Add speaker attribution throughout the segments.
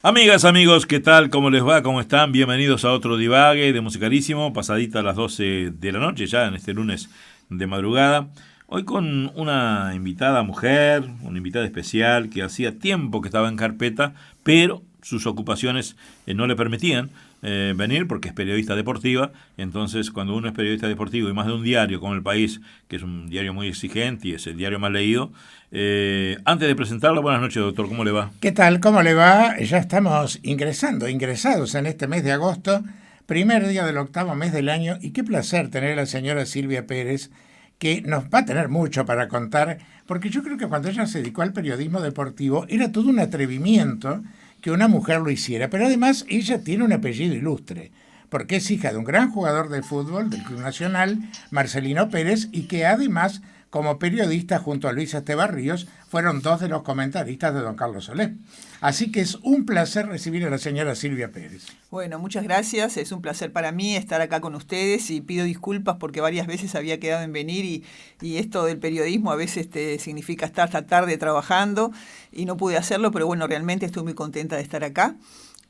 Speaker 1: Amigas, amigos, ¿qué tal? ¿Cómo les va? ¿Cómo están? Bienvenidos a otro divague de Musicalísimo, pasadita a las 12 de la noche, ya en este lunes de madrugada. Hoy con una invitada mujer, una invitada especial que hacía tiempo que estaba en carpeta, pero sus ocupaciones no le permitían venir porque es periodista deportiva. Entonces, cuando uno es periodista deportivo y más de un diario como El País, que es un diario muy exigente y es el diario más leído, antes de presentarlo, buenas noches, doctor, ¿cómo le va?
Speaker 2: ¿Qué tal? ¿Cómo le va? Ya estamos ingresados en este mes de agosto, primer día del octavo mes del año, y qué placer tener a la señora Silvia Pérez, que nos va a tener mucho para contar, porque yo creo que cuando ella se dedicó al periodismo deportivo era todo un atrevimiento que una mujer lo hiciera, pero además ella tiene un apellido ilustre, porque es hija de un gran jugador de fútbol del Club Nacional, Marcelino Pérez, y que además, como periodista junto a Luis Esteban Ríos, fueron dos de los comentaristas de Don Carlos Solé. Así que es un placer recibir a la señora Silvia Pérez.
Speaker 3: Bueno, muchas gracias. Es un placer para mí estar acá con ustedes y pido disculpas porque varias veces había quedado en venir y esto del periodismo a veces significa estar hasta tarde trabajando y no pude hacerlo, pero bueno, realmente estoy muy contenta de estar acá.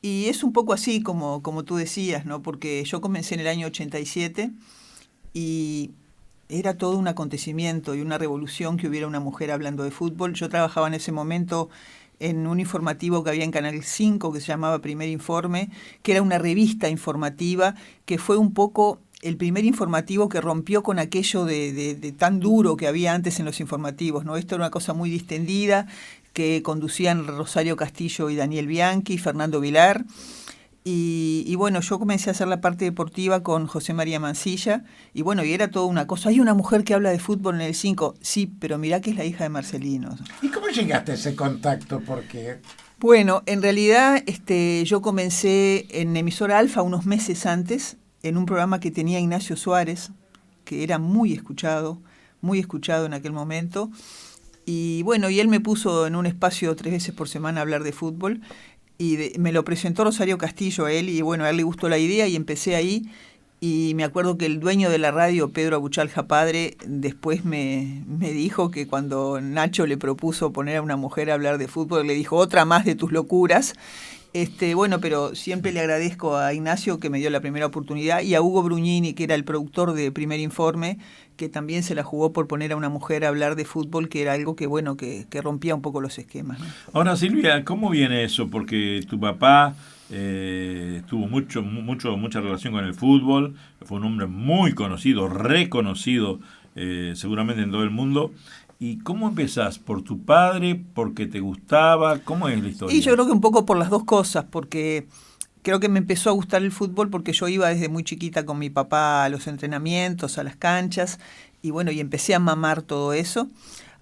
Speaker 3: Y es un poco así como tú decías, ¿no? Porque yo comencé en el año 87 y era todo un acontecimiento y una revolución que hubiera una mujer hablando de fútbol. Yo trabajaba en ese momento en un informativo que había en Canal 5 que se llamaba Primer Informe, que era una revista informativa, que fue un poco el primer informativo que rompió con aquello de tan duro que había antes en los informativos, ¿no? Esto era una cosa muy distendida, que conducían Rosario Castillo y Daniel Bianchi, Fernando Vilar. Y bueno, yo comencé a hacer la parte deportiva con José María Mansilla, y bueno, y era toda una cosa. Hay una mujer que habla de fútbol en el 5, sí, pero mirá que es la hija de Marcelino.
Speaker 2: ¿Y cómo llegaste a ese contacto? Porque
Speaker 3: Bueno, en realidad yo comencé en emisora Alfa unos meses antes, en un programa que tenía Ignacio Suárez, que era muy escuchado en aquel momento. Y bueno, y él me puso en un espacio 3 veces por semana a hablar de fútbol. Y me lo presentó Rosario Castillo a él, y bueno, a él le gustó la idea y empecé ahí. Y me acuerdo que el dueño de la radio, Pedro Abuchalja Padre, después me dijo que cuando Nacho le propuso poner a una mujer a hablar de fútbol, le dijo: otra más de tus locuras. Bueno, pero siempre le agradezco a Ignacio, que me dio la primera oportunidad, y a Hugo Brugnini, que era el productor de Primer Informe, que también se la jugó por poner a una mujer a hablar de fútbol, que era algo que bueno, que rompía un poco los esquemas, ¿no?
Speaker 1: Ahora, Silvia, ¿cómo viene eso? Porque tu papá tuvo mucha relación con el fútbol, fue un hombre muy conocido, reconocido seguramente en todo el mundo. ¿Y cómo empezás? ¿Por tu padre? ¿Porque te gustaba? ¿Cómo es la historia?
Speaker 3: Y yo creo que un poco por las dos cosas, porque creo que me empezó a gustar el fútbol porque yo iba desde muy chiquita con mi papá a los entrenamientos, a las canchas, y bueno, y empecé a mamar todo eso.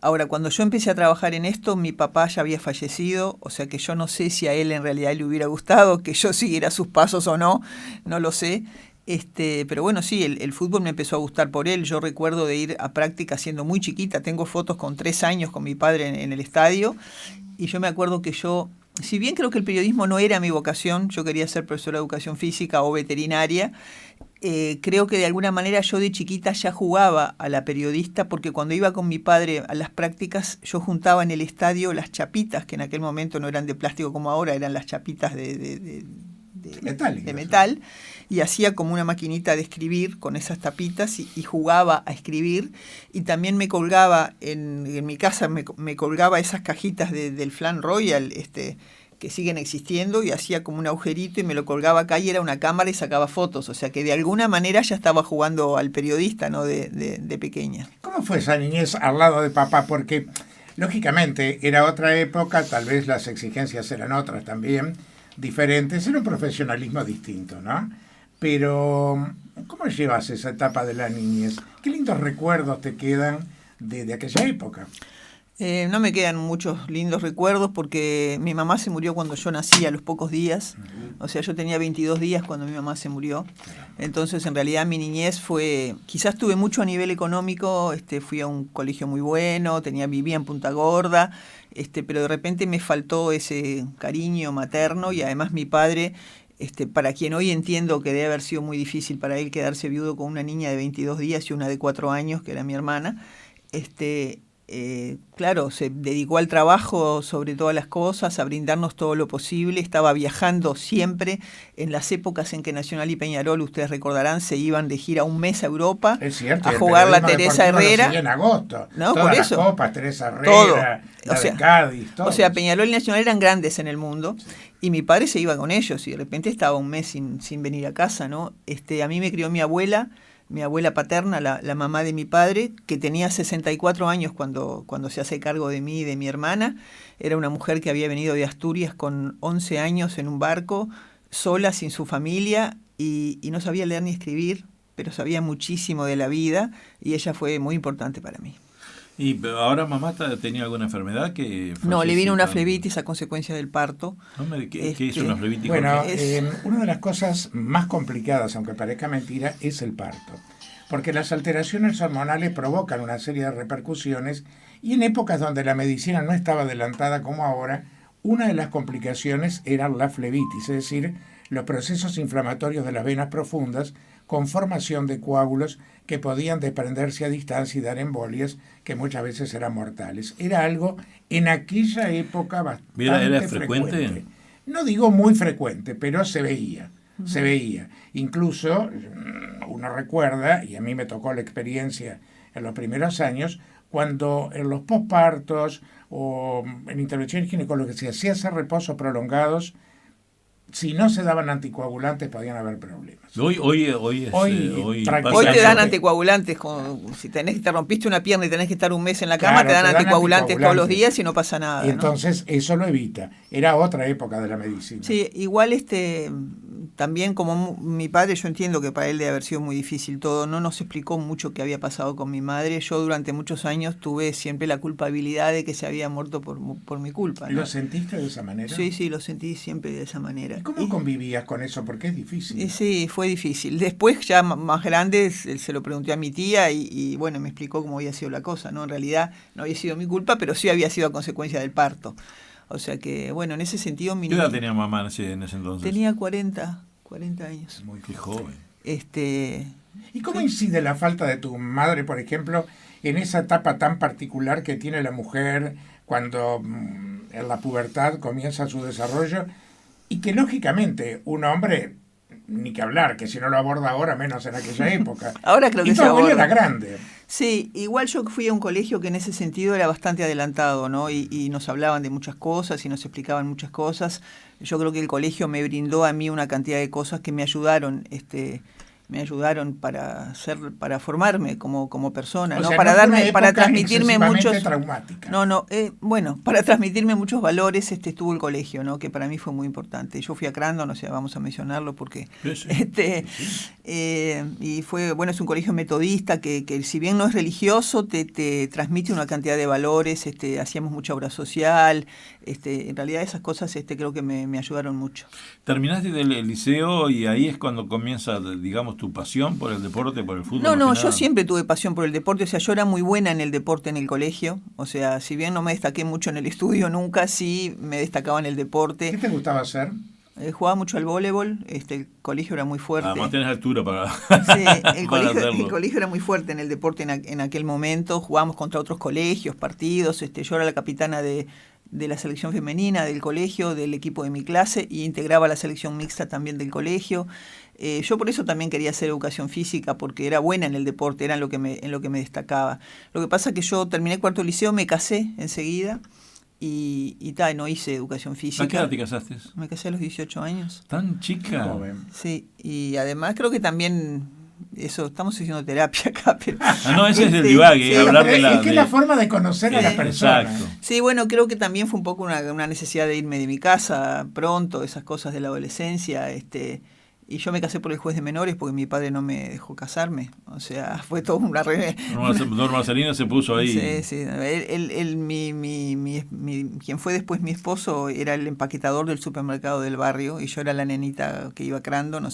Speaker 3: Ahora, cuando yo empecé a trabajar en esto, mi papá ya había fallecido, o sea que yo no sé si a él en realidad le hubiera gustado que yo siguiera sus pasos o no, no lo sé. Pero bueno, sí, el fútbol me empezó a gustar por él. Yo recuerdo de ir a práctica siendo muy chiquita, tengo fotos con 3 años con mi padre en el estadio, y yo me acuerdo que yo, si bien creo que el periodismo no era mi vocación, yo quería ser profesora de educación física o veterinaria, creo que de alguna manera yo de chiquita ya jugaba a la periodista, porque cuando iba con mi padre a las prácticas, yo juntaba en el estadio las chapitas, que en aquel momento no eran de plástico como ahora, eran las chapitas de metal, y hacía como una maquinita de escribir con esas tapitas y jugaba a escribir, y también me colgaba en mi casa, me colgaba esas cajitas del Flan Royal, que siguen existiendo, y hacía como un agujerito y me lo colgaba acá y era una cámara y sacaba fotos, o sea que de alguna manera ya estaba jugando al periodista, ¿no? de pequeña.
Speaker 2: ¿cómo fue esa niñez al lado de papá? Porque lógicamente era otra época, tal vez las exigencias eran otras también, diferentes, era un profesionalismo distinto, ¿no? Pero, ¿cómo llevas esa etapa de la niñez? ¿Qué lindos recuerdos te quedan de aquella época?
Speaker 3: No me quedan muchos lindos recuerdos porque mi mamá se murió cuando yo nací, a los pocos días. O sea, yo tenía 22 días cuando mi mamá se murió. Entonces, en realidad, mi niñez fue... Quizás tuve mucho a nivel económico, fui a un colegio muy bueno, vivía en Punta Gorda, pero de repente me faltó ese cariño materno, y además mi padre... para quien hoy entiendo que debe haber sido muy difícil para él quedarse viudo con una niña de 22 días y una de 4 años, que era mi hermana, claro, se dedicó al trabajo sobre todas las cosas, a brindarnos todo lo posible, estaba viajando siempre. En las épocas en que Nacional y Peñarol, ustedes recordarán, se iban de gira un mes a Europa,
Speaker 2: es cierto,
Speaker 3: a jugar la
Speaker 2: periodismo
Speaker 3: Teresa
Speaker 2: deportivo lo
Speaker 3: Herrera.
Speaker 2: seguía en agosto.
Speaker 3: No,
Speaker 2: Todas
Speaker 3: por
Speaker 2: las
Speaker 3: eso.
Speaker 2: copas, Teresa Herrera,
Speaker 3: Todo.
Speaker 2: la de Cádiz, todo.
Speaker 3: O sea, Peñarol y Nacional eran grandes en el mundo, y mi padre se iba con ellos, y de repente estaba un mes sin venir a casa, ¿no? A mí me crió mi abuela paterna, la mamá de mi padre, que tenía 64 años cuando se hace cargo de mí y de mi hermana. Era una mujer que había venido de Asturias con 11 años en un barco, sola, sin su familia, y no sabía leer ni escribir, pero sabía muchísimo de la vida, y ella fue muy importante para mí.
Speaker 1: ¿Y ahora mamá tenía alguna enfermedad que
Speaker 3: No, le vino una flebitis a consecuencia del parto.
Speaker 1: ¿Qué es una flebitis?
Speaker 2: Bueno, una de las cosas más complicadas, aunque parezca mentira, es el parto. Porque las alteraciones hormonales provocan una serie de repercusiones, y en épocas donde la medicina no estaba adelantada como ahora, una de las complicaciones era la flebitis, es decir, los procesos inflamatorios de las venas profundas con formación de coágulos que podían desprenderse a distancia y dar embolias que muchas veces eran mortales. Era algo en aquella época bastante
Speaker 1: ¿Era frecuente?
Speaker 2: No digo muy frecuente, pero se veía. Se veía. Incluso uno recuerda, y a mí me tocó la experiencia en los primeros años, cuando en los pospartos o en intervenciones ginecológicas se hacía hacer reposos prolongados, si no se daban anticoagulantes podían haber problemas.
Speaker 1: Hoy
Speaker 3: te dan anticoagulantes. Si te rompiste una pierna y tenés que estar un mes en la cama, te dan anticoagulantes todos los días y no pasa nada.
Speaker 2: Y entonces eso lo evita. Era otra época de la medicina.
Speaker 3: Sí, igual también como mi padre, yo entiendo que para él debe haber sido muy difícil todo, no nos explicó mucho qué había pasado con mi madre. Yo durante muchos años tuve siempre la culpabilidad de que se había muerto por mi culpa, ¿no?
Speaker 2: ¿Lo sentiste de esa manera?
Speaker 3: Sí, lo sentí siempre de esa manera.
Speaker 2: ¿Y cómo convivías con eso? Porque es difícil.
Speaker 3: Sí, fue difícil. Después, ya más grande, se lo pregunté a mi tía y bueno, me explicó cómo había sido la cosa, ¿no? En realidad no había sido mi culpa, pero sí había sido a consecuencia del parto. O sea que, bueno, en ese sentido...
Speaker 1: ¿Qué edad tenía mamá en ese entonces?
Speaker 3: Tenía 40 años.
Speaker 1: Muy joven.
Speaker 2: ¿Y cómo incide la falta de tu madre, por ejemplo, en esa etapa tan particular que tiene la mujer cuando en la pubertad comienza su desarrollo? Y que lógicamente un hombre, ni que hablar, que si no lo aborda ahora, menos en aquella época.
Speaker 3: Ahora creo que
Speaker 2: se aborda. Y tu abuela era grande.
Speaker 3: Sí, igual yo fui a un colegio que en ese sentido era bastante adelantado, ¿no? Y nos hablaban de muchas cosas y nos explicaban muchas cosas. Yo creo que el colegio me brindó a mí una cantidad de cosas que me ayudaron para formarme como persona, ¿no? Para transmitirme muchos para transmitirme muchos valores. Estuvo el colegio, ¿no? Que para mí fue muy importante. Yo fui a Crandon, vamos a mencionarlo porque y fue, bueno, es un colegio metodista que si bien no es religioso, te transmite una cantidad de valores. Hacíamos mucha obra social. En realidad esas cosas creo que me ayudaron mucho.
Speaker 1: Terminaste el liceo y ahí es cuando comienza, digamos, tu pasión por el deporte, por el fútbol.
Speaker 3: No, yo siempre tuve pasión por el deporte. Yo era muy buena en el deporte en el colegio. Si bien no me destaqué mucho en el estudio nunca, sí me destacaba en el deporte.
Speaker 2: ¿Qué te gustaba hacer?
Speaker 3: Jugaba mucho al voleibol. El colegio era muy fuerte.
Speaker 1: Además tenés altura para
Speaker 3: sí, el colegio era muy fuerte en el deporte en aquel momento. Jugábamos contra otros colegios, partidos. Yo era la capitana de la selección femenina del colegio, del equipo de mi clase, y integraba la selección mixta también del colegio. Yo por eso también quería hacer educación física, porque era buena en el deporte, era en lo que me destacaba. Lo que pasa es que yo terminé cuarto liceo, me casé enseguida y no hice educación física.
Speaker 1: ¿A qué edad te casaste?
Speaker 3: Me casé a los 18 años.
Speaker 1: ¿Tan chica?
Speaker 2: Joven.
Speaker 3: Sí, y además creo que también... estamos haciendo terapia acá, pero...
Speaker 1: ese es el divague, hablar de la...
Speaker 2: Es que es la forma de conocer a la persona.
Speaker 1: Exacto.
Speaker 3: Sí, bueno, creo que también fue un poco una necesidad de irme de mi casa pronto, esas cosas de la adolescencia, y yo me casé por el juez de menores porque mi padre no me dejó casarme. Fue todo una
Speaker 1: Don Marcelino se puso ahí.
Speaker 3: Sí. Quien fue después mi esposo era el empaquetador del supermercado del barrio y yo era la nenita que iba a Crandon,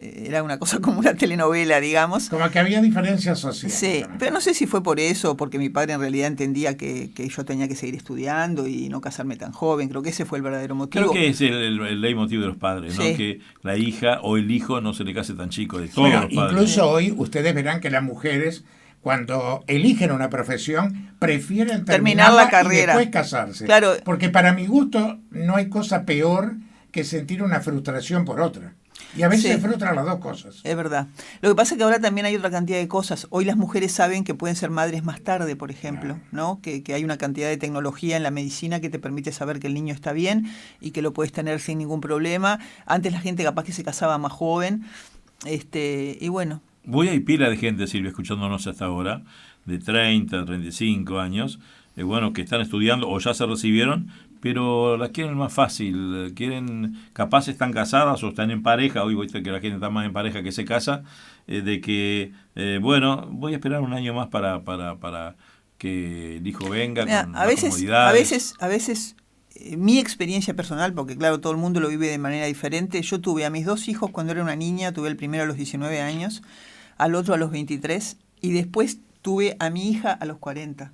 Speaker 3: era una cosa como una telenovela, digamos.
Speaker 2: Como que había diferencias sociales.
Speaker 3: Sí, pero no sé si fue por eso, porque mi padre en realidad entendía que yo tenía que seguir estudiando y no casarme tan joven. Creo que ese fue el verdadero motivo.
Speaker 1: Creo que es el leitmotiv de los padres, ¿no? Que la hija o el hijo no se le case tan chico, de todos los padres.
Speaker 2: Incluso hoy ustedes verán que las mujeres cuando eligen una profesión, prefieren
Speaker 3: terminar la
Speaker 2: terminarla
Speaker 3: carrera
Speaker 2: y después casarse.
Speaker 3: Claro.
Speaker 2: Porque para mi gusto no hay cosa peor que sentir una frustración por otra. Y a veces
Speaker 3: Sí.
Speaker 2: se frustran las dos cosas.
Speaker 3: Es verdad. Lo que pasa es que ahora también hay otra cantidad de cosas. Hoy las mujeres saben que pueden ser madres más tarde, por ejemplo, ¿no? Que hay una cantidad de tecnología en la medicina que te permite saber que el niño está bien y que lo puedes tener sin ningún problema. Antes la gente capaz que se casaba más joven. Y bueno.
Speaker 1: Hay pila de gente, Silvia, escuchándonos hasta ahora, de 30, 35 años, bueno, que están estudiando o ya se recibieron, pero las quieren más fácil, capaz están casadas o están en pareja, hoy viste que la gente está más en pareja que se casa, de que, voy a esperar un año más para que el hijo venga.
Speaker 3: Mira,
Speaker 1: con
Speaker 3: a
Speaker 1: las
Speaker 3: veces,
Speaker 1: comodidades.
Speaker 3: mi experiencia personal, porque claro, todo el mundo lo vive de manera diferente. Yo tuve a mis 2 hijos cuando era una niña, tuve el primero a los 19 años, al otro a los 23, y después tuve a mi hija a los 40.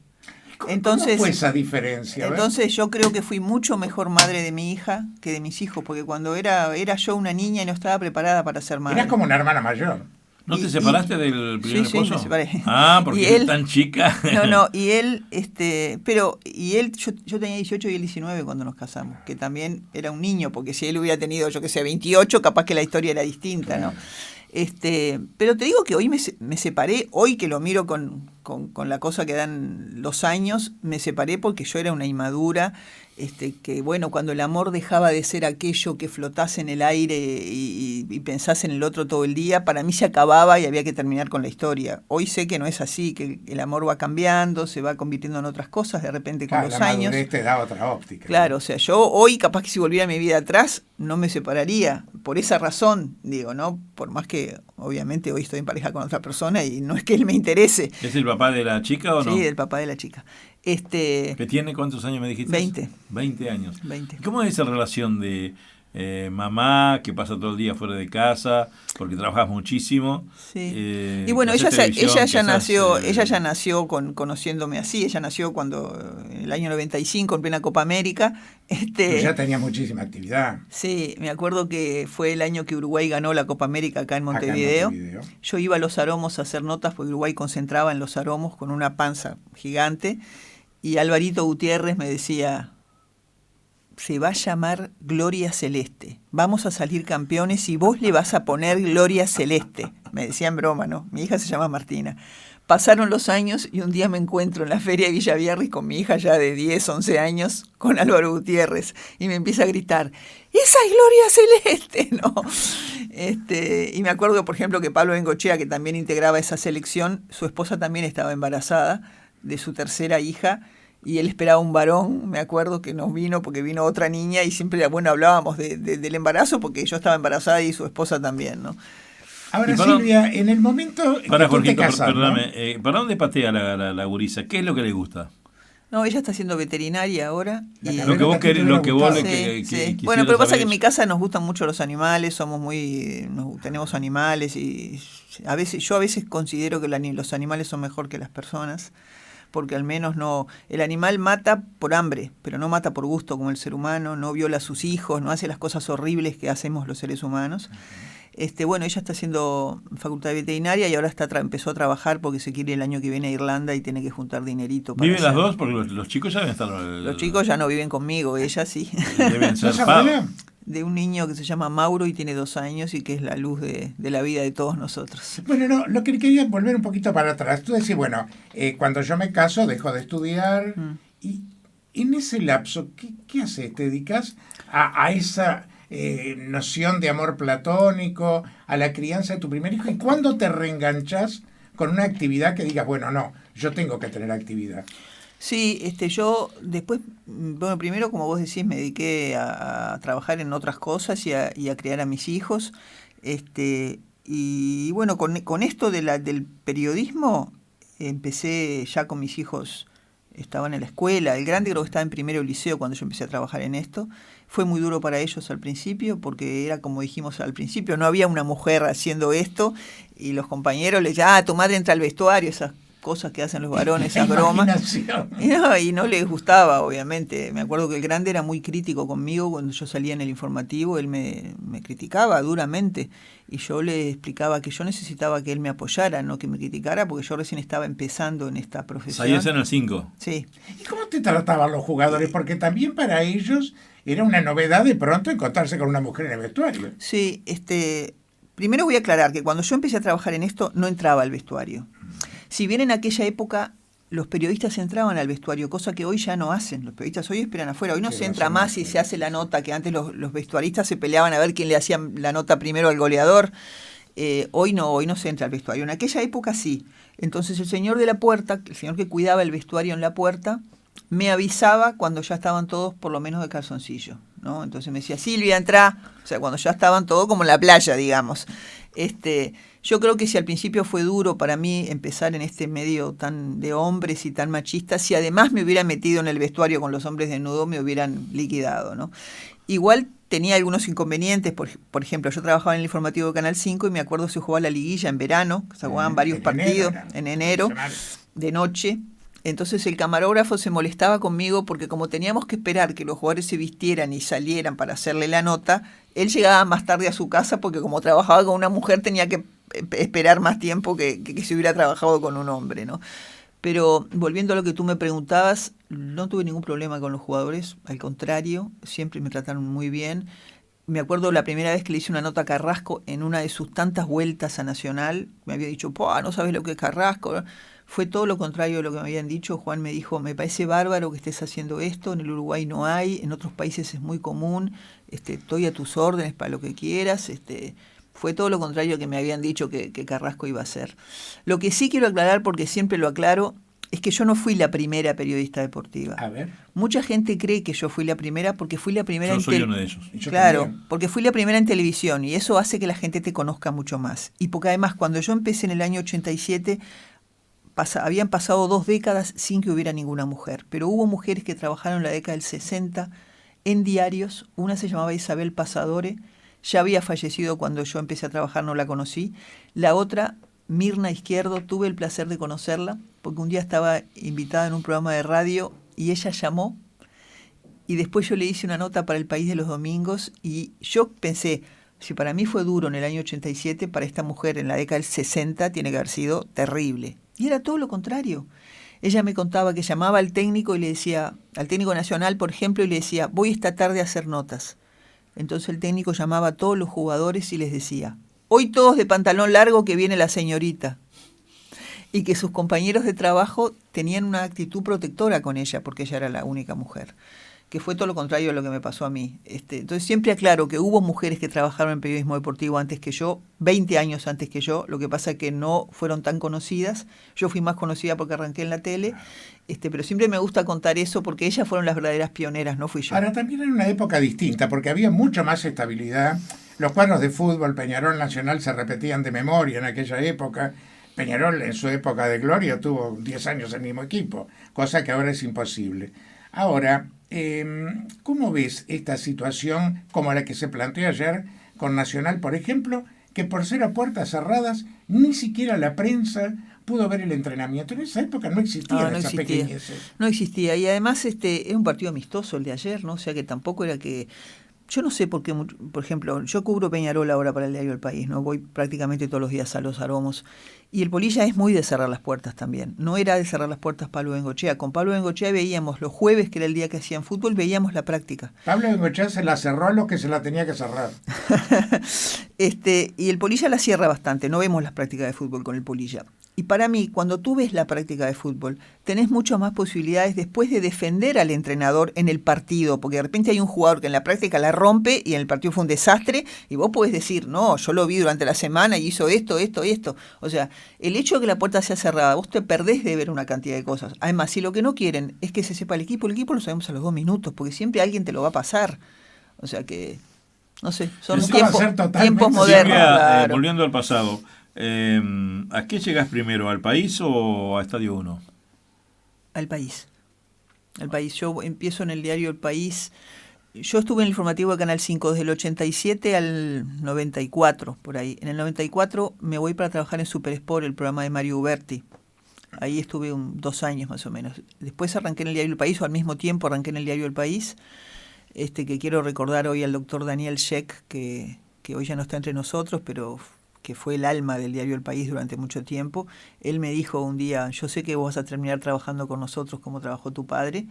Speaker 2: ¿Cómo fue esa diferencia?
Speaker 3: Entonces yo creo que fui mucho mejor madre de mi hija que de mis hijos, porque cuando era yo una niña y no estaba preparada para ser madre.
Speaker 2: Eras como una hermana mayor.
Speaker 1: ¿No te separaste del primer esposo?
Speaker 3: Sí, me separé.
Speaker 1: Ah, porque él tan chica.
Speaker 3: No, y él, yo tenía 18 y él 19 cuando nos casamos, que también era un niño, porque si él hubiera tenido, 28, capaz que la historia era distinta, ¿no? Pero te digo que hoy me separé, hoy que lo miro con la cosa que dan los años, me separé porque yo era una inmadura, que bueno, cuando el amor dejaba de ser aquello que flotase en el aire y pensase en el otro todo el día, para mí se acababa y había que terminar con la historia. Hoy sé que no es así, que el amor va cambiando, se va convirtiendo en otras cosas de repente con los años.
Speaker 2: La madurez te da otra óptica.
Speaker 3: Claro, o sea, yo hoy capaz que si volviera mi vida atrás no me separaría, por esa razón, digo, ¿no? Por más que obviamente hoy estoy en pareja con otra persona y no es que él me interese.
Speaker 1: ¿Es el papá de la chica o no?
Speaker 3: Sí, el papá de la chica.
Speaker 1: ¿Que tiene cuántos años me dijiste?
Speaker 3: 20.
Speaker 1: 20 años.
Speaker 3: 20.
Speaker 1: ¿Cómo es esa relación de mamá que pasa todo el día fuera de casa porque trabajas muchísimo?
Speaker 3: Sí. Y bueno, ella ya nació conociéndome así. Ella nació en el año 95, en plena Copa América.
Speaker 2: Pero ya tenía muchísima actividad.
Speaker 3: Sí, me acuerdo que fue el año que Uruguay ganó la Copa América acá en Montevideo. Yo iba a Los Aromos a hacer notas porque Uruguay concentraba en Los Aromos con una panza gigante. Y Alvarito Gutiérrez me decía, se va a llamar Gloria Celeste. Vamos a salir campeones y vos le vas a poner Gloria Celeste. Me decía en broma, ¿no? Mi hija se llama Martina. Pasaron los años y un día me encuentro en la feria de Villa Vierres con mi hija ya de 10, 11 años, con Álvaro Gutiérrez, y me empieza a gritar, ¡esa es Gloria Celeste! ¿No? Y me acuerdo, por ejemplo, que Pablo Bengochea, que también integraba esa selección, su esposa también estaba embarazada de su tercera hija, y él esperaba un varón. Me acuerdo que nos vino porque vino otra niña y siempre, hablábamos del embarazo porque yo estaba embarazada y su esposa también, ¿no?
Speaker 2: Ahora, Silvia, en el momento que tú te casas,
Speaker 1: perdóname, ¿no? ¿Para dónde patea la gurisa? ¿Qué es lo que le gusta?
Speaker 3: No, ella está siendo veterinaria ahora. Y
Speaker 1: lo que vos
Speaker 3: sí. Bueno, pero pasa que en mi casa nos gustan mucho los animales, tenemos animales y yo a veces considero que los animales son mejor que las personas, porque al menos el animal mata por hambre, pero no mata por gusto como el ser humano, no viola a sus hijos, no hace las cosas horribles que hacemos los seres humanos. Bueno, ella está haciendo facultad de veterinaria y ahora empezó a trabajar porque se quiere el año que viene a Irlanda y tiene que juntar dinerito.
Speaker 1: ¿Viven las dos? Porque los chicos ya deben estar...
Speaker 3: Los chicos ya no viven conmigo, ella sí.
Speaker 1: Deben ser
Speaker 3: de un niño que se llama Mauro y tiene 2 años y que es la luz de la vida de todos nosotros.
Speaker 2: Bueno, no, lo que quería volver un poquito para atrás. Tú decís, bueno, cuando yo me caso dejo de estudiar y en ese lapso, ¿qué haces? ¿Te dedicas a esa noción de amor platónico, a la crianza de tu primer hijo? ¿Y cuándo te reenganchas con una actividad que digas, bueno, no, yo tengo que tener actividad?
Speaker 3: Sí, yo después, bueno, primero, como vos decís, me dediqué a trabajar en otras cosas y a criar a mis hijos. Y bueno, con esto del periodismo, empecé ya con mis hijos, estaban en la escuela. El grande creo que estaba en primero liceo cuando yo empecé a trabajar en esto. Fue muy duro para ellos al principio, porque era como dijimos al principio, no había una mujer haciendo esto, y los compañeros le decían, tu madre entra al vestuario, esas cosas que hacen los varones, esas bromas. Y no les gustaba, obviamente. Me acuerdo que el grande era muy crítico conmigo cuando yo salía en el informativo, él me criticaba duramente y yo le explicaba que yo necesitaba que él me apoyara, no que me criticara, porque yo recién estaba empezando en esta profesión.
Speaker 1: Salías en el 5.
Speaker 3: Sí.
Speaker 2: ¿Y cómo te trataban los jugadores? Porque también para ellos era una novedad de pronto encontrarse con una mujer en el vestuario.
Speaker 3: Sí, primero voy a aclarar que cuando yo empecé a trabajar en esto no entraba al vestuario. Si bien en aquella época los periodistas entraban al vestuario, cosa que hoy ya no hacen. Los periodistas hoy esperan afuera. Hoy no se entra más y se hace la nota, que antes los vestuaristas se peleaban a ver quién le hacía la nota primero al goleador. Hoy no se entra al vestuario. En aquella época sí. Entonces el señor de la puerta, el señor que cuidaba el vestuario en la puerta, me avisaba cuando ya estaban todos por lo menos de calzoncillo, ¿no? Entonces me decía, Silvia, entrá. O sea, cuando ya estaban todos como en la playa, digamos. Yo creo que si al principio fue duro para mí empezar en este medio tan de hombres y tan machista, si además me hubiera metido en el vestuario con los hombres desnudos, me hubieran liquidado, ¿no? Igual tenía algunos inconvenientes, por ejemplo, yo trabajaba en el informativo de Canal 5 y me acuerdo se jugaba la liguilla en verano, se jugaban varios partidos en enero, de noche. Entonces el camarógrafo se molestaba conmigo porque como teníamos que esperar que los jugadores se vistieran y salieran para hacerle la nota, él llegaba más tarde a su casa porque como trabajaba con una mujer tenía que esperar más tiempo que si hubiera trabajado con un hombre, ¿no? Pero volviendo a lo que tú me preguntabas, no tuve ningún problema con los jugadores, al contrario, siempre me trataron muy bien. Me acuerdo la primera vez que le hice una nota a Carrasco en una de sus tantas vueltas a Nacional, me había dicho, no sabes lo que es Carrasco. Fue todo lo contrario de lo que me habían dicho. Juan me dijo, me parece bárbaro que estés haciendo esto, en el Uruguay no hay, en otros países es muy común, estoy a tus órdenes para lo que quieras. Fue todo lo contrario que me habían dicho que Carrasco iba a hacer. Lo que sí quiero aclarar, porque siempre lo aclaro, es que yo no fui la primera periodista deportiva.
Speaker 2: A ver.
Speaker 3: Mucha gente cree que yo fui la primera porque fui la primera
Speaker 1: yo soy uno de ellos.
Speaker 3: Claro,
Speaker 2: también.
Speaker 3: porque fui la primera en televisión y eso hace que la gente te conozca mucho más. Y porque además cuando yo empecé en el año 87 habían pasado 2 décadas sin que hubiera ninguna mujer, pero hubo mujeres que trabajaron en la década del 60 en diarios. Una se llamaba Isabel Pasadore, ya había fallecido cuando yo empecé a trabajar, no la conocí. La otra, Mirna Izquierdo, tuve el placer de conocerla, porque un día estaba invitada en un programa de radio y ella llamó, y después yo le hice una nota para El País de los Domingos, y yo pensé, si para mí fue duro en el año 87, para esta mujer en la década del 60 tiene que haber sido terrible. Y era todo lo contrario. Ella me contaba que llamaba al técnico y le decía, al técnico nacional, por ejemplo, y le decía, voy esta tarde a hacer notas. Entonces el técnico llamaba a todos los jugadores y les decía, hoy todos de pantalón largo que viene la señorita. Y que sus compañeros de trabajo tenían una actitud protectora con ella, porque ella era la única mujer. Que fue todo lo contrario a lo que me pasó a mí. Entonces siempre aclaro que hubo mujeres que trabajaron en periodismo deportivo antes que yo, 20 años antes que yo, lo que pasa es que no fueron tan conocidas. Yo fui más conocida porque arranqué en la tele, pero siempre me gusta contar eso porque ellas fueron las verdaderas pioneras, no fui yo.
Speaker 2: Ahora también era una época distinta porque había mucha más estabilidad. Los cuadros de fútbol, Peñarol, Nacional se repetían de memoria en aquella época. Peñarol en su época de gloria tuvo 10 años el mismo equipo, cosa que ahora es imposible. Ahora, ¿cómo ves esta situación como la que se planteó ayer con Nacional, por ejemplo, que por ser a puertas cerradas ni siquiera la prensa pudo ver el entrenamiento? En esa época no existían esas pequeñeces.
Speaker 3: No existía, y además es un partido amistoso el de ayer, ¿no? O sea que tampoco era que... Yo no sé por qué, por ejemplo, yo cubro Peñarol ahora para el diario El País, ¿no? Voy prácticamente todos los días a Los Aromos. Y el Polilla es muy de cerrar las puertas también. No era de cerrar las puertas Pablo Bengochea. Con Pablo Bengochea veíamos los jueves, que era el día que hacían fútbol, veíamos la práctica.
Speaker 2: Pablo Bengochea se la cerró a los que se la tenía que cerrar.
Speaker 3: Y el Polilla la cierra bastante. No vemos las prácticas de fútbol con el Polilla. Y para mí, cuando tú ves la práctica de fútbol, tenés muchas más posibilidades después de defender al entrenador en el partido, porque de repente hay un jugador que en la práctica la rompe y en el partido fue un desastre, y vos podés decir, no, yo lo vi durante la semana y hizo esto. O sea, el hecho de que la puerta sea cerrada, vos te perdés de ver una cantidad de cosas. Además, si lo que no quieren es que se sepa el equipo lo sabemos a los 2 minutos, porque siempre alguien te lo va a pasar. O sea que, no sé, son tiempos modernos.
Speaker 1: Silvia,
Speaker 3: claro.
Speaker 1: Volviendo al pasado, ¿a qué llegas primero? ¿Al País o a Estadio 1?
Speaker 3: Al País. Yo empiezo en el diario El País. Yo estuve en el informativo de Canal 5 desde el 87 al 94, por ahí. En el 94 me voy para trabajar en Super Sport, el programa de Mario Uberti. Ahí estuve 2 años más o menos. Después arranqué en el diario El País, o al mismo tiempo arranqué en el diario El País, que quiero recordar hoy al doctor Daniel Sheck, que hoy ya no está entre nosotros, pero que fue el alma del diario El País durante mucho tiempo. Él me dijo un día, yo sé que vos vas a terminar trabajando con nosotros como trabajó tu padre,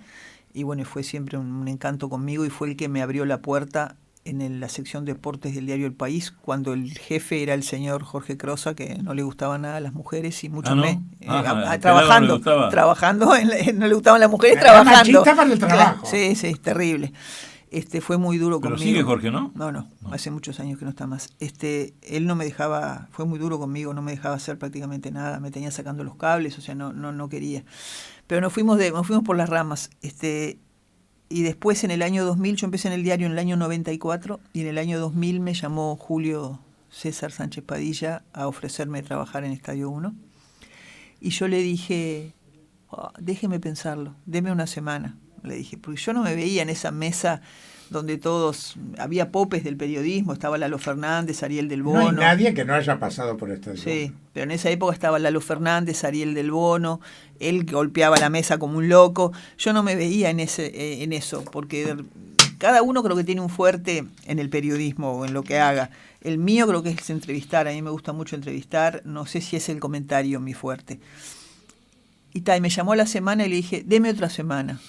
Speaker 3: y bueno, fue siempre un encanto conmigo, y fue el que me abrió la puerta en la sección deportes del diario El País, cuando el jefe era el señor Jorge Crosa, que no le gustaban nada las mujeres, y mucho
Speaker 1: ¿no?
Speaker 3: trabajando, no le gustaban las mujeres,
Speaker 2: Era
Speaker 3: trabajando.
Speaker 2: machista para el trabajo.
Speaker 3: Sí, terrible. Fue muy duro
Speaker 1: Pero
Speaker 3: conmigo.
Speaker 1: sigue Jorge, ¿no?
Speaker 3: No, hace muchos años que no está más. Él no me dejaba, fue muy duro conmigo, no me dejaba hacer prácticamente nada, me tenía sacando los cables, o sea, no quería. Pero nos fuimos por las ramas. Y después en el año 2000, yo empecé en el diario en el año 94, y en el año 2000 me llamó Julio César Sánchez Padilla a ofrecerme trabajar en Estadio 1. Y yo le dije, déjeme pensarlo, deme una semana. Le dije, porque yo no me veía en esa mesa donde había popes del periodismo, estaba Lalo Fernández, Ariel del Bono.
Speaker 2: No hay nadie que no haya pasado por Estadio 1.
Speaker 3: Sí, pero en esa época estaba Lalo Fernández, Ariel del Bono, él golpeaba la mesa como un loco. Yo no me veía en eso, porque cada uno creo que tiene un fuerte en el periodismo o en lo que haga. El mío creo que es entrevistar, a mí me gusta mucho entrevistar, no sé si es el comentario mi fuerte. Y me llamó a la semana y le dije, deme otra semana.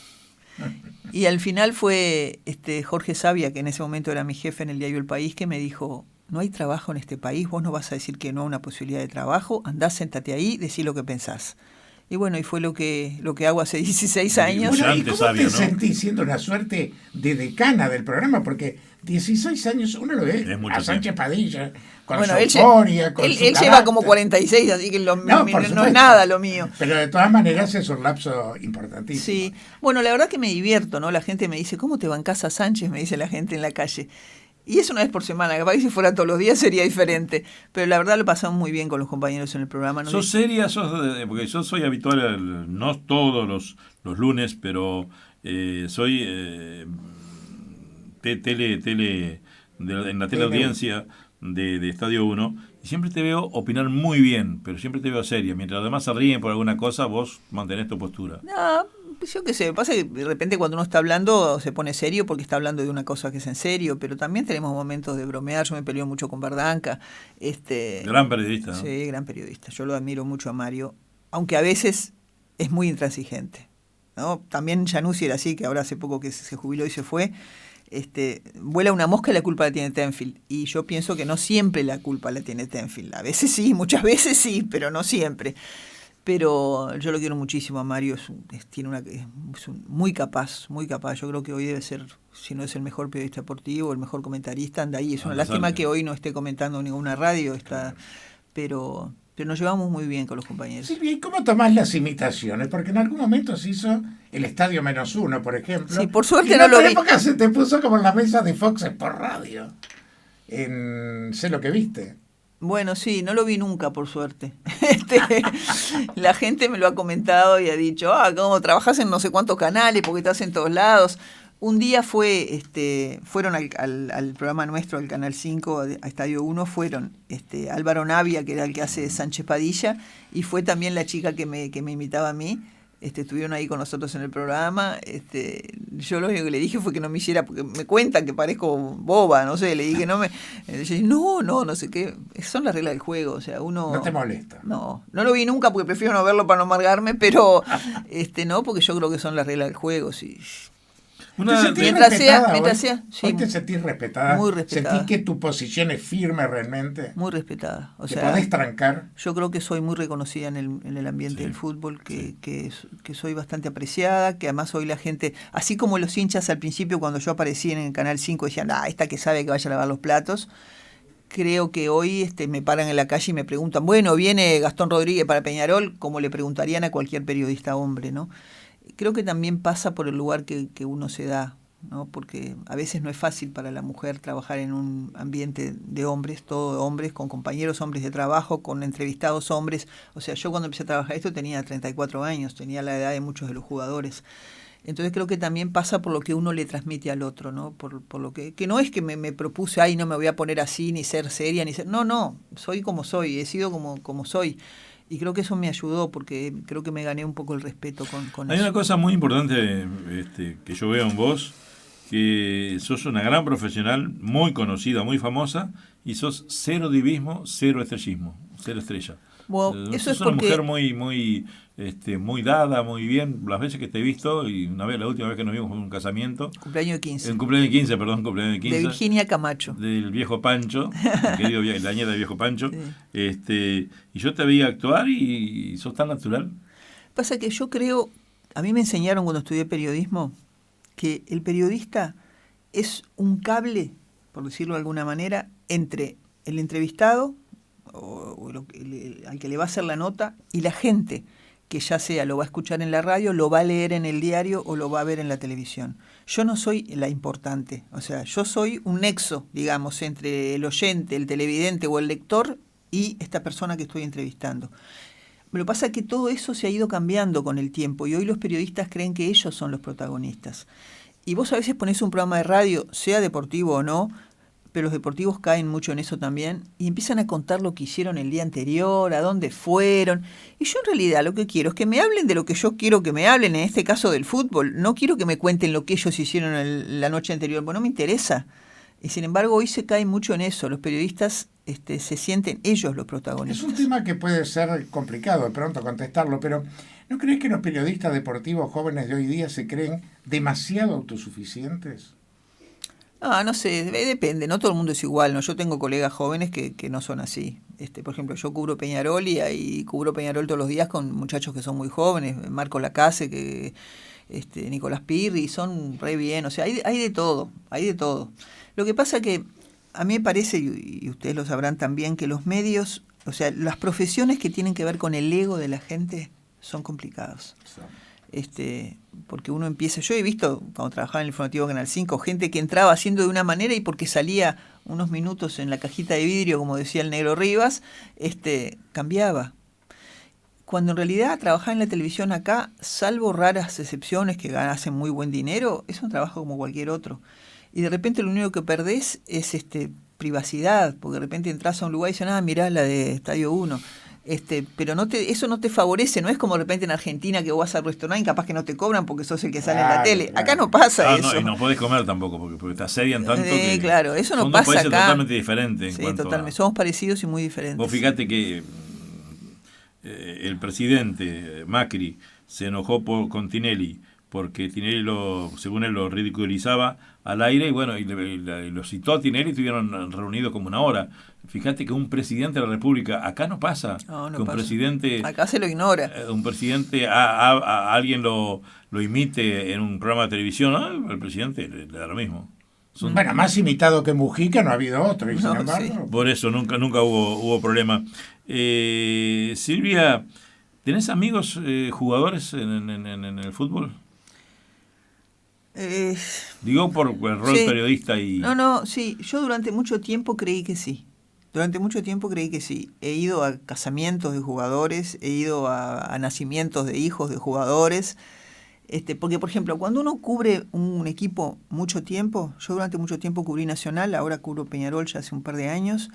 Speaker 3: Y al final fue Jorge Sabia, que en ese momento era mi jefe en el diario El País, que me dijo, no hay trabajo en este país, vos no vas a decir que no a una posibilidad de trabajo, andá, sentate ahí, decí lo que pensás. Y bueno, y fue lo que hago hace 16 años.
Speaker 2: Bueno, ¿y cómo te sentís siendo una suerte de decana del programa? Porque 16 años uno lo ve a Sánchez Padilla, con su euforia, con su
Speaker 3: él lleva como 46, así que no es nada lo mío.
Speaker 2: Pero de todas maneras es un lapso importantísimo.
Speaker 3: Sí, bueno, la verdad que me divierto, ¿no? La gente me dice, ¿cómo te bancás a Sánchez? Me dice la gente en la calle. Y es una vez por semana, capaz que si fuera todos los días sería diferente. Pero la verdad lo pasamos muy bien con los compañeros en el programa. ¿No?
Speaker 1: ¿Sos seria? Porque yo soy habitual, no todos los lunes, pero soy en la teleaudiencia de Estadio 1, y siempre te veo opinar muy bien, pero siempre te veo seria. Mientras los demás se ríen por alguna cosa, vos mantenés tu postura.
Speaker 3: No, yo qué sé, pasa que de repente cuando uno está hablando se pone serio porque está hablando de una cosa que es en serio, pero también tenemos momentos de bromear. Yo me peleo mucho con Bardanca.
Speaker 1: Gran periodista, ¿no?
Speaker 3: Sí, gran periodista. Yo lo admiro mucho a Mario, aunque a veces es muy intransigente, ¿no? También Januzzi era así, que ahora hace poco que se jubiló y se fue. Vuela una mosca y la culpa la tiene Tenfield, y yo pienso que no siempre la culpa la tiene Tenfield, a veces sí, muchas veces sí, pero no siempre. Pero yo lo quiero muchísimo a Mario, es muy capaz, yo creo que hoy debe ser, si no es el mejor periodista deportivo, el mejor comentarista, anda ahí. Es una lástima que hoy no esté comentando en ninguna radio, pero nos llevamos muy bien con los compañeros.
Speaker 2: Silvia, ¿y cómo tomás las imitaciones? Porque en algún momento se hizo el Estadio -1, por ejemplo.
Speaker 3: Sí, por suerte no lo vi.
Speaker 2: En época se te puso como en la mesa de Fox por radio. Sé lo que viste.
Speaker 3: Bueno, sí, no lo vi nunca, por suerte. La gente me lo ha comentado y ha dicho, cómo trabajás en no sé cuántos canales, porque estás en todos lados. Un día fueron al programa nuestro, al Canal 5, a Estadio 1, fueron Álvaro Navia, que era el que hace de Sánchez Padilla, y fue también la chica que me imitaba a mí. Estuvieron ahí con nosotros en el programa. Yo lo único que le dije fue que no me hiciera, porque me cuentan que parezco boba, no sé, le dije no sé qué. Son las reglas del juego, o sea, uno...
Speaker 2: ¿No te molesta?
Speaker 3: No lo vi nunca porque prefiero no verlo para no amargarme, pero no, porque yo creo que son las reglas del juego, sí.
Speaker 2: Mientras sea,
Speaker 3: sí,
Speaker 2: hoy te sentís respetada.
Speaker 3: Muy respetada.
Speaker 2: ¿Sentís que tu posición es firme realmente?
Speaker 3: Muy respetada. O
Speaker 2: ¿Te
Speaker 3: sea,
Speaker 2: podés trancar?
Speaker 3: Yo creo que soy muy reconocida en el ambiente del fútbol, que soy bastante apreciada, que además hoy la gente, así como los hinchas al principio cuando yo aparecí en el Canal 5 decían, esta que sabe que vaya a lavar los platos, creo que hoy me paran en la calle y me preguntan, bueno, viene Gastón Rodríguez para Peñarol, como le preguntarían a cualquier periodista hombre, ¿no? Creo que también pasa por el lugar que uno se da, ¿no? Porque a veces no es fácil para la mujer trabajar en un ambiente de hombres, todo hombres, con compañeros hombres de trabajo, con entrevistados hombres. O sea, yo cuando empecé a trabajar esto tenía 34 años, tenía la edad de muchos de los jugadores. Entonces creo que también pasa por lo que uno le transmite al otro, ¿no? Por lo que no es que me propuse, no me voy a poner así, ni ser seria, ni ser... No, soy como soy, he sido como soy. Y creo que eso me ayudó porque creo que me gané un poco el respeto con
Speaker 1: Hay
Speaker 3: eso.
Speaker 1: una cosa muy importante que yo veo en vos, que sos una gran profesional, muy conocida, muy famosa, y sos cero divismo, cero estrellismo, cero estrella.
Speaker 3: Bueno, eso es
Speaker 1: Sos una mujer
Speaker 3: porque...
Speaker 1: muy dada, muy bien. Las veces que te he visto, y la última vez que nos vimos fue en un casamiento,
Speaker 3: Cumpleaños de 15.
Speaker 1: en cumpleaños de 15, perdón, cumpleaños de 15.
Speaker 3: De Virginia Camacho.
Speaker 1: Del viejo Pancho, el querido la nieta del viejo Pancho.
Speaker 3: Sí.
Speaker 1: Y yo te veía actuar y sos tan natural.
Speaker 3: Pasa que yo creo, a mí me enseñaron cuando estudié periodismo, que el periodista es un cable, por decirlo de alguna manera, entre el entrevistado al que le va a hacer la nota y la gente, que ya sea lo va a escuchar en la radio, lo va a leer en el diario o lo va a ver en la televisión. Yo no soy la importante, o sea, yo soy un nexo, digamos, entre el oyente, el televidente o el lector y esta persona que estoy entrevistando. Lo que pasa es que todo eso se ha ido cambiando con el tiempo y hoy los periodistas creen que ellos son los protagonistas. Y vos a veces ponés un programa de radio, sea deportivo o no, pero los deportivos caen mucho en eso también, y empiezan a contar lo que hicieron el día anterior, a dónde fueron. Y yo en realidad lo que quiero es que me hablen de lo que yo quiero que me hablen, en este caso del fútbol. No quiero que me cuenten lo que ellos hicieron la noche anterior, porque no me interesa. Y sin embargo hoy se cae mucho en eso, los periodistas se sienten ellos los protagonistas.
Speaker 2: Es un tema que puede ser complicado de pronto contestarlo, pero ¿no crees que los periodistas deportivos jóvenes de hoy día se creen demasiado autosuficientes?
Speaker 3: No sé, depende, no todo el mundo es igual, ¿no? Yo tengo colegas jóvenes que no son así. Por ejemplo, yo cubro Peñarol y ahí cubro Peñarol todos los días con muchachos que son muy jóvenes, Marco Lacase, Nicolás Pirri, son re bien, o sea, hay de todo, hay de todo. Lo que pasa que a mí me parece, y ustedes lo sabrán también, que los medios, o sea, las profesiones que tienen que ver con el ego de la gente son complicadas. Porque uno empieza, yo he visto cuando trabajaba en el informativo Canal 5 gente que entraba haciendo de una manera y porque salía unos minutos en la cajita de vidrio, como decía el negro Rivas, cambiaba. Cuando en realidad trabajar en la televisión acá, salvo raras excepciones que hacen muy buen dinero, es un trabajo como cualquier otro. Y de repente lo único que perdés es privacidad, porque de repente entras a un lugar y dicen, mirá la de Estadio 1. Pero eso no te favorece, no es como de repente en Argentina que vos vas al restaurante y capaz que no te cobran porque sos el que sale en la tele.
Speaker 2: Claro.
Speaker 3: Acá no pasa eso.
Speaker 1: No, y no podés comer tampoco porque te asedian tanto que
Speaker 3: claro, eso no
Speaker 1: son
Speaker 3: pasa
Speaker 1: dos países
Speaker 3: acá.
Speaker 1: Totalmente diferentes.
Speaker 3: Sí, totalmente. Somos parecidos y muy diferentes.
Speaker 1: Vos fíjate que el presidente Macri se enojó con Tinelli porque Tinelli según él lo ridiculizaba al aire y bueno, y lo citó a Tinelli y estuvieron reunidos como una hora. Fíjate que un presidente de la República, acá no pasa,
Speaker 3: no
Speaker 1: que un
Speaker 3: pasa.
Speaker 1: Presidente...
Speaker 3: Acá se lo ignora.
Speaker 1: Un presidente, a alguien lo imite en un programa de televisión, al presidente le da lo mismo.
Speaker 2: Bueno, más imitado que Mujica no ha habido otro, y sin embargo...
Speaker 1: Sí. Por eso, nunca hubo problema. Silvia, ¿tenés amigos jugadores en el fútbol? Digo por el rol periodista y...
Speaker 3: Sí, yo durante mucho tiempo creí que sí. He ido a casamientos de jugadores, he ido a nacimientos de hijos de jugadores, porque por ejemplo, cuando uno cubre un equipo mucho tiempo, yo durante mucho tiempo cubrí Nacional, ahora cubro Peñarol ya hace un par de años,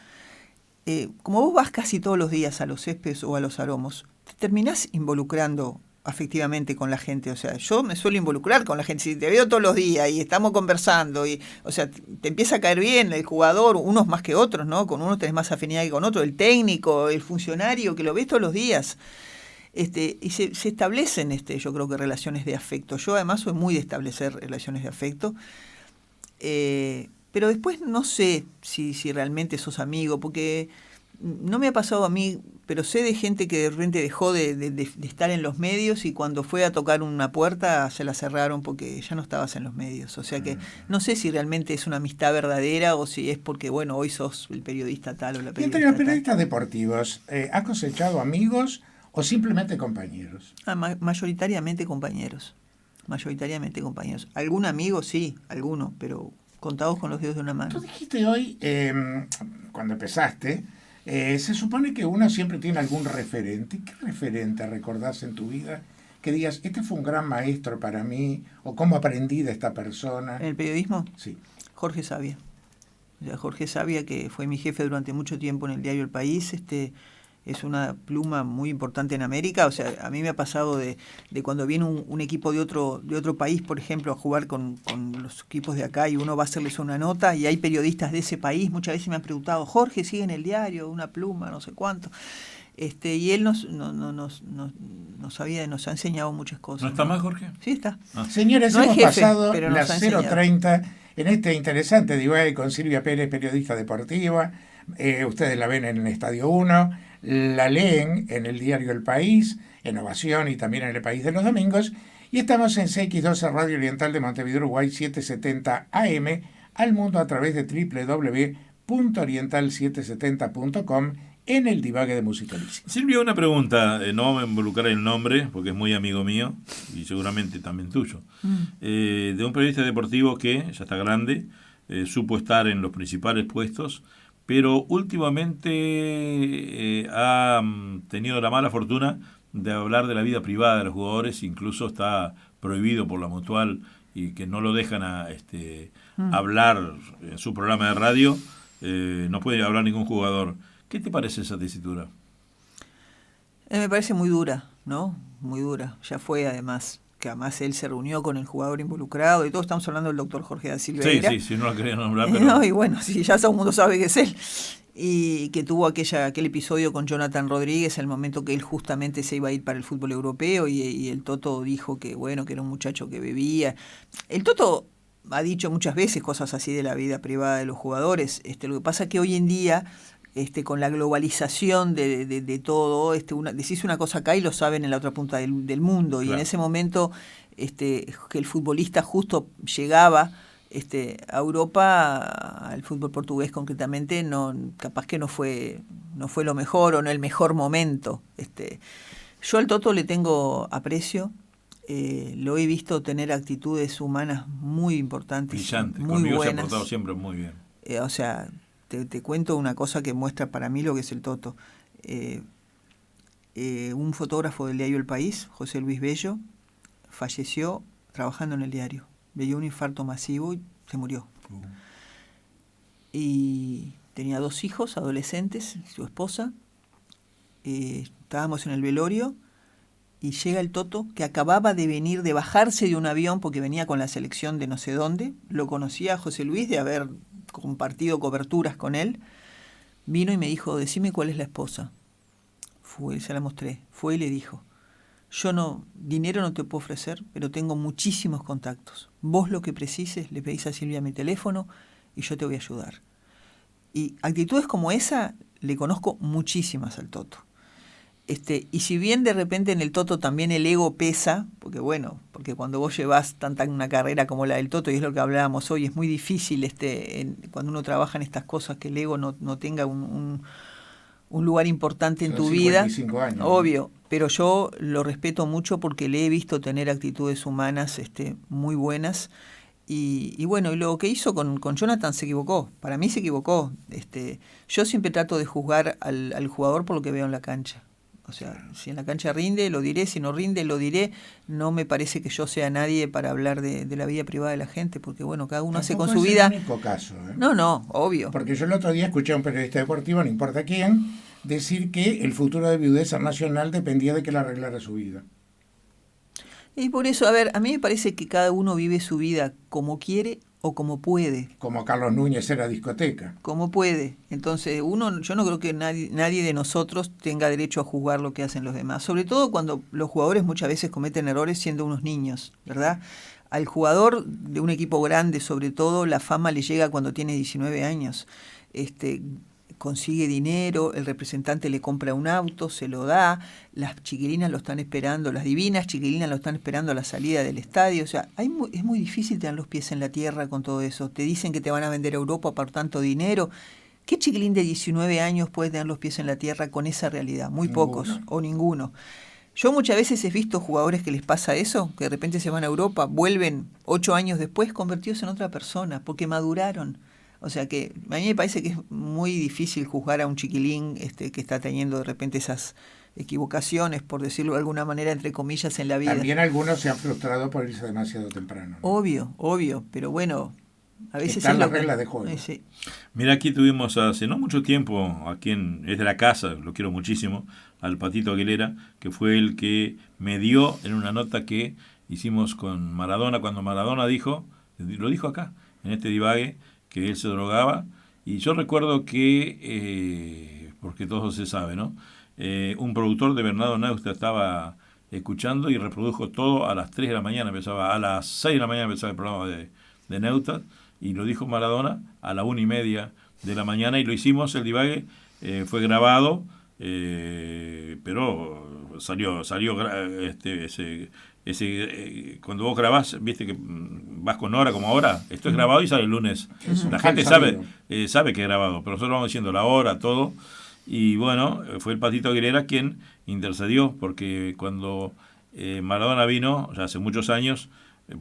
Speaker 3: como vos vas casi todos los días a los céspedes o a los aromos, te terminás involucrando afectivamente con la gente, o sea, yo me suelo involucrar con la gente, si te veo todos los días y estamos conversando, o sea, te empieza a caer bien el jugador, unos más que otros, ¿no? Con unos tenés más afinidad que con otros, el técnico, el funcionario, que lo ves todos los días, y se establecen, yo creo que relaciones de afecto. Yo además soy muy de establecer relaciones de afecto, pero después no sé si realmente sos amigo, porque no me ha pasado a mí, pero sé de gente que de repente dejó de estar en los medios y cuando fue a tocar una puerta se la cerraron porque ya no estabas en los medios. O sea que no sé si realmente es una amistad verdadera o si es porque, bueno, hoy sos el periodista tal o la periodista
Speaker 2: ¿Y entre los
Speaker 3: tal.
Speaker 2: periodistas deportivos, has cosechado amigos o simplemente compañeros?
Speaker 3: Mayoritariamente compañeros. Algún amigo, sí, alguno, pero contados con los dedos de una mano.
Speaker 2: Tú dijiste hoy, cuando empezaste, se supone que uno siempre tiene algún referente. ¿Qué referente recordás en tu vida que digas, este fue un gran maestro para mí, o cómo aprendí de esta persona?
Speaker 3: ¿En el periodismo?
Speaker 2: Sí.
Speaker 3: Jorge Sabia. O sea, Jorge Sabia, que fue mi jefe durante mucho tiempo en el diario El País, es una pluma muy importante en América. O sea, a mí me ha pasado de cuando viene un equipo de otro país, por ejemplo, a jugar con los equipos de acá y uno va a hacerles una nota y hay periodistas de ese país, muchas veces me han preguntado, Jorge, sigue en el diario, una pluma, no sé cuánto. Y él nos ha enseñado muchas cosas.
Speaker 1: ¿No está más, Jorge?
Speaker 3: Sí, está.
Speaker 2: Señores,
Speaker 3: No es
Speaker 2: hemos
Speaker 3: jefe,
Speaker 2: pasado
Speaker 3: pero
Speaker 2: las
Speaker 3: nos ha enseñado.
Speaker 2: 0:30 en este interesante divague con Silvia Pérez, periodista deportiva. Ustedes la ven en el Estadio 1, la leen en el diario El País, en Ovación y también en El País de los domingos. Y estamos en CX12 Radio Oriental de Montevideo, Uruguay, 770 AM, al mundo a través de www.oriental770.com en el divague de Musicalísimo.
Speaker 1: Silvia, una pregunta, no vamos a involucrar el nombre porque es muy amigo mío y seguramente también tuyo, de un periodista deportivo que ya está grande, supo estar en los principales puestos, pero últimamente ha tenido la mala fortuna de hablar de la vida privada de los jugadores, incluso está prohibido por la Mutual y que no lo dejan hablar en su programa de radio, no puede hablar ningún jugador. ¿Qué te parece esa tesitura?
Speaker 3: Me parece muy dura, ¿no? Muy dura. Ya fue además, que además él se reunió con el jugador involucrado y todo. Estamos hablando del doctor Jorge da Silva.
Speaker 1: Sí, no lo quería nombrar, pero...
Speaker 3: No, y bueno, sí, ya todo el mundo sabe que es él. Y que tuvo aquel episodio con Jonathan Rodríguez al momento que él justamente se iba a ir para el fútbol europeo y el Toto dijo que, bueno, que era un muchacho que bebía. El Toto ha dicho muchas veces cosas así de la vida privada de los jugadores. Lo que pasa es que hoy en día... con la globalización de todo, decís una cosa acá y lo saben en la otra punta del mundo. Claro. Y en ese momento que el futbolista justo llegaba a Europa, al fútbol portugués concretamente, capaz que no fue lo mejor o no el mejor momento. Yo al Toto le tengo aprecio, lo he visto tener actitudes humanas muy importantes,
Speaker 1: brillante,
Speaker 3: muy
Speaker 1: conmigo
Speaker 3: buenas.
Speaker 1: Se ha portado siempre muy bien.
Speaker 3: Te cuento una cosa que muestra para mí lo que es el Toto. Un fotógrafo del diario El País, José Luis Bello, falleció trabajando en el diario. Le dio un infarto masivo y se murió. Y tenía 2 hijos adolescentes, su esposa. Estábamos en el velorio y llega el Toto, que acababa de bajarse de un avión porque venía con la selección de no sé dónde. Lo conocía a José Luis de haber compartido coberturas con él. Vino y me dijo, decime cuál es la esposa. Se la mostré. Fue y le dijo, dinero no te puedo ofrecer, pero tengo muchísimos contactos. Vos lo que precises, le pedís a Silvia mi teléfono y yo te voy a ayudar. Y actitudes como esa le conozco muchísimas al Toto. Y si bien de repente en el Toto también el ego pesa, porque cuando vos llevas una carrera como la del Toto, y es lo que hablábamos hoy, es muy difícil cuando uno trabaja en estas cosas que el ego no tenga un lugar importante en tu vida. 55 años, obvio, ¿no? Pero yo lo respeto mucho porque le he visto tener actitudes humanas muy buenas. Y lo que hizo con Jonathan se equivocó. Para mí se equivocó. Yo siempre trato de juzgar al jugador por lo que veo en la cancha. O sea, si en la cancha rinde, lo diré, si no rinde, lo diré. No me parece que yo sea nadie para hablar de la vida privada de la gente, porque cada uno hace con su vida.
Speaker 2: Es el único caso, ¿eh?
Speaker 3: No, obvio.
Speaker 2: Porque yo el otro día escuché a un periodista deportivo, no importa quién, decir que el futuro de Viudesa Nacional dependía de que él arreglara su vida.
Speaker 3: Y por eso, a mí me parece que cada uno vive su vida como quiere o como puede.
Speaker 2: Como Carlos Núñez era discoteca.
Speaker 3: Como puede. Entonces, yo no creo que nadie de nosotros tenga derecho a juzgar lo que hacen los demás. Sobre todo cuando los jugadores muchas veces cometen errores siendo unos niños, ¿verdad? Al jugador de un equipo grande, sobre todo, la fama le llega cuando tiene 19 años. Consigue dinero, el representante le compra un auto, se lo da, las chiquilinas lo están esperando, las divinas chiquilinas lo están esperando a la salida del estadio. O sea, es muy difícil tener los pies en la tierra con todo eso. Te dicen que te van a vender a Europa por tanto dinero. ¿Qué chiquilín de 19 años puede tener los pies en la tierra con esa realidad? Muy pocos o ninguno. Yo muchas veces he visto jugadores que les pasa eso, que de repente se van a Europa, vuelven 8 años después convertidos en otra persona, porque maduraron. O sea que a mí me parece que es muy difícil juzgar a un chiquilín que está teniendo de repente esas equivocaciones, por decirlo de alguna manera, entre comillas, en la vida.
Speaker 2: También algunos se han frustrado por irse demasiado temprano, ¿no?
Speaker 3: Obvio, pero A veces
Speaker 2: Están
Speaker 3: es
Speaker 2: las
Speaker 3: lo que-
Speaker 2: reglas de juego.
Speaker 3: sí.
Speaker 1: Mira, aquí tuvimos hace no mucho tiempo, es de la casa, lo quiero muchísimo, al Patito Aguilera, que fue el que me dio en una nota que hicimos con Maradona, cuando Maradona lo dijo acá, en este divague, que él se drogaba, y yo recuerdo que, porque todo se sabe, ¿no? Un productor de Bernardo Neustadt estaba escuchando y reprodujo todo a las 3 de la mañana, a las 6 de la mañana empezaba el programa de Neustadt, y lo dijo Maradona a la 1:30 de la mañana, y lo hicimos, el divague fue grabado, pero salió cuando vos grabás, viste que vas con hora como ahora, esto es grabado y sale el lunes. La gente sabe que es grabado, pero nosotros vamos diciendo la hora, todo. Y bueno, fue el Patito Aguilera quien intercedió, porque cuando Maradona vino, ya hace muchos años,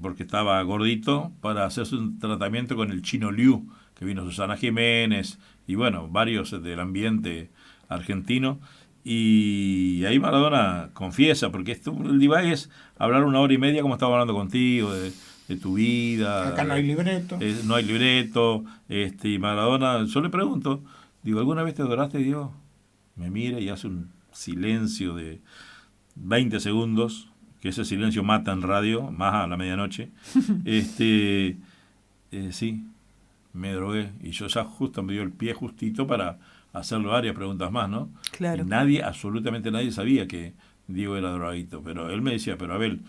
Speaker 1: porque estaba gordito, para hacerse un tratamiento con el Chino Liu, que vino Susana Jiménez, y bueno, varios del ambiente argentino. Y ahí Maradona confiesa, porque el divague es hablar 1 hora y media como estaba hablando contigo, de tu vida.
Speaker 2: Acá no hay libreto.
Speaker 1: No hay libreto. Y Maradona, yo le pregunto, digo, ¿alguna vez te adoraste, Dios? Me mira y hace un silencio de 20 segundos, que ese silencio mata en radio, más a la medianoche. Sí, me drogué. Y yo ya justo me dio el pie justito para hacerle varias preguntas más, ¿no?
Speaker 3: Claro.
Speaker 1: Y absolutamente nadie sabía que Diego era drogadito. Pero él me decía, pero Abel,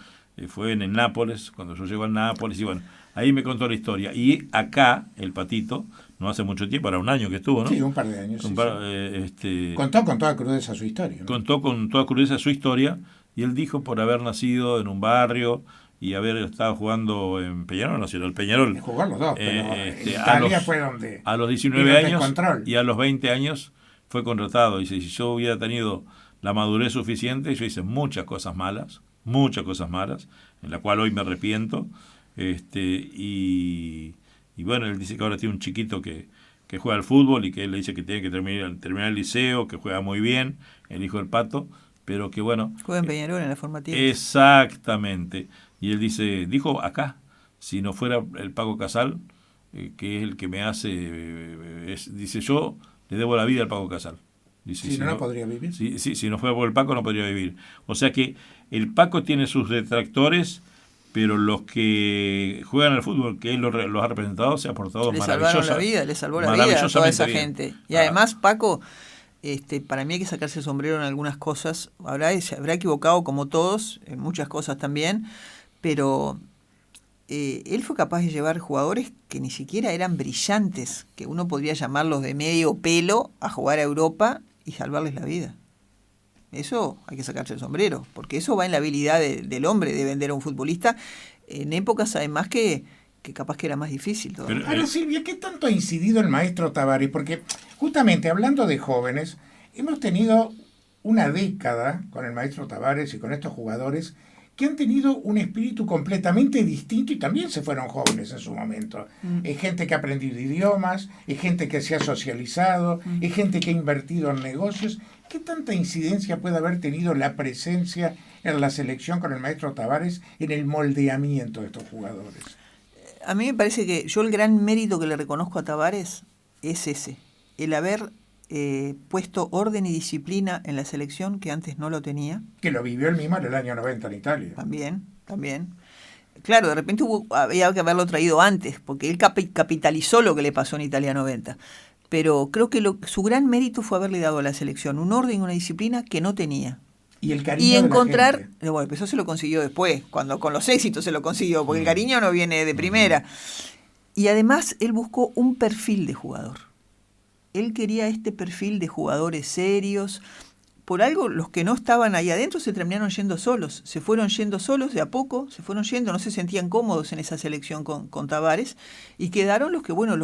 Speaker 1: fue en el Nápoles, cuando yo llego al Nápoles, y bueno, ahí me contó la historia. Y acá, el Patito, no hace mucho tiempo, era un año que estuvo, ¿no?
Speaker 2: Sí, un par de años. Contó con toda crudeza su historia, ¿no?
Speaker 1: Contó con toda crudeza su historia, y él dijo, por haber nacido en un barrio y haber estado jugando en Peñarol, nació el Peñarol.
Speaker 2: Jugó los dos, pero Italia fue donde...
Speaker 1: A los 19 años y a los 20 años fue contratado. Dice, si yo hubiera tenido la madurez suficiente, yo hice muchas cosas malas, en la cual hoy me arrepiento. Y bueno, él dice que ahora tiene un chiquito que juega al fútbol y que él le dice que tiene que terminar el liceo, que juega muy bien, el hijo del Pato, pero que bueno...
Speaker 3: Juega en Peñarol en la formativa.
Speaker 1: Exactamente. Y él dijo acá, si no fuera el Paco Casal, que es el que me hace... dice, yo le debo la vida al Paco Casal. Dice,
Speaker 2: si no podría vivir.
Speaker 1: Si no fuera por el Paco no podría vivir. O sea que el Paco tiene sus detractores, pero los que juegan al fútbol, que él los ha representado, se ha portado maravillosa.
Speaker 3: Le salvó la vida a toda esa gente. Y además, Paco, para mí hay que sacarse el sombrero en algunas cosas. Se habrá equivocado como todos, en muchas cosas también, pero él fue capaz de llevar jugadores que ni siquiera eran brillantes, que uno podría llamarlos de medio pelo, a jugar a Europa y salvarles la vida. Eso hay que sacarse el sombrero, porque eso va en la habilidad del hombre de vender a un futbolista en épocas además que capaz que era más difícil todo.
Speaker 2: Ahora, Silvia, ¿qué tanto ha incidido el maestro Tavares? Porque justamente hablando de jóvenes, hemos tenido una década con el maestro Tavares y con estos jugadores que han tenido un espíritu completamente distinto y también se fueron jóvenes en su momento. Es gente que ha aprendido idiomas, es gente que se ha socializado, es gente que ha invertido en negocios. ¿Qué tanta incidencia puede haber tenido la presencia en la selección con el maestro Tavares en el moldeamiento de estos jugadores?
Speaker 3: A mí me parece que yo el gran mérito que le reconozco a Tavares es ese, el haber puesto orden y disciplina en la selección que antes no lo tenía.
Speaker 2: Que lo vivió él mismo en el año 90 en Italia.
Speaker 3: También. Claro, de repente había que haberlo traído antes, porque él capitalizó lo que le pasó en Italia 90. Pero creo que su gran mérito fue haberle dado a la selección un orden y una disciplina que no tenía.
Speaker 2: Y el cariño
Speaker 3: y encontrar,
Speaker 2: de la gente.
Speaker 3: Bueno, eso se lo consiguió después, cuando con los éxitos se lo consiguió, porque el cariño no viene de primera. Y además él buscó un perfil de jugador. Él quería este perfil de jugadores serios. Por algo, los que no estaban ahí adentro se terminaron yendo solos. Se fueron yendo solos de a poco, no se sentían cómodos en esa selección con Tavares, y quedaron los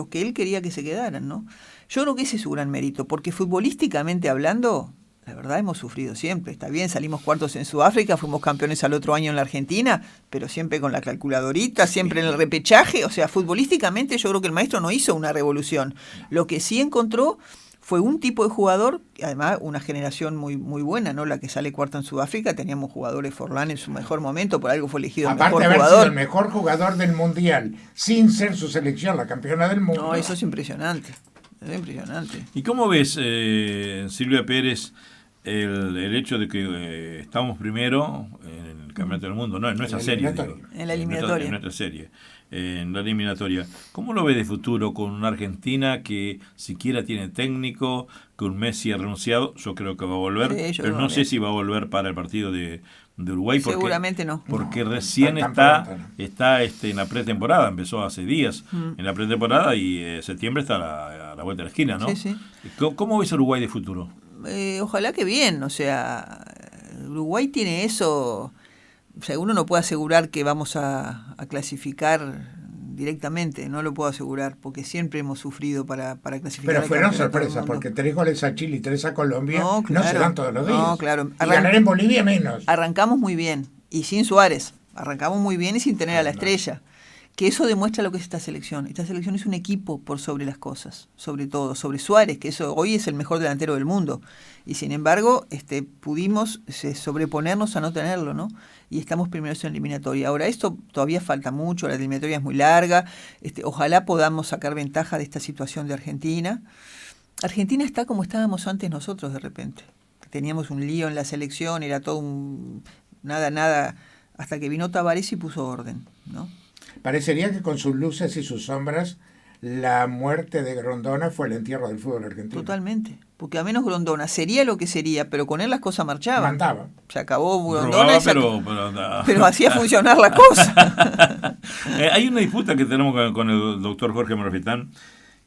Speaker 3: que él quería que se quedaran, ¿no? Yo creo que ese es su gran mérito, porque futbolísticamente hablando, la verdad hemos sufrido siempre. Está bien, salimos cuartos en Sudáfrica, fuimos campeones al otro año en la Argentina, pero siempre con la calculadorita, siempre en el repechaje. O sea, futbolísticamente yo creo que el maestro no hizo una revolución. Lo que sí encontró Fue un tipo de jugador, además una generación muy muy buena, ¿no? La que sale cuarta en Sudáfrica, teníamos jugadores, Forlán en su mejor momento, por algo fue elegido el
Speaker 2: Aparte
Speaker 3: mejor
Speaker 2: de haber
Speaker 3: jugador.
Speaker 2: sido el mejor jugador del Mundial, sin ser su selección la campeona del mundo.
Speaker 3: No, eso es impresionante. Es impresionante.
Speaker 1: ¿Y cómo ves, Silvia Pérez, el hecho de que estamos primero en el Campeonato del Mundo, no en nuestra serie, digo,
Speaker 3: en la eliminatoria,
Speaker 1: en nuestra serie, en la eliminatoria? ¿Cómo lo ves de futuro con una Argentina que siquiera tiene técnico, que un Messi ha renunciado? Yo creo que va a volver,
Speaker 3: Sí,
Speaker 1: pero no sé si va a volver para el partido de Uruguay. Porque,
Speaker 3: seguramente no.
Speaker 1: Porque
Speaker 2: No,
Speaker 1: recién
Speaker 2: tan
Speaker 1: está
Speaker 2: pronto, no.
Speaker 1: en la pretemporada, empezó hace días en la pretemporada y septiembre está a la vuelta de la esquina, ¿no?
Speaker 3: Sí, sí.
Speaker 1: ¿Cómo ves Uruguay de futuro?
Speaker 3: Ojalá que bien, o sea, Uruguay tiene eso, o sea, uno no puede asegurar que vamos a clasificar directamente, no lo puedo asegurar, porque siempre hemos sufrido para clasificar.
Speaker 2: Pero
Speaker 3: al
Speaker 2: fueron
Speaker 3: Campeonato del
Speaker 2: sorpresas,
Speaker 3: Mundo.
Speaker 2: porque 3 goles a Chile y 3 a Colombia
Speaker 3: No,
Speaker 2: no
Speaker 3: claro.
Speaker 2: se dan todos los días.
Speaker 3: No, claro.
Speaker 2: Y ganar en Bolivia menos.
Speaker 3: Arrancamos muy bien, y sin Suárez, arrancamos muy bien y sin tener a la estrella. Que eso demuestra lo que es esta selección. Esta selección es un equipo por sobre las cosas, sobre todo, sobre Suárez, que eso hoy es el mejor delantero del mundo. Y sin embargo, pudimos sobreponernos a no tenerlo, ¿no? Y estamos primeros en la eliminatoria. Ahora, esto todavía falta mucho, la eliminatoria es muy larga. Ojalá podamos sacar ventaja de esta situación de Argentina. Argentina está como estábamos antes nosotros de repente. Teníamos un lío en la selección, era todo un nada, hasta que vino Tavares y puso orden, ¿no?
Speaker 2: Parecería que con sus luces y sus sombras, la muerte de Grondona fue el entierro del fútbol argentino.
Speaker 3: Totalmente. Porque a menos Grondona sería lo que sería, pero con él las cosas marchaban.
Speaker 2: Mandaba.
Speaker 3: Se acabó
Speaker 1: Robaba,
Speaker 3: Grondona pero hacía funcionar la cosa.
Speaker 1: Hay una disputa que tenemos con el doctor Jorge Marfitán,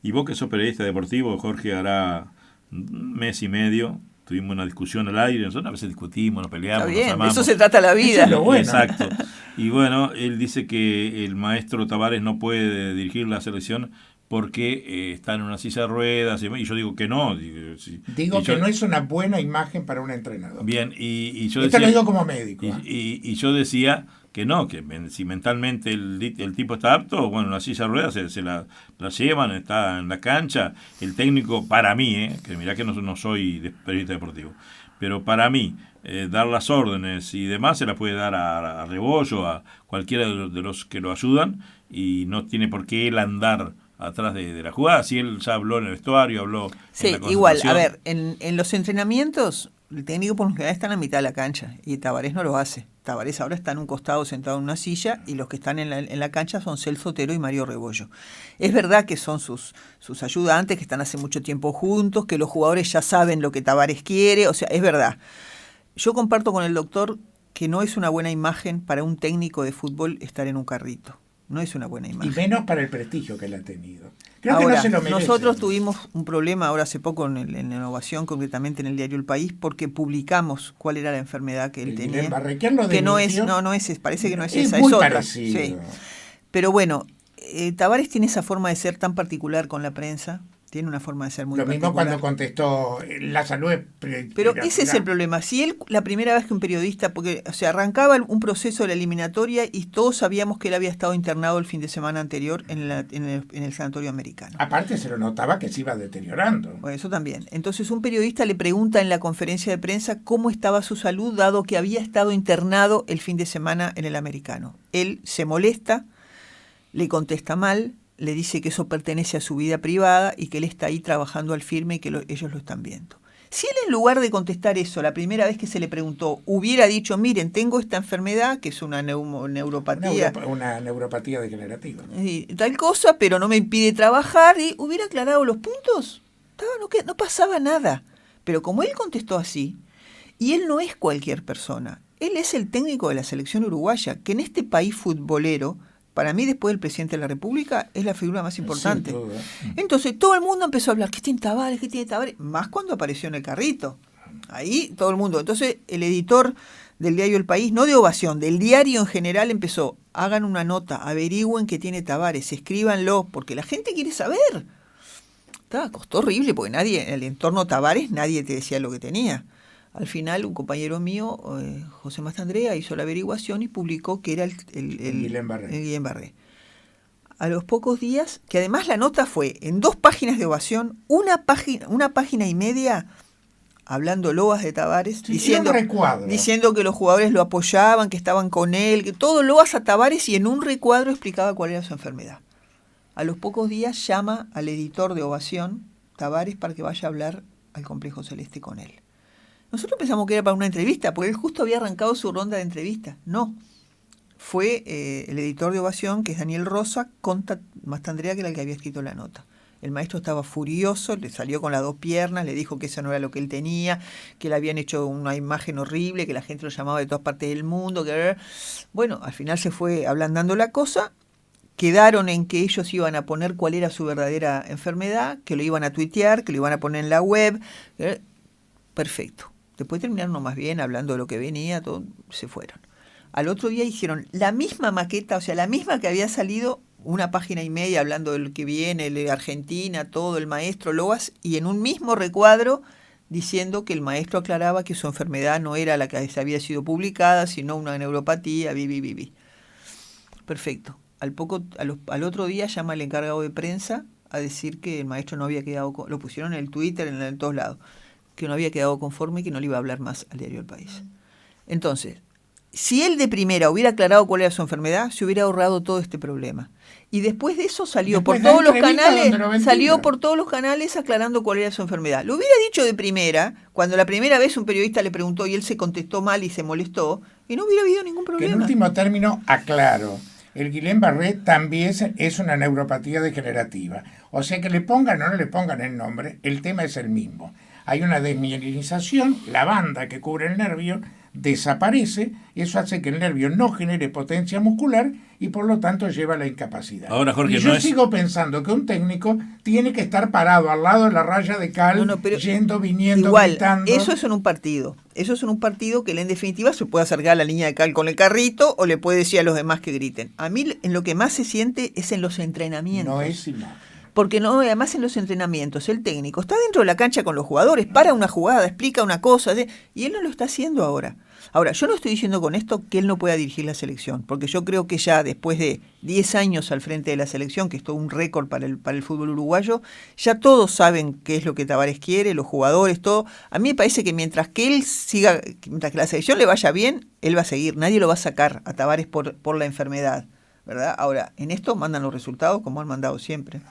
Speaker 1: y vos que sos periodista deportivo, Jorge, hará un mes y medio tuvimos una discusión al aire, nosotros a veces discutimos, nos peleamos,
Speaker 3: Está bien,
Speaker 1: nos amamos.
Speaker 3: de eso se trata la vida.
Speaker 2: Eso es lo bueno.
Speaker 1: Exacto. Y bueno, él dice que el maestro Tavares no puede dirigir la selección porque está en una silla de ruedas, y yo digo que no.
Speaker 2: Digo que no es una buena imagen para un entrenador.
Speaker 1: Bien, y yo
Speaker 2: Esto
Speaker 1: decía,
Speaker 2: lo digo como médico.
Speaker 1: y yo decía que no, que si mentalmente el tipo está apto, bueno, la silla de ruedas se la llevan, está en la cancha. El técnico, para mí, que mirá que no soy periodista deportivo, pero para mí, dar las órdenes y demás se las puede dar a Rebollo, a cualquiera de los que lo ayudan, y no tiene por qué él andar atrás de la jugada. Si él ya habló en el vestuario, habló
Speaker 3: sí,
Speaker 1: en la
Speaker 3: igual,
Speaker 1: concentración.
Speaker 3: a ver, en los entrenamientos el técnico por lo general está en la mitad de la cancha y Tavares no lo hace. Tavares ahora está en un costado sentado en una silla y los que están en la cancha son Celso Otero y Mario Rebollo. Es verdad que son sus ayudantes, que están hace mucho tiempo juntos, que los jugadores ya saben lo que Tavares quiere, o sea, es verdad. Yo comparto con el doctor que no es una buena imagen para un técnico de fútbol estar en un carrito. No es una buena imagen.
Speaker 2: Y menos para el prestigio que él ha tenido. Creo
Speaker 3: ahora,
Speaker 2: que no se lo merece.
Speaker 3: nosotros tuvimos un problema ahora hace poco en la Innovación, concretamente en el diario El País, porque publicamos cuál era la enfermedad que él tenía.
Speaker 2: ¿Quién lo
Speaker 3: que no es, parece que no es esa, es otra.
Speaker 2: Parecido.
Speaker 3: Sí. Pero bueno, Tavares tiene esa forma de ser tan particular con la prensa. Tiene una forma de ser muy particular.
Speaker 2: Lo mismo cuando contestó, la salud es...
Speaker 3: Pero ese es el problema. Si él, la primera vez que un periodista, porque arrancaba un proceso de la eliminatoria y todos sabíamos que él había estado internado el fin de semana anterior en el sanatorio americano.
Speaker 2: Aparte se lo notaba que se iba deteriorando.
Speaker 3: Bueno, eso también. Entonces un periodista le pregunta en la conferencia de prensa cómo estaba su salud, dado que había estado internado el fin de semana en el americano. Él se molesta, le contesta mal, le dice que eso pertenece a su vida privada y que él está ahí trabajando al firme y que ellos lo están viendo. Si él, en lugar de contestar eso, la primera vez que se le preguntó, hubiera dicho, miren, tengo esta enfermedad, que es una neuropatía.
Speaker 2: Una neuropatía degenerativa.
Speaker 3: Tal cosa, pero no me impide trabajar, y hubiera aclarado los puntos, no pasaba nada. Pero como él contestó así, y él no es cualquier persona, él es el técnico de la selección uruguaya, que en este país futbolero, para mí, después del presidente de la República, es la figura más importante. Entonces, todo el mundo empezó a hablar, ¿qué tiene Tavares? Más cuando apareció en el carrito. Ahí, todo el mundo. Entonces, el editor del diario El País, no de Ovación, del diario en general, empezó, hagan una nota, averigüen qué tiene Tavares, escríbanlo, porque la gente quiere saber. Costó horrible, porque nadie, en el entorno Tavares, nadie te decía lo que tenía. Al final, un compañero mío, José Mastandrea, hizo la averiguación y publicó que era el Guillén Barré. A los pocos días, que además la nota fue en 2 páginas de Ovación, una página y media hablando loas de Tavares,
Speaker 2: Sí,
Speaker 3: diciendo que los jugadores lo apoyaban, que estaban con él, que todo loas a Tavares, y en un recuadro explicaba cuál era su enfermedad. A los pocos días llama al editor de Ovación, Tavares, para que vaya a hablar al Complejo Celeste con él. Nosotros pensamos que era para una entrevista, porque él justo había arrancado su ronda de entrevistas. No. Fue el editor de Ovación, que es Daniel Rosa, con Mastandrea, que era el que había escrito la nota. El maestro estaba furioso, le salió con las 2 piernas, le dijo que eso no era lo que él tenía, que le habían hecho una imagen horrible, que la gente lo llamaba de todas partes del mundo. Bueno, al final se fue ablandando la cosa, quedaron en que ellos iban a poner cuál era su verdadera enfermedad, que lo iban a tuitear, que lo iban a poner en la web. Perfecto. Después terminaron más bien hablando de lo que venía, todo, se fueron. Al otro día hicieron la misma maqueta, o sea, la misma que había salido, 1 página y media hablando de lo que viene, de Argentina, todo, el maestro Loas, y en un mismo recuadro diciendo que el maestro aclaraba que su enfermedad no era la que había sido publicada, sino una neuropatía, Perfecto. Al otro día llama el encargado de prensa a decir que el maestro no había quedado, lo pusieron en el Twitter, en todos lados, que no había quedado conforme y que no le iba a hablar más al diario El País. Entonces, si él de primera hubiera aclarado cuál era su enfermedad, se hubiera ahorrado todo este problema. Y después de eso salió por todos los canales aclarando cuál era su enfermedad. Lo hubiera dicho de primera, cuando la primera vez un periodista le preguntó y él se contestó mal y se molestó, y no hubiera habido ningún problema.
Speaker 2: Que en último término, aclaro, el Guillain-Barré también es una neuropatía degenerativa. O sea que le pongan o no le pongan el nombre, el tema es el mismo. Hay una desmielinización, la banda que cubre el nervio desaparece, eso hace que el nervio no genere potencia muscular y por lo tanto lleva a la incapacidad.
Speaker 1: Ahora, Jorge,
Speaker 2: y yo sigo pensando que un técnico tiene que estar parado al lado de la raya de cal, yendo, viniendo,
Speaker 3: igual,
Speaker 2: gritando.
Speaker 3: Eso es en un partido que él en definitiva se puede acercar a la línea de cal con el carrito o le puede decir a los demás que griten. A mí en lo que más se siente es en los entrenamientos.
Speaker 2: No es imagen.
Speaker 3: Porque no, además en los entrenamientos el técnico está dentro de la cancha con los jugadores, para una jugada, explica una cosa, y él no lo está haciendo ahora. Ahora, yo no estoy diciendo con esto que él no pueda dirigir la selección, porque yo creo que ya después de 10 años al frente de la selección, que es todo un récord para el fútbol uruguayo, ya todos saben qué es lo que Tavares quiere, los jugadores, todo. A mí me parece que mientras que la selección le vaya bien, él va a seguir, nadie lo va a sacar a Tavares por la enfermedad, ¿verdad? Ahora, en esto mandan los resultados como han mandado siempre.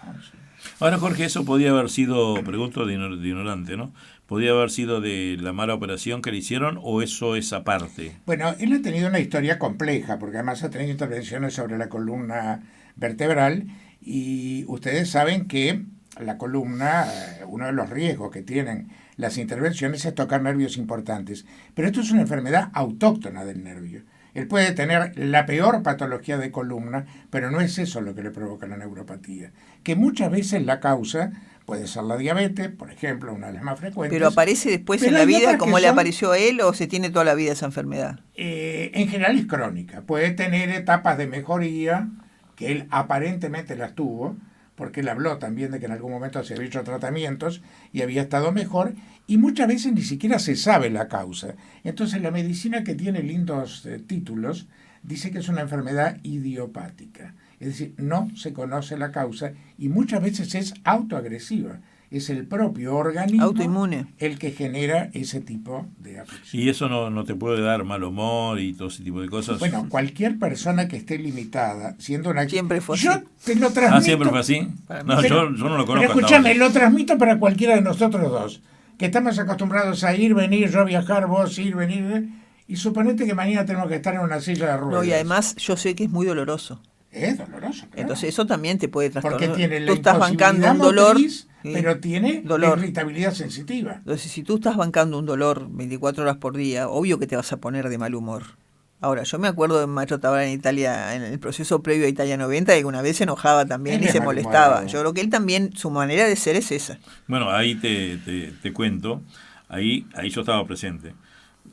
Speaker 1: Ahora, Jorge, eso podía haber sido, pregunto de ignorante, ¿no? ¿Podía haber sido de la mala operación que le hicieron o eso es aparte?
Speaker 2: Bueno, él ha tenido una historia compleja, porque además ha tenido intervenciones sobre la columna vertebral y ustedes saben que la columna, uno de los riesgos que tienen las intervenciones es tocar nervios importantes. Pero esto es una enfermedad autóctona del nervio. Él puede tener la peor patología de columna, pero no es eso lo que le provoca la neuropatía. Que muchas veces la causa puede ser la diabetes, por ejemplo, una de las más frecuentes.
Speaker 3: ¿Pero aparece después en la vida como le apareció a él o se tiene toda la vida esa enfermedad?
Speaker 2: En general es crónica. Puede tener etapas de mejoría, que él aparentemente las tuvo, porque él habló también de que en algún momento se había hecho tratamientos y había estado mejor, y muchas veces ni siquiera se sabe la causa. Entonces la medicina, que tiene lindos títulos, dice que es una enfermedad idiopática. Es decir, no se conoce la causa y muchas veces es autoagresiva. Es el propio organismo
Speaker 3: autoinmune
Speaker 2: el que genera ese tipo de afección.
Speaker 1: ¿Y eso no te puede dar mal humor y todo ese tipo de cosas?
Speaker 2: Bueno, cualquier persona que esté limitada, siendo una...
Speaker 3: Siempre fue así.
Speaker 2: Yo te lo transmito...
Speaker 1: ¿Siempre fue así? No, yo no lo conozco.
Speaker 2: Pero escúchame, lo transmito para cualquiera de nosotros dos, que estamos acostumbrados a ir, venir, yo viajar, vos ir, venir, y suponete que mañana tenemos que estar en una silla de ruedas.
Speaker 3: No, y además yo sé que es muy doloroso.
Speaker 2: Es doloroso, claro.
Speaker 3: Entonces eso también te puede trastornar.
Speaker 2: Porque tiene la
Speaker 3: tú estás bancando un dolor,
Speaker 2: motriz, pero tiene dolor, la irritabilidad sensitiva.
Speaker 3: Entonces, si tú estás bancando un dolor 24 horas por día, obvio que te vas a poner de mal humor. Ahora, yo me acuerdo de Maestro Tavares en Italia, en el proceso previo a Italia 90, que una vez se enojaba también y se molestaba. Yo creo que él también, su manera de ser es esa.
Speaker 1: Bueno, ahí te cuento, ahí yo estaba presente.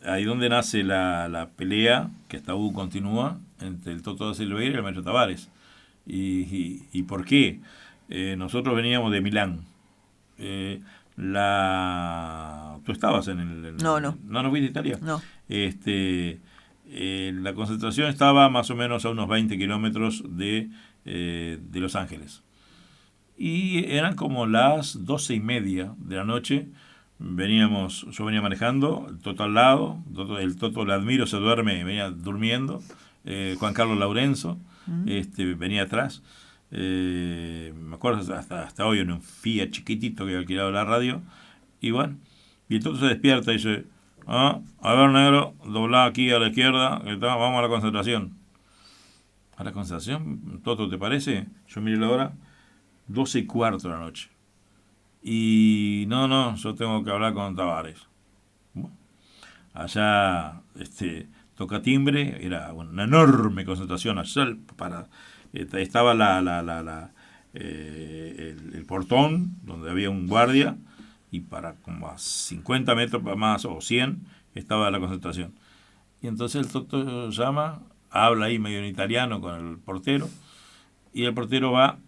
Speaker 1: Ahí donde nace la pelea, que hasta aún continúa, entre el Toto da Silveira y el Maestro Tavares. ¿Y por qué? Nosotros veníamos de Milán. ¿Tú estabas en el...?
Speaker 3: No.
Speaker 1: ¿No fuiste a Italia?
Speaker 3: No.
Speaker 1: La concentración estaba más o menos a unos 20 kilómetros de Los Ángeles. Y eran como las 12:30 de la noche. Yo venía manejando, el Toto al lado, el Toto le admiro, se duerme, venía durmiendo. Juan Carlos Laurenzo venía atrás. Me acuerdo hasta hoy en un Fiat chiquitito que había alquilado la radio. Y bueno, y el Toto se despierta y dice: a ver, negro, dobla aquí a la izquierda, vamos a la concentración. ¿A la concentración, Toto, te parece? Yo miré la hora, 12:15 de la noche. Y no, yo tengo que hablar con Tavares. Bueno, allá toca timbre, era una enorme concentración allá estaba el portón donde había un guardia, y para como a 50 metros más o 100 estaba la concentración. Y entonces el Toto llama, habla ahí medio en italiano con el portero, y el portero va,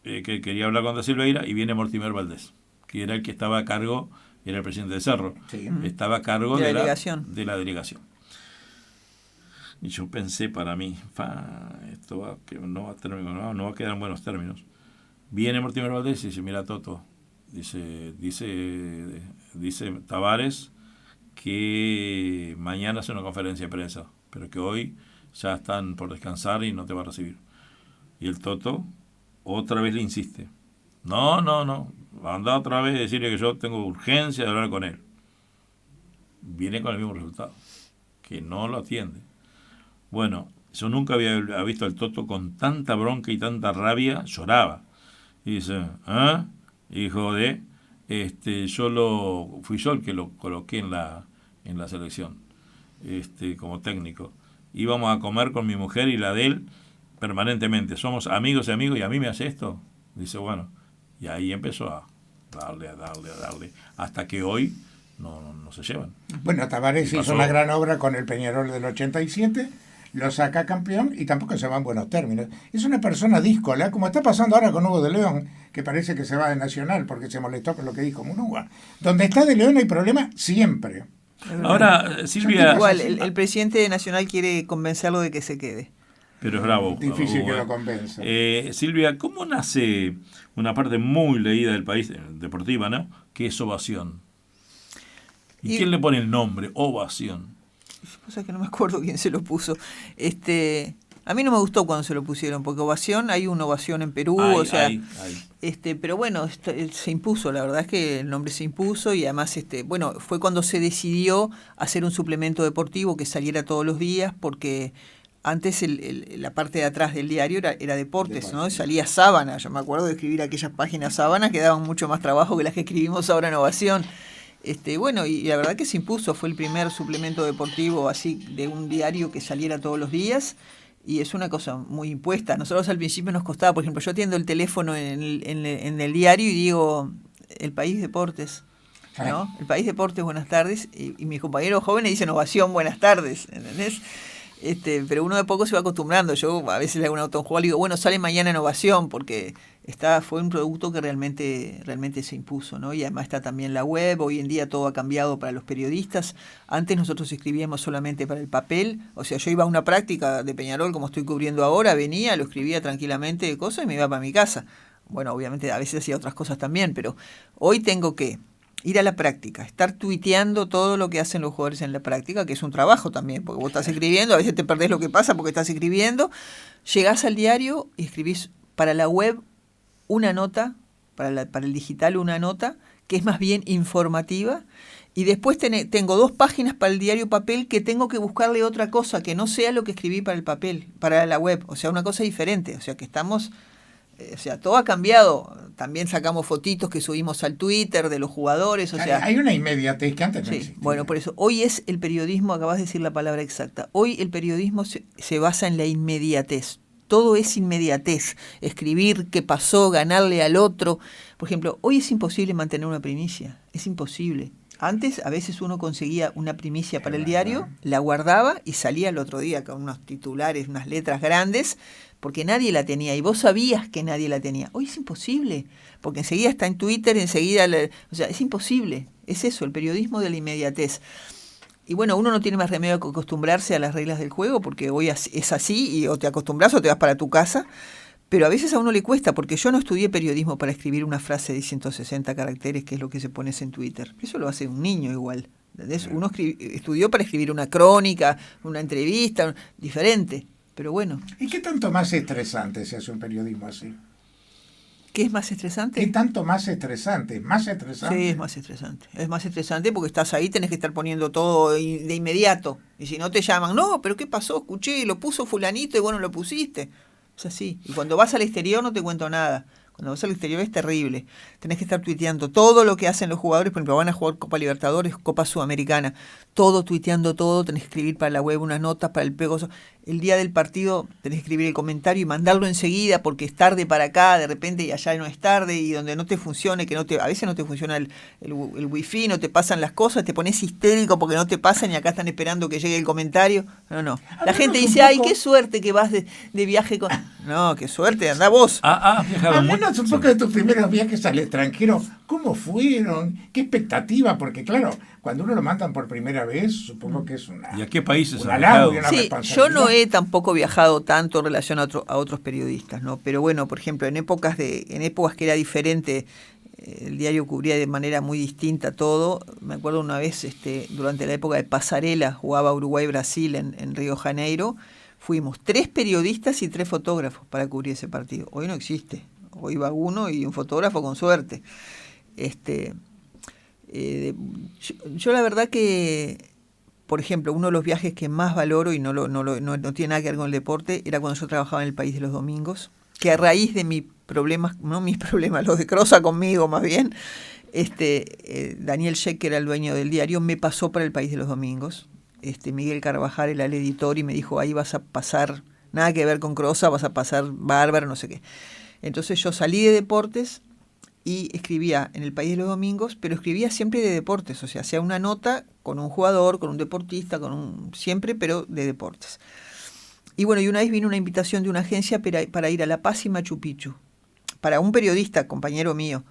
Speaker 1: que quería hablar con Da Silveira, y viene Mortimer Valdés, que era el que estaba a cargo, era el presidente de Cerro,
Speaker 2: sí,
Speaker 1: estaba a cargo
Speaker 3: de
Speaker 1: la delegación. Y yo pensé para mí, esto no va a quedar en buenos términos. Viene Mortimer Valdés y dice: mira, Toto, dice Tavares que mañana hace una conferencia de prensa, pero que hoy ya están por descansar y no te va a recibir. Y el Toto otra vez le insiste: no, anda otra vez a decirle que yo tengo urgencia de hablar con él. Viene con el mismo resultado, que no lo atiende. Bueno, yo nunca había visto al Toto con tanta bronca y tanta rabia. Lloraba y dice: hijo de fui yo el que lo coloqué en la selección, como técnico. Íbamos a comer con mi mujer y la de él permanentemente, somos amigos y amigos, y a mí me hace esto. Dice: bueno, y ahí empezó a darle, hasta que hoy no se llevan.
Speaker 2: Bueno, Tavares hizo una gran obra con el Peñarol del 87, lo saca campeón y tampoco se va en buenos términos. Es una persona díscola, como está pasando ahora con Hugo de León, que parece que se va de Nacional porque se molestó con lo que dijo Munúa. Donde está de León hay problema siempre.
Speaker 1: Ahora, Silvia...
Speaker 3: Igual, el presidente de Nacional quiere convencerlo de que se quede.
Speaker 1: Pero es bravo.
Speaker 2: Difícil que lo convenza.
Speaker 1: Silvia, ¿cómo nace una parte muy leída del país, deportiva, ¿no?, que es Ovación? ¿Y quién le pone el nombre, Ovación?
Speaker 3: Cosa que no me acuerdo quién se lo puso. A mí no me gustó cuando se lo pusieron, porque Ovación, hay una Ovación en Perú, pero bueno, se impuso, la verdad es que el nombre se impuso, y además fue cuando se decidió hacer un suplemento deportivo que saliera todos los días, porque antes la parte de atrás del diario era deportes, ¿no? Salía Sábana, yo me acuerdo de escribir aquellas páginas Sábana que daban mucho más trabajo que las que escribimos ahora en Ovación. Y la verdad que se impuso, fue el primer suplemento deportivo así de un diario que saliera todos los días, y es una cosa muy impuesta. Nosotros al principio nos costaba, por ejemplo, yo atiendo el teléfono en el diario y digo: El País Deportes, ¿no? El País Deportes, buenas tardes, y mis compañeros jóvenes dicen Ovación, buenas tardes, ¿entendés? Pero uno de poco se va acostumbrando. Yo a veces le hago un autoenjuego y digo: bueno, sale mañana en Ovación, porque fue un producto que realmente se impuso, ¿no? Y además está también la web. Hoy en día todo ha cambiado para los periodistas. Antes nosotros escribíamos solamente para el papel. O sea, yo iba a una práctica de Peñarol, como estoy cubriendo ahora, venía, lo escribía tranquilamente de cosas y me iba para mi casa. Bueno, obviamente a veces hacía otras cosas también, pero hoy tengo que ir a la práctica, estar tuiteando todo lo que hacen los jugadores en la práctica, que es un trabajo también, porque vos estás escribiendo, a veces te perdés lo que pasa porque estás escribiendo. Llegás al diario y escribís para la web una nota, para el digital una nota, que es más bien informativa, y después tengo 2 páginas para el diario papel que tengo que buscarle otra cosa, que no sea lo que escribí para el papel, para la web, o sea, una cosa diferente, o sea, que estamos... todo ha cambiado. También sacamos fotitos que subimos al Twitter de los jugadores.
Speaker 2: Hay una inmediatez que antes no existía.
Speaker 3: Bueno, por eso, hoy es el periodismo, acabas de decir la palabra exacta. Hoy el periodismo se basa en la inmediatez. Todo es inmediatez. Escribir qué pasó, ganarle al otro. Por ejemplo, hoy es imposible mantener una primicia. Es imposible. Antes, a veces uno conseguía una primicia para el diario, la guardaba y salía el otro día con unos titulares, unas letras grandes, porque nadie la tenía y vos sabías que nadie la tenía. Hoy es imposible, porque enseguida está en Twitter, es imposible. Es eso, el periodismo de la inmediatez. Y bueno, uno no tiene más remedio que acostumbrarse a las reglas del juego, porque hoy es así, y o te acostumbras o te vas para tu casa. Pero a veces a uno le cuesta, porque yo no estudié periodismo para escribir una frase de 160 caracteres, que es lo que se pone en Twitter. Eso lo hace un niño igual. ¿Entendés? Uno estudió para escribir una crónica, una entrevista, diferente. Pero bueno.
Speaker 2: ¿Y qué tanto más estresante se hace un periodismo así?
Speaker 3: ¿Qué es más estresante?
Speaker 2: ¿Qué tanto más estresante? ¿Más estresante?
Speaker 3: Sí, es más estresante. Es más estresante porque estás ahí, tenés que estar poniendo todo de inmediato. Y si no te llaman, no, pero ¿qué pasó? Escuché, lo puso fulanito y bueno, lo pusiste. Es así. Y cuando vas al exterior no te cuento nada. Cuando vas al exterior es terrible. Tenés que estar tuiteando todo lo que hacen los jugadores. Por ejemplo, van a jugar Copa Libertadores, Copa Sudamericana. Todo tuiteando todo. Tenés que escribir para la web unas notas, para el pegoso. El día del partido tenés que escribir el comentario y mandarlo enseguida porque es tarde para acá, de repente, y allá no es tarde, y donde no te funcione, a veces no te funciona el wifi, no te pasan las cosas, te pones histérico porque no te pasan y acá están esperando que llegue el comentario. No. La gente dice, ay, qué suerte que vas de viaje con... No, qué suerte, anda vos.
Speaker 2: Al menos un poco de tus primeros viajes al extranjero, ¿cómo fueron? ¿Qué expectativa? Porque claro, cuando uno lo mandan por primera vez, supongo que es una...
Speaker 1: ¿Y a qué países
Speaker 2: ha viajado? Sí,
Speaker 3: yo no he tampoco viajado tanto en relación a otros periodistas, ¿no? Pero bueno, por ejemplo, en épocas que era diferente, el diario cubría de manera muy distinta todo. Me acuerdo una vez, durante la época de Pasarela, jugaba Uruguay-Brasil en Río de Janeiro, fuimos 3 periodistas y 3 fotógrafos para cubrir ese partido. Hoy no existe. Hoy va uno y un fotógrafo con suerte. Yo la verdad que, por ejemplo, uno de los viajes que más valoro y no tiene nada que ver con el deporte, era cuando yo trabajaba en El País de los Domingos, que a raíz de mis problemas, los de Crosa conmigo más bien, Daniel Sheck, que era el dueño del diario, me pasó para El País de los Domingos. Miguel Carvajal era el editor y me dijo, ahí vas a pasar, nada que ver con Crosa, vas a pasar bárbaro, no sé qué. Entonces yo salí de deportes y escribía en El País de los Domingos, pero escribía siempre de deportes, o sea, hacía una nota con un jugador, con un deportista, siempre, pero de deportes. Y bueno, y una vez vino una invitación de una agencia para ir a La Paz y Machu Picchu, para un periodista, compañero mío,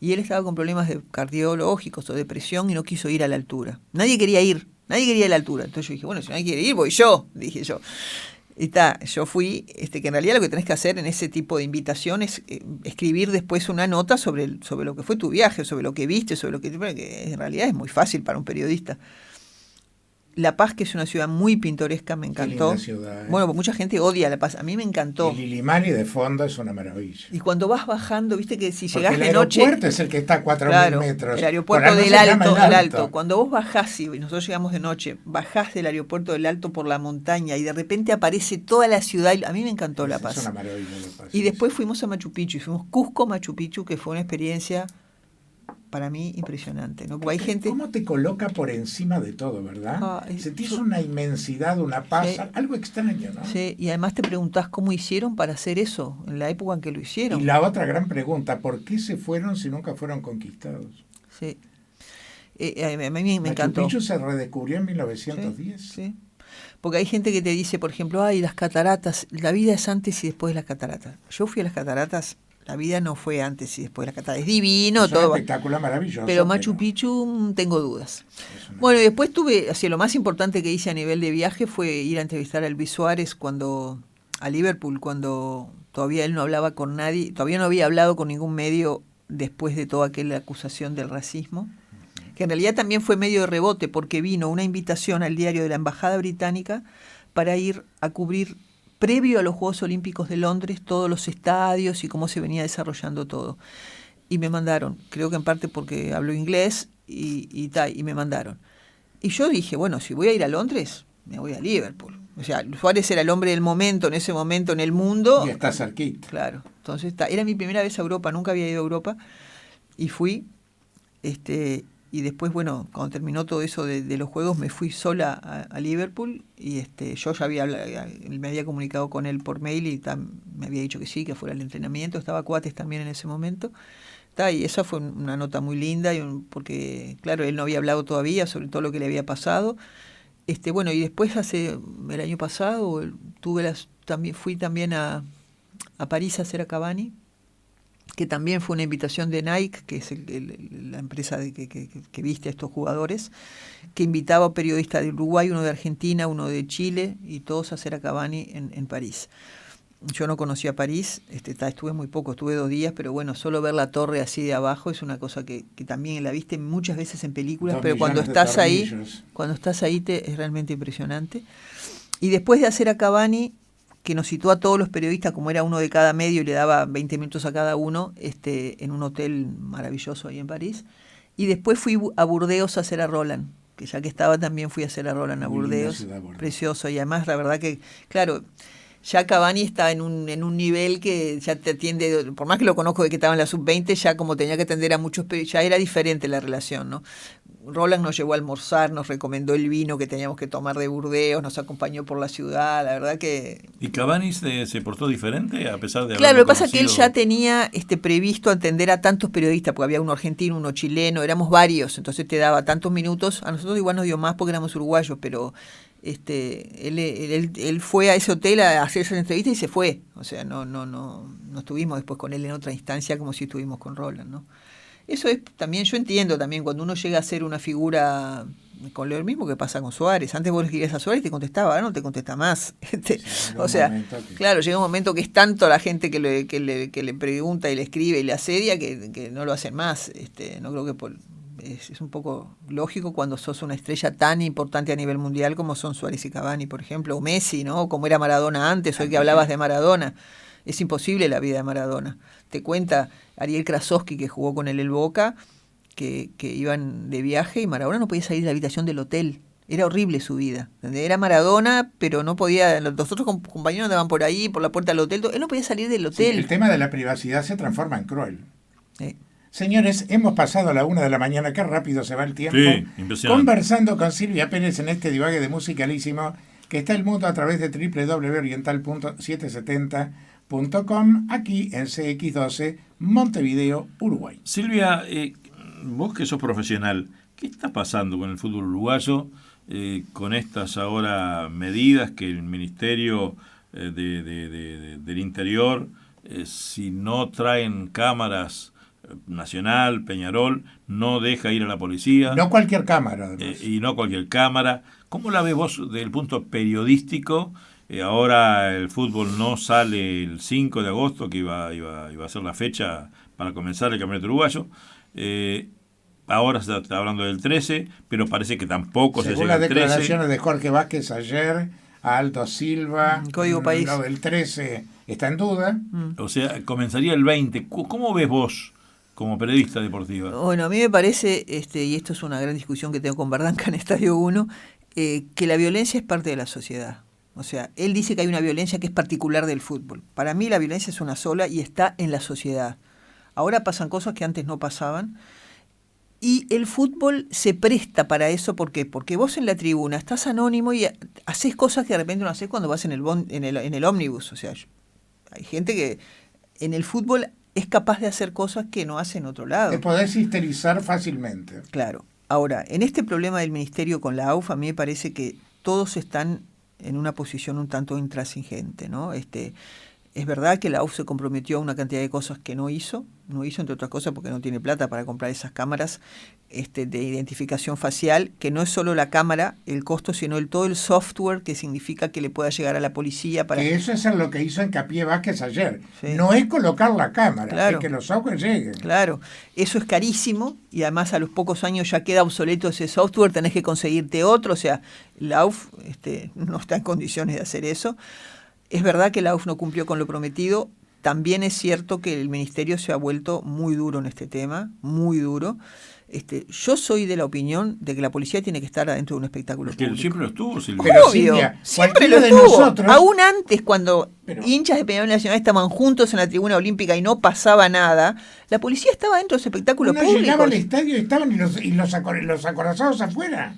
Speaker 3: y él estaba con problemas cardiológicos o depresión y no quiso ir a la altura. Nadie quería ir a la altura. Entonces yo dije, bueno, si nadie quiere ir, voy yo, dije yo. Y yo fui, que en realidad lo que tenés que hacer en ese tipo de invitaciones es escribir después una nota sobre lo que fue tu viaje, sobre lo que viste, que en realidad es muy fácil para un periodista. La Paz, que es una ciudad muy pintoresca, me encantó.
Speaker 2: Qué linda ciudad, ¿eh?
Speaker 3: Bueno, mucha gente odia La Paz, a mí me encantó.
Speaker 2: El Lilimani de fondo es una maravilla.
Speaker 3: Y cuando vas bajando, viste que si
Speaker 2: porque
Speaker 3: llegás de noche...
Speaker 2: el aeropuerto es el que está a 4.000 metros.
Speaker 3: El aeropuerto del Alto. Cuando vos bajás, y nosotros llegamos de noche, bajás del aeropuerto del Alto por la montaña y de repente aparece toda la ciudad. A mí me encantó La Paz.
Speaker 2: Es una maravilla La Paz.
Speaker 3: Y después fuimos a Machu Picchu, y fuimos Cusco-Machu Picchu, que fue una experiencia... para mí impresionante, ¿no? Porque hay gente...
Speaker 2: ¿Cómo te coloca por encima de todo, verdad? Sentís una inmensidad, una paz, sí, algo extraño, ¿no?
Speaker 3: Sí, y además te preguntás cómo hicieron para hacer eso, en la época en que lo hicieron.
Speaker 2: Y la otra gran pregunta, ¿por qué se fueron si nunca fueron conquistados?
Speaker 3: Sí. A mí me encantó.
Speaker 2: Machu Picchu se redescubrió en 1910.
Speaker 3: Sí. Porque hay gente que te dice, por ejemplo, ay, las cataratas, la vida es antes y después de las cataratas. Yo fui a las cataratas. La vida no fue antes y después de la cataratas. Es divino,
Speaker 2: es
Speaker 3: todo.
Speaker 2: Un espectáculo maravilloso.
Speaker 3: Pero Machu Picchu tengo dudas. Bueno, y después lo más importante que hice a nivel de viaje fue ir a entrevistar a Luis Suárez a Liverpool, cuando todavía él no hablaba con nadie, todavía no había hablado con ningún medio después de toda aquella acusación del racismo, que en realidad también fue medio de rebote, porque vino una invitación al diario de la Embajada Británica para ir a cubrir, previo a los Juegos Olímpicos de Londres, todos los estadios y cómo se venía desarrollando todo. Y me mandaron, creo que en parte porque hablo inglés, y me mandaron. Y yo dije, bueno, si voy a ir a Londres, me voy a Liverpool. O sea, Suárez era el hombre del momento, en ese momento en el mundo.
Speaker 2: Y está cerquita.
Speaker 3: Claro. Entonces, era mi primera vez a Europa, nunca había ido a Europa. Y fui, y después, bueno, cuando terminó todo eso de los juegos, me fui sola a Liverpool y yo ya me había comunicado con él por mail y me había dicho que sí, que fuera el entrenamiento. Estaba Coates también en ese momento. Y esa fue una nota muy linda, porque, claro, él no había hablado todavía sobre todo lo que le había pasado. Bueno, y después el año pasado fui también a París a hacer a Cavani. que también fue una invitación de Nike, que es la empresa que viste a estos jugadores, que invitaba a periodistas de Uruguay, uno de Argentina, uno de Chile, y todos a hacer a Cavani en París. Yo no conocía París, estuve muy poco, estuve 2 días, pero bueno, solo ver la torre así de abajo es una cosa que también la viste muchas veces en películas, pero cuando estás ahí es realmente impresionante. Y después de hacer a Cavani, que nos citó a todos los periodistas, como era uno de cada medio y le daba 20 minutos a cada uno, en un hotel maravilloso ahí en París. Y después fui a Burdeos a hacer a Roland, que ya que estaba también fui a hacer a Roland a Burdeos, precioso. Y además la verdad que, claro, ya Cavani está en un nivel que ya te atiende, por más que lo conozco de que estaba en la sub-20, ya como tenía que atender a muchos, ya era diferente la relación, ¿no? Roland nos llevó a almorzar, nos recomendó el vino que teníamos que tomar de Burdeos, nos acompañó por la ciudad, la verdad que...
Speaker 1: ¿Y Cavani se portó diferente a pesar de...
Speaker 3: Claro, lo que pasa es que él ya tenía previsto atender a tantos periodistas, porque había uno argentino, uno chileno, éramos varios, entonces te daba tantos minutos, a nosotros igual nos dio más porque éramos uruguayos, pero él fue a ese hotel a hacer esa entrevista y se fue, o sea, no estuvimos después con él en otra instancia como si estuvimos con Roland, ¿no? Eso es también, yo entiendo también, cuando uno llega a ser una figura, con lo mismo que pasa con Suárez, antes vos le escribías a Suárez y te contestaba, ahora no te contesta más. O sea, claro, llega un momento que es tanto la gente que le pregunta y le escribe y le asedia que no lo hacen más. No creo que es un poco lógico cuando sos una estrella tan importante a nivel mundial como son Suárez y Cavani, por ejemplo, o Messi, ¿no? Como era Maradona antes, hoy que hablabas de Maradona. Es imposible la vida de Maradona. Te cuenta Ariel Krasowski, que jugó con él el Boca, que iban de viaje y Maradona no podía salir de la habitación del hotel. Era horrible su vida. Era Maradona, pero no podía... Los otros compañeros andaban por ahí, por la puerta del hotel. Él no podía salir del hotel.
Speaker 2: Sí, el tema de la privacidad se transforma en cruel. Sí. Señores, hemos pasado a la 1 de la mañana. Qué rápido se va el tiempo.
Speaker 1: Sí, impresionante.
Speaker 2: Conversando con Silvia Pérez en este divague de Musicalísimo, que está el mundo a través de www.oriental.770.com, aquí en CX12, Montevideo, Uruguay.
Speaker 1: Silvia, vos que sos profesional, ¿qué está pasando con el fútbol uruguayo con estas ahora medidas que el Ministerio del Interior, si no traen cámaras Nacional, Peñarol, no deja ir a la policía?
Speaker 2: No cualquier cámara, además.
Speaker 1: Y no cualquier cámara. ¿Cómo la ves vos desde el punto periodístico? Ahora el fútbol no sale el 5 de agosto, que iba a ser la fecha para comenzar el campeonato uruguayo. Ahora se está hablando del 13, pero parece que tampoco se llega al 13. Según las
Speaker 2: declaraciones de Jorge Vázquez ayer, a Aldo Silva,
Speaker 3: Código País.
Speaker 2: Lo del 13 está en duda.
Speaker 1: O sea, comenzaría el 20. ¿Cómo ves vos como periodista deportiva?
Speaker 3: Bueno, a mí me parece, y esto es una gran discusión que tengo con Bardanca en Estadio 1, que la violencia es parte de la sociedad. O sea, él dice que hay una violencia que es particular del fútbol. Para mí la violencia es una sola y está en la sociedad. Ahora pasan cosas que antes no pasaban y el fútbol se presta para eso. ¿Por qué? Porque vos en la tribuna estás anónimo y haces cosas que de repente no haces cuando vas en el ómnibus. O sea, hay gente que en el fútbol es capaz de hacer cosas que no hace en otro lado.
Speaker 2: Te podés histerizar fácilmente.
Speaker 3: Claro. Ahora, en este problema del ministerio con la AUF, a mí me parece que todos están en una posición un tanto intransigente, ¿no? Es verdad que la AUF se comprometió a una cantidad de cosas que no hizo, entre otras cosas porque no tiene plata para comprar esas cámaras de identificación facial, que no es solo la cámara, el costo, sino todo el software que significa que le pueda llegar a la policía para...
Speaker 2: Que eso es en lo que hizo hincapié Vázquez ayer.
Speaker 3: Sí.
Speaker 2: No es colocar la cámara,
Speaker 3: claro,
Speaker 2: es que los software lleguen.
Speaker 3: Claro, eso es carísimo y además a los pocos años ya queda obsoleto ese software, tenés que conseguirte otro, o sea, la AUF no está en condiciones de hacer eso. Es verdad que la AUF no cumplió con lo prometido. También es cierto que el ministerio se ha vuelto muy duro en este tema, muy duro. Yo soy de la opinión de que la policía tiene que estar adentro de un espectáculo público.
Speaker 1: Que siempre lo estuvo, Silvia.
Speaker 2: Pero,
Speaker 3: obvio,
Speaker 2: Silvia,
Speaker 3: siempre lo estuvo. Nosotros, aún antes, cuando hinchas de Peñarol Nacional estaban juntos en la tribuna olímpica y no pasaba nada, la policía estaba dentro de ese espectáculo público.
Speaker 2: Llegaba al estadio y estaban y los acorazados afuera.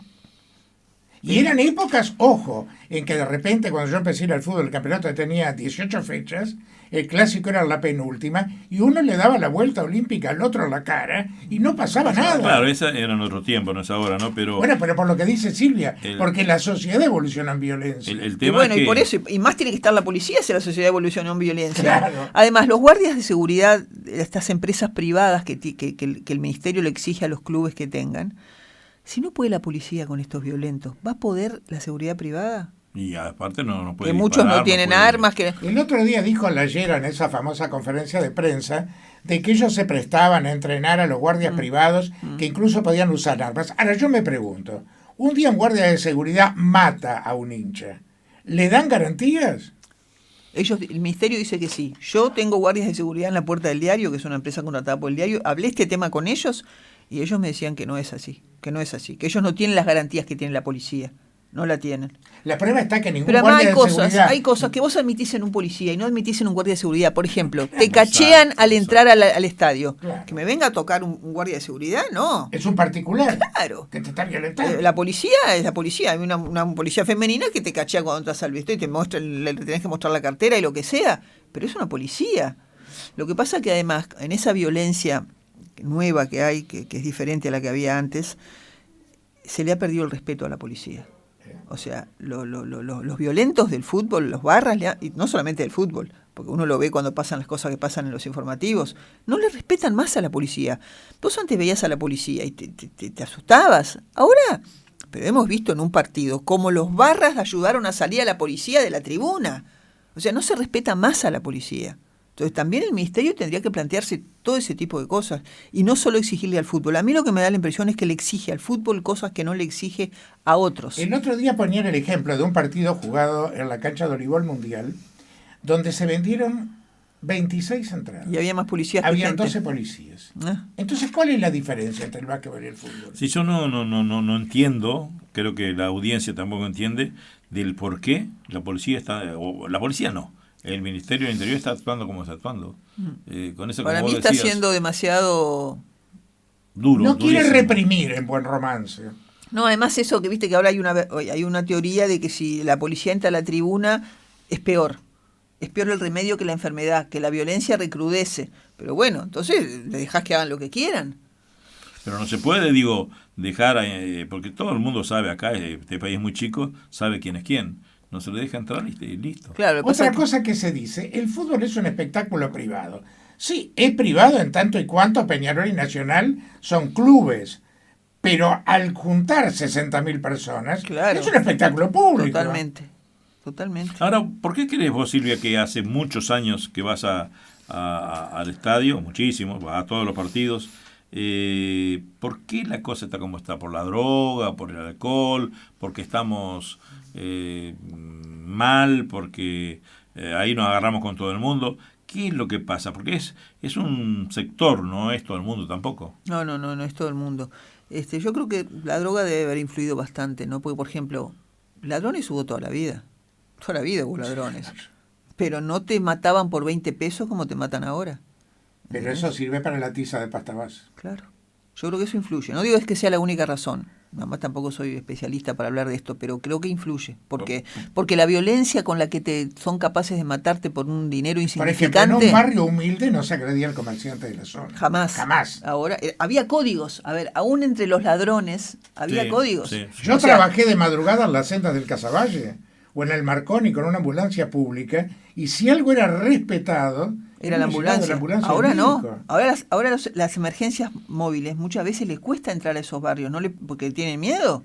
Speaker 2: Y eran épocas, ojo, en que de repente cuando yo empecé a ir al fútbol, el campeonato tenía 18 fechas, el clásico era la penúltima, y uno le daba la vuelta olímpica al otro a la cara y no pasaba nada.
Speaker 1: Claro, esa era en otro tiempo, no es ahora, ¿no? Pero
Speaker 2: bueno, pero por lo que dice Silvia, porque la sociedad evoluciona en violencia.
Speaker 1: el
Speaker 3: Y
Speaker 1: tema
Speaker 3: bueno,
Speaker 1: es que
Speaker 3: y por eso, y más tiene que estar la policía si la sociedad evolucionó en violencia.
Speaker 2: Claro.
Speaker 3: Además, los guardias de seguridad, estas empresas privadas que el ministerio le exige a los clubes que tengan, si no puede la policía con estos violentos, ¿va a poder la seguridad privada?
Speaker 1: y aparte no puede
Speaker 3: Que muchos
Speaker 1: disparar,
Speaker 3: no tienen
Speaker 1: puede-
Speaker 3: armas. Que
Speaker 2: El otro día dijo Layera en esa famosa conferencia de prensa de que ellos se prestaban a entrenar a los guardias privados que incluso podían usar armas. Ahora yo me pregunto, un día un guardia de seguridad mata a un hincha, ¿le dan garantías?
Speaker 3: el ministerio dice que sí. Yo tengo guardias de seguridad en la Puerta del Diario, que es una empresa contratada por el diario. Hablé este tema con ellos y ellos me decían que no es así, que ellos no tienen las garantías que tiene la policía. No la tienen.
Speaker 2: La prueba está que ningún
Speaker 3: Pero además
Speaker 2: guardia de seguridad...
Speaker 3: hay cosas que vos admitís en un policía y no admitís en un guardia de seguridad. Por ejemplo, te cachean al entrar al estadio.
Speaker 2: Claro.
Speaker 3: Que me venga a tocar un guardia de seguridad, no.
Speaker 2: Es un particular
Speaker 3: Claro.
Speaker 2: que te está violentando.
Speaker 3: La policía es la policía. Hay una policía femenina que te cachea cuando entras al vestuario y te muestra, le tenés que mostrar la cartera y lo que sea. Pero es una policía. Lo que pasa que además, en esa violencia nueva que hay, que es diferente a la que había antes, se le ha perdido el respeto a la policía. O sea, los violentos del fútbol, los barras, y no solamente del fútbol, porque uno lo ve cuando pasan las cosas que pasan en los informativos, no le respetan más a la policía. Vos antes veías a la policía y te asustabas. Ahora, pero hemos visto en un partido cómo los barras ayudaron a salir a la policía de la tribuna. O sea, no se respeta más a la policía. Entonces también el ministerio tendría que plantearse todo ese tipo de cosas y no solo exigirle al fútbol. A mí lo que me da la impresión es que le exige al fútbol cosas que no le exige a otros.
Speaker 2: El otro día ponían el ejemplo de un partido jugado en la cancha de voleibol mundial donde se vendieron 26 entradas.
Speaker 3: Y había más policías que
Speaker 2: Habían
Speaker 3: gente.
Speaker 2: 12 policías.
Speaker 3: Ah.
Speaker 2: Entonces, ¿cuál es la diferencia entre el básquetbol y el fútbol?
Speaker 1: Si yo no entiendo, creo que la audiencia tampoco entiende del por qué la policía está, o la policía no, el Ministerio del Interior está actuando como está actuando. Con eso,
Speaker 3: Para
Speaker 1: como
Speaker 3: mí
Speaker 1: vos
Speaker 3: está
Speaker 1: decías,
Speaker 3: siendo demasiado...
Speaker 1: duro.
Speaker 2: No quiere
Speaker 1: durísimo.
Speaker 2: reprimir en buen romance.
Speaker 3: No, además eso que viste que ahora hay una teoría de que si la policía entra a la tribuna es peor. Es peor el remedio que la enfermedad, que la violencia recrudece. Pero bueno, entonces le dejás que hagan lo que quieran.
Speaker 1: Pero no se puede, digo, dejar, porque todo el mundo sabe acá, este país es muy chico, sabe quién es quién. No se le deja entrar y listo.
Speaker 3: Claro, lo que pasa
Speaker 2: Otra
Speaker 3: es que-
Speaker 2: cosa que se dice, el fútbol es un espectáculo privado. Sí, es privado en tanto y cuanto Peñarol y Nacional son clubes, pero al juntar 60.000 personas,
Speaker 3: Claro.
Speaker 2: es un espectáculo público.
Speaker 3: Totalmente.
Speaker 1: Ahora, ¿por qué crees vos, Silvia, que hace muchos años que vas al estadio, muchísimo, vas a todos los partidos? ¿Por qué la cosa está como está? ¿Por la droga? ¿Por el alcohol? ¿Porque estamos mal? ¿Porque ahí nos agarramos con todo el mundo? ¿Qué es lo que pasa? Porque es un sector, no es todo el mundo tampoco.
Speaker 3: No es todo el mundo. Yo creo que la droga debe haber influido bastante, ¿no? Porque, por ejemplo, ladrones hubo toda la vida. Toda la vida hubo ladrones. Pero no te mataban por 20 pesos como te matan ahora.
Speaker 2: Pero eso sirve para la tiza de pasta base.
Speaker 3: Claro. Yo creo que eso influye. No digo es que sea la única razón. Nada más tampoco soy especialista para hablar de esto, pero creo que influye. Porque la violencia con la que son capaces de matarte por un dinero
Speaker 2: Por ejemplo, en
Speaker 3: insignificante...
Speaker 2: un barrio humilde no se agredía al comerciante de la zona.
Speaker 3: Jamás. Ahora, había códigos. A ver, aún entre los ladrones había
Speaker 1: Sí,
Speaker 3: códigos.
Speaker 1: sí.
Speaker 2: Yo
Speaker 3: O sea,
Speaker 2: trabajé de madrugada en las sendas del Casaballe o en el Marconi con una ambulancia pública y si algo era respetado
Speaker 3: era la ambulancia. Ahora
Speaker 2: del
Speaker 3: no.
Speaker 2: médico.
Speaker 3: Ahora las emergencias móviles muchas veces les cuesta entrar a esos barrios, porque tienen miedo.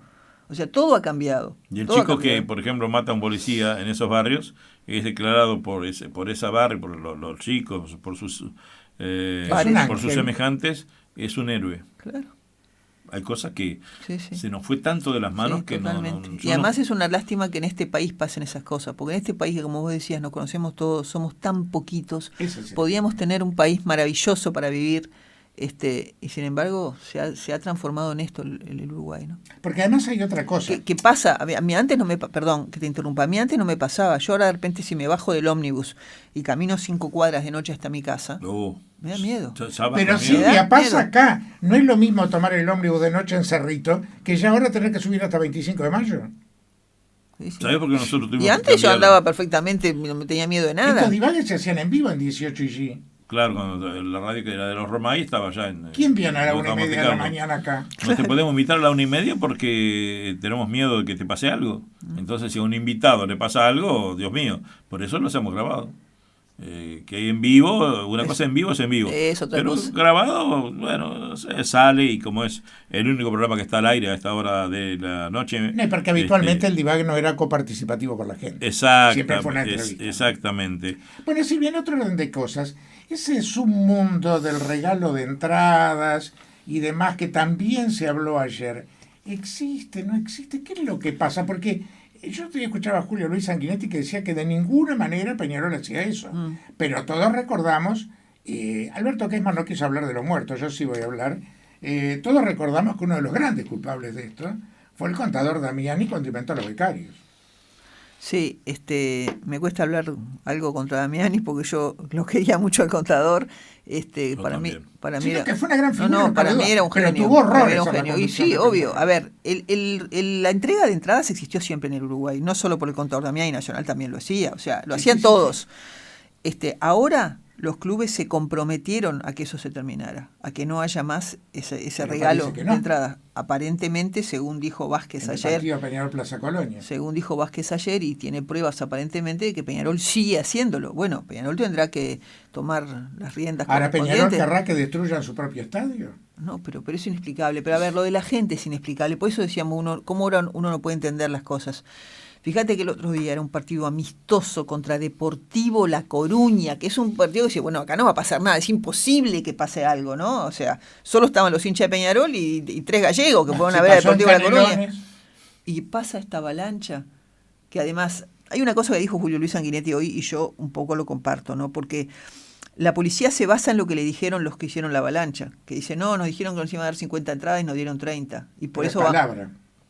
Speaker 3: O sea, todo ha cambiado.
Speaker 1: Y el
Speaker 3: Todo ha
Speaker 1: chico que,
Speaker 3: cambiado.
Speaker 1: por ejemplo, mata a un policía en esos barrios es declarado por esa barrio, por los chicos, por sus por sus semejantes, es un héroe.
Speaker 3: Claro.
Speaker 1: Hay cosas que
Speaker 3: Sí.
Speaker 1: se nos fue tanto de las manos
Speaker 3: Sí,
Speaker 1: que
Speaker 3: totalmente.
Speaker 1: no.
Speaker 3: Y además es una lástima que en este país pasen esas cosas, porque en este país que, como vos decías, nos conocemos todos, somos tan poquitos,
Speaker 2: Eso sí.
Speaker 3: podíamos tener un país maravilloso para vivir, y sin embargo se ha transformado en esto el Uruguay, ¿no?
Speaker 2: Porque además hay otra cosa.
Speaker 3: ¿Qué pasa? A mí antes no me... Perdón que te interrumpa. A mí antes no me pasaba. Yo ahora de repente si me bajo del ómnibus y camino 5 cuadras de noche hasta mi casa, me da miedo.
Speaker 2: Pero
Speaker 1: sí,
Speaker 2: Silvia, pasa
Speaker 3: miedo.
Speaker 2: acá. No es lo mismo tomar el ómnibus de noche en Cerrito que ya ahora tener que subir hasta 25 de mayo.
Speaker 3: Sí, sí.
Speaker 1: ¿Sabés por qué nosotros tuvimos
Speaker 3: Y
Speaker 1: que
Speaker 3: antes yo
Speaker 1: cambiar?
Speaker 3: andaba perfectamente, no me tenía miedo de nada.
Speaker 2: Estos divagues se hacían en vivo en 18 y G.
Speaker 1: Claro, cuando la radio que era de los Romay estaba allá en...
Speaker 2: ¿Quién viene a la
Speaker 1: en
Speaker 2: 1:30 de la
Speaker 1: Montecarlo.
Speaker 2: mañana acá?
Speaker 1: No te podemos invitar a la 1:30 porque tenemos miedo de que te pase algo. Entonces, si a un invitado le pasa algo, Dios mío, por eso lo hacemos grabado. Que en vivo, una cosa en vivo es en vivo.
Speaker 3: Es otra
Speaker 1: Pero
Speaker 3: cosa.
Speaker 1: grabado, bueno, sale y como es el único programa que está al aire a esta hora de la noche.
Speaker 2: No, porque habitualmente el divague no era coparticipativo con la gente. Siempre fue una entrevista.
Speaker 1: Exactamente.
Speaker 2: Bueno, Silvia, en otro orden de cosas, ese es un mundo del regalo de entradas y demás que también se habló ayer. ¿Existe? ¿No existe? ¿Qué es lo que pasa? Porque yo escuchaba a Julio Luis Sanguinetti que decía que de ninguna manera Peñarol hacía eso. Pero todos recordamos, Alberto Kessman no quiso hablar de los muertos, yo sí voy a hablar. Todos recordamos que uno de los grandes culpables de esto fue el contador Damiani cuando inventó los becarios.
Speaker 3: Sí, me cuesta hablar algo contra Damiani porque yo lo quería mucho al contador. Para mí
Speaker 2: Sí,
Speaker 3: era,
Speaker 2: que fue una gran figura,
Speaker 3: no, para mí era un
Speaker 2: pero
Speaker 3: genio.
Speaker 2: tuvo
Speaker 3: Para mí
Speaker 2: horrores
Speaker 3: era un
Speaker 2: a la
Speaker 3: genio. Y
Speaker 2: conducción
Speaker 3: sí,
Speaker 2: de
Speaker 3: obvio.
Speaker 2: Peñarol.
Speaker 3: A ver, la entrega de entradas existió siempre en el Uruguay, no solo por el contador Damiani, Nacional también lo hacía, o sea, lo hacían todos. Ahora los clubes se comprometieron a que eso se terminara, a que no haya más ese regalo
Speaker 2: parece que
Speaker 3: de
Speaker 2: no.
Speaker 3: entradas. Aparentemente, según dijo Vázquez
Speaker 2: En el
Speaker 3: ayer,
Speaker 2: partido Peñarol Plaza Colonia.
Speaker 3: según dijo Vázquez ayer, y tiene pruebas aparentemente de que Peñarol sigue haciéndolo. Bueno, Peñarol tendrá que tomar las riendas
Speaker 2: Ahora Peñarol
Speaker 3: correspondientes.
Speaker 2: querrá que destruyan su propio estadio.
Speaker 3: No, pero es inexplicable. Pero a ver, lo de la gente es inexplicable. Por eso decíamos, ¿cómo ahora uno no puede entender las cosas? Fíjate que el otro día era un partido amistoso contra Deportivo La Coruña, que es un partido que dice, bueno, acá no va a pasar nada, es imposible que pase algo, ¿no? O sea, solo estaban los hinchas de Peñarol y 3 gallegos que fueron a ver a Deportivo La Coruña. Y pasa esta avalancha, que además, hay una cosa que dijo Julio Luis Sanguinetti hoy y yo un poco lo comparto, ¿no? Porque la policía se basa en lo que le dijeron los que hicieron la avalancha, que dice, no, nos dijeron que nos iban a dar 50 entradas y nos dieron 30. Y por eso
Speaker 2: palabra.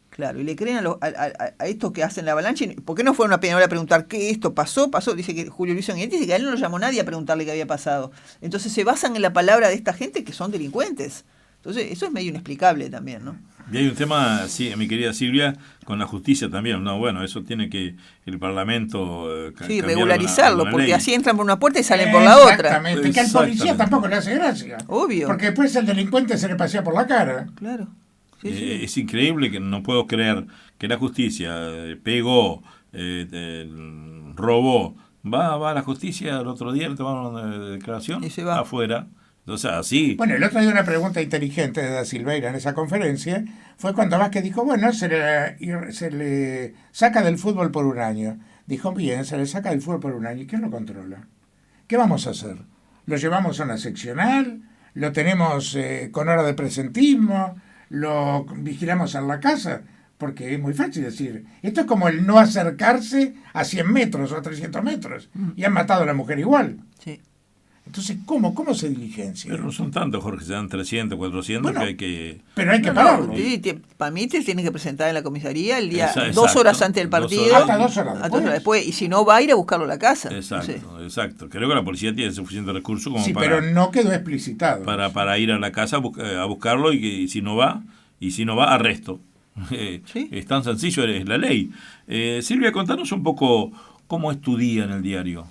Speaker 3: Claro, y le creen a estos que hacen la avalancha. ¿Por qué no fueron a Peñarol a preguntar qué esto pasó? Dice que Julio Luis Sanguinetti dice que a él no lo llamó nadie a preguntarle qué había pasado. Entonces se basan en la palabra de esta gente que son delincuentes. Entonces eso es medio inexplicable también, ¿no?
Speaker 1: Y hay un tema, sí, mi querida Silvia, con la justicia también. No, bueno, eso tiene que el Parlamento
Speaker 3: sí, regularizarlo,
Speaker 1: alguna
Speaker 3: porque
Speaker 1: ley.
Speaker 3: así entran por una puerta y salen por la otra.
Speaker 2: Exactamente, que al policía tampoco le hace gracia.
Speaker 3: Obvio.
Speaker 2: Porque después el delincuente se le pasea por la cara.
Speaker 3: Claro. Sí, sí.
Speaker 1: Es increíble que no puedo creer que la justicia pegó, robó, va a la justicia el otro día, le tomaron una declaración
Speaker 3: Y se va.
Speaker 1: afuera. Entonces, así.
Speaker 2: Bueno, el otro día una pregunta inteligente de Da Silveira en esa conferencia fue cuando Vázquez dijo, bueno, se le saca del fútbol por un año. Dijo, bien, se le saca del fútbol por un año. ¿Y quién lo controla? ¿Qué vamos a hacer? ¿Lo llevamos a una seccional? ¿Lo tenemos con hora de presentismo? ¿Lo vigilamos en la casa? Porque es muy fácil decir, esto es como el no acercarse a 100 metros o a 300 metros. Y han matado a la mujer igual.
Speaker 3: Sí.
Speaker 2: Entonces, ¿cómo se diligencia?
Speaker 1: Pero no son tantos, Jorge, se dan 300, 400
Speaker 2: Bueno,
Speaker 1: que hay que...
Speaker 2: Pero hay que pararlo.
Speaker 3: Para mí te tienes que presentar en la comisaría el día
Speaker 1: Exacto.
Speaker 3: 2 horas antes del
Speaker 1: 2
Speaker 3: partido.
Speaker 1: horas.
Speaker 2: Hasta 2 horas
Speaker 3: Hasta 2 horas después. Y si no, va a ir a buscarlo a la casa.
Speaker 1: Exacto,
Speaker 3: No sé.
Speaker 1: exacto. Creo que la policía tiene suficiente recurso como
Speaker 2: Sí, pero no quedó explicitado.
Speaker 1: para ir a la casa a buscarlo y si no va, arresto.
Speaker 3: ¿Sí?
Speaker 1: Es tan sencillo, es la ley. Silvia, contanos un poco cómo es tu día en el diario.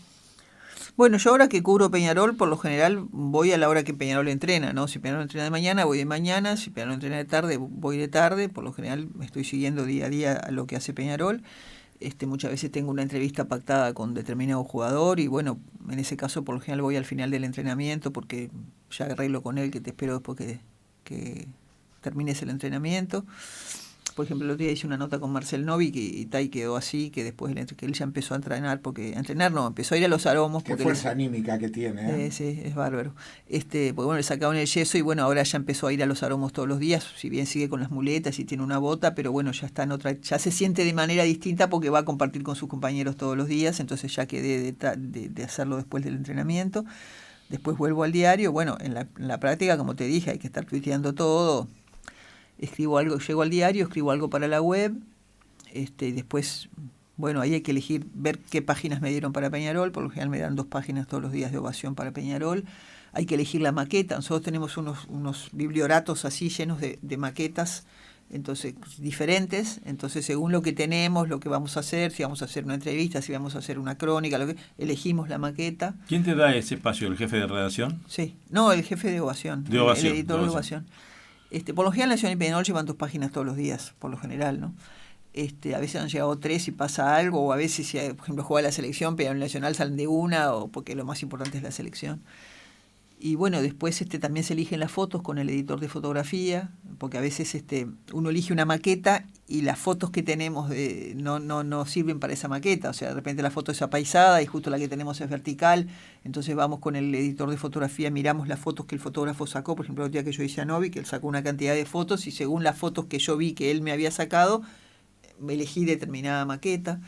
Speaker 3: Bueno, yo ahora que cubro Peñarol, por lo general voy a la hora que Peñarol entrena, ¿no? Si Peñarol entrena de mañana, voy de mañana. Si Peñarol entrena de tarde, voy de tarde. Por lo general me estoy siguiendo día a día a lo que hace Peñarol. Muchas veces tengo una entrevista pactada con determinado jugador y bueno, en ese caso por lo general voy al final del entrenamiento porque ya arreglo con él que te espero después que termines el entrenamiento. Por ejemplo, el otro día hice una nota con Marcel Novik y Tai quedó así, que después que él ya empezó a entrenar, empezó a ir a los aromos.
Speaker 2: Qué fuerza anímica que tiene.
Speaker 3: Sí, es bárbaro. Porque bueno, le sacaron el yeso y bueno, ahora ya empezó a ir a los aromos todos los días, si bien sigue con las muletas y tiene una bota, pero bueno, ya está en otra, ya se siente de manera distinta porque va a compartir con sus compañeros todos los días, entonces ya quedé de hacerlo después del entrenamiento. Después vuelvo al diario, bueno, en la práctica, como te dije, hay que estar tuiteando todo. Escribo algo, llego al diario, escribo algo para la web, y después, bueno, ahí hay que elegir, ver qué páginas me dieron para Peñarol, por lo general me dan 2 páginas todos los días de ovación para Peñarol, hay que elegir la maqueta, nosotros tenemos unos biblioratos así llenos de maquetas, entonces diferentes, entonces según lo que tenemos, lo que vamos a hacer, si vamos a hacer una entrevista, si vamos a hacer una crónica, lo que elegimos la maqueta.
Speaker 1: ¿Quién te da ese espacio, el jefe de redacción?
Speaker 3: Sí, no, el jefe de Ovación,
Speaker 1: De Ovación,
Speaker 3: el editor de Ovación. Por lo general, Nacional y Peñarol llevan 2 páginas todos los días, por lo general, ¿no? A veces han llegado 3 y pasa algo, o a veces, si por ejemplo juega la selección, Peñarol Nacional salen de una, o porque lo más importante es la selección. Y bueno, después también se eligen las fotos con el editor de fotografía, porque a veces uno elige una maqueta y las fotos que tenemos no sirven para esa maqueta. O sea, de repente la foto es apaisada y justo la que tenemos es vertical. Entonces vamos con el editor de fotografía, miramos las fotos que el fotógrafo sacó. Por ejemplo, el día que yo hice a Novi, que él sacó una cantidad de fotos y según las fotos que yo vi que él me había sacado, me elegí determinada maqueta.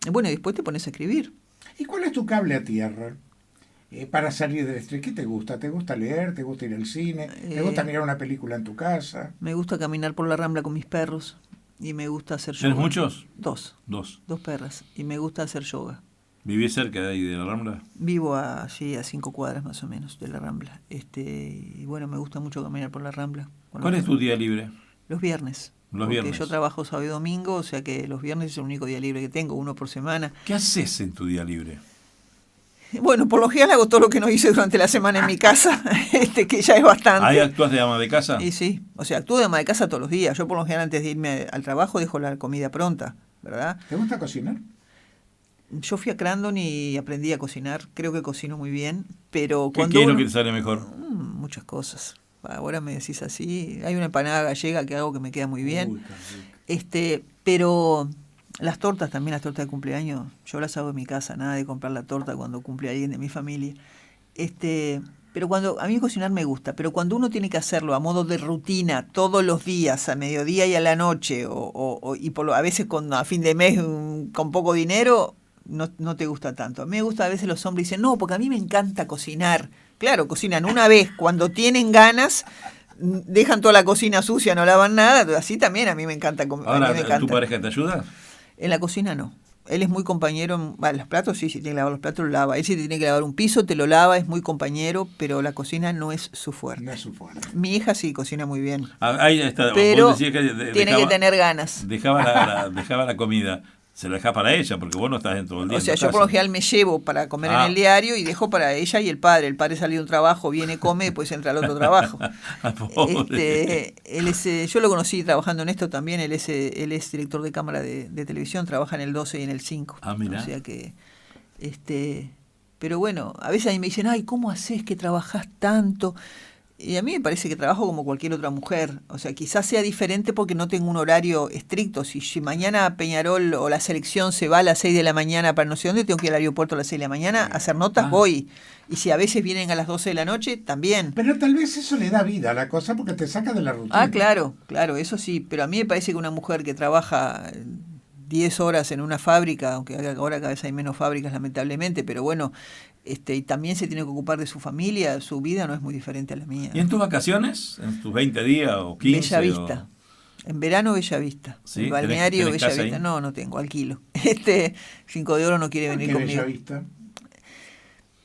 Speaker 3: Y bueno, y después te pones a escribir.
Speaker 2: ¿Y cuál es tu cable a tierra? Para salir del estrés, ¿qué te gusta? ¿Te gusta leer? ¿Te gusta ir al cine? ¿Te gusta mirar una película en tu casa?
Speaker 3: Me gusta caminar por la Rambla con mis perros y me gusta hacer yoga.
Speaker 1: ¿Tienes muchos?
Speaker 3: 2. 2 perras y me gusta hacer yoga.
Speaker 1: ¿Vivís cerca de ahí de la Rambla?
Speaker 3: Vivo a 5 cuadras más o menos de la Rambla. Y bueno, me gusta mucho caminar por la Rambla.
Speaker 1: ¿Cuál es tu día libre?
Speaker 3: Los viernes. Porque yo trabajo sábado y domingo, o sea que los viernes es el único día libre que tengo, 1 por semana.
Speaker 1: ¿Qué haces en tu día libre?
Speaker 3: Bueno, por lo general hago todo lo que no hice durante la semana en mi casa, que ya es bastante.
Speaker 1: ¿Ahí actúas de ama de casa?
Speaker 3: Y sí, o sea, actúo de ama de casa todos los días. Yo por lo general antes de irme al trabajo dejo la comida pronta, ¿verdad?
Speaker 2: ¿Te gusta cocinar?
Speaker 3: Yo fui a Crandon y aprendí a cocinar, creo que cocino muy bien, pero
Speaker 1: ¿Qué es lo que te sale mejor?
Speaker 3: Muchas cosas. Ahora me decís así, hay una empanada gallega que hago que me queda muy bien. Uy, pero las tortas también, las tortas de cumpleaños, yo las hago en mi casa, nada de comprar la torta cuando cumple alguien de mi familia. Pero a mí cocinar me gusta, pero cuando uno tiene que hacerlo a modo de rutina todos los días, a mediodía y a la noche, a veces a fin de mes con poco dinero, no te gusta tanto. A mí me gusta, a veces los hombres dicen, no, porque a mí me encanta cocinar. Claro, cocinan una vez, cuando tienen ganas, dejan toda la cocina sucia, no lavan nada, así también a mí me encanta comer.
Speaker 1: Ahora, ¿tu pareja te ayuda?
Speaker 3: En la cocina no. Él es muy compañero, los platos sí, si tiene que lavar los platos lo lava. Él si tiene que lavar un piso te lo lava, es muy compañero, pero la cocina no es su fuerte.
Speaker 2: No es su fuerte.
Speaker 3: Mi hija sí cocina muy bien.
Speaker 1: Ahí está.
Speaker 3: Pero tiene que tener ganas.
Speaker 1: Dejaba la comida. Se la dejás para ella, porque vos no estás dentro del día.
Speaker 3: O sea, yo por lo general me llevo para comer en el diario y dejo para ella y el padre. El padre sale de un trabajo, viene, come, después entra al otro trabajo. Yo lo conocí trabajando en esto también. Él es director de cámara de televisión, trabaja en el 12 y en el 5.
Speaker 1: Ah, mira.
Speaker 3: O sea que, pero bueno, a veces a mí me dicen, ay, ¿cómo haces que trabajás tanto? Y a mí me parece que trabajo como cualquier otra mujer. O sea, quizás sea diferente porque no tengo un horario estricto. Si mañana Peñarol o la selección se va a las 6 de la mañana para no sé dónde, tengo que ir al aeropuerto a las 6 de la mañana a hacer notas, voy. Y si a veces vienen a las 12 de la noche, también.
Speaker 2: Pero tal vez eso le da vida a la cosa porque te saca de la rutina.
Speaker 3: Claro, eso sí. Pero a mí me parece que una mujer que trabaja 10 horas en una fábrica, aunque ahora cada vez hay menos fábricas lamentablemente, pero bueno, y también se tiene que ocupar de su familia, su vida no es muy diferente a la mía.
Speaker 1: ¿Y en tus vacaciones? ¿En tus 20 días o 15?
Speaker 3: Bellavista. En verano Bellavista.
Speaker 1: ¿Sí?
Speaker 3: El balneario
Speaker 1: ¿Tenés
Speaker 3: Bellavista. No tengo, alquilo. 5 de Oro no quiere venir conmigo.
Speaker 2: Bellavista?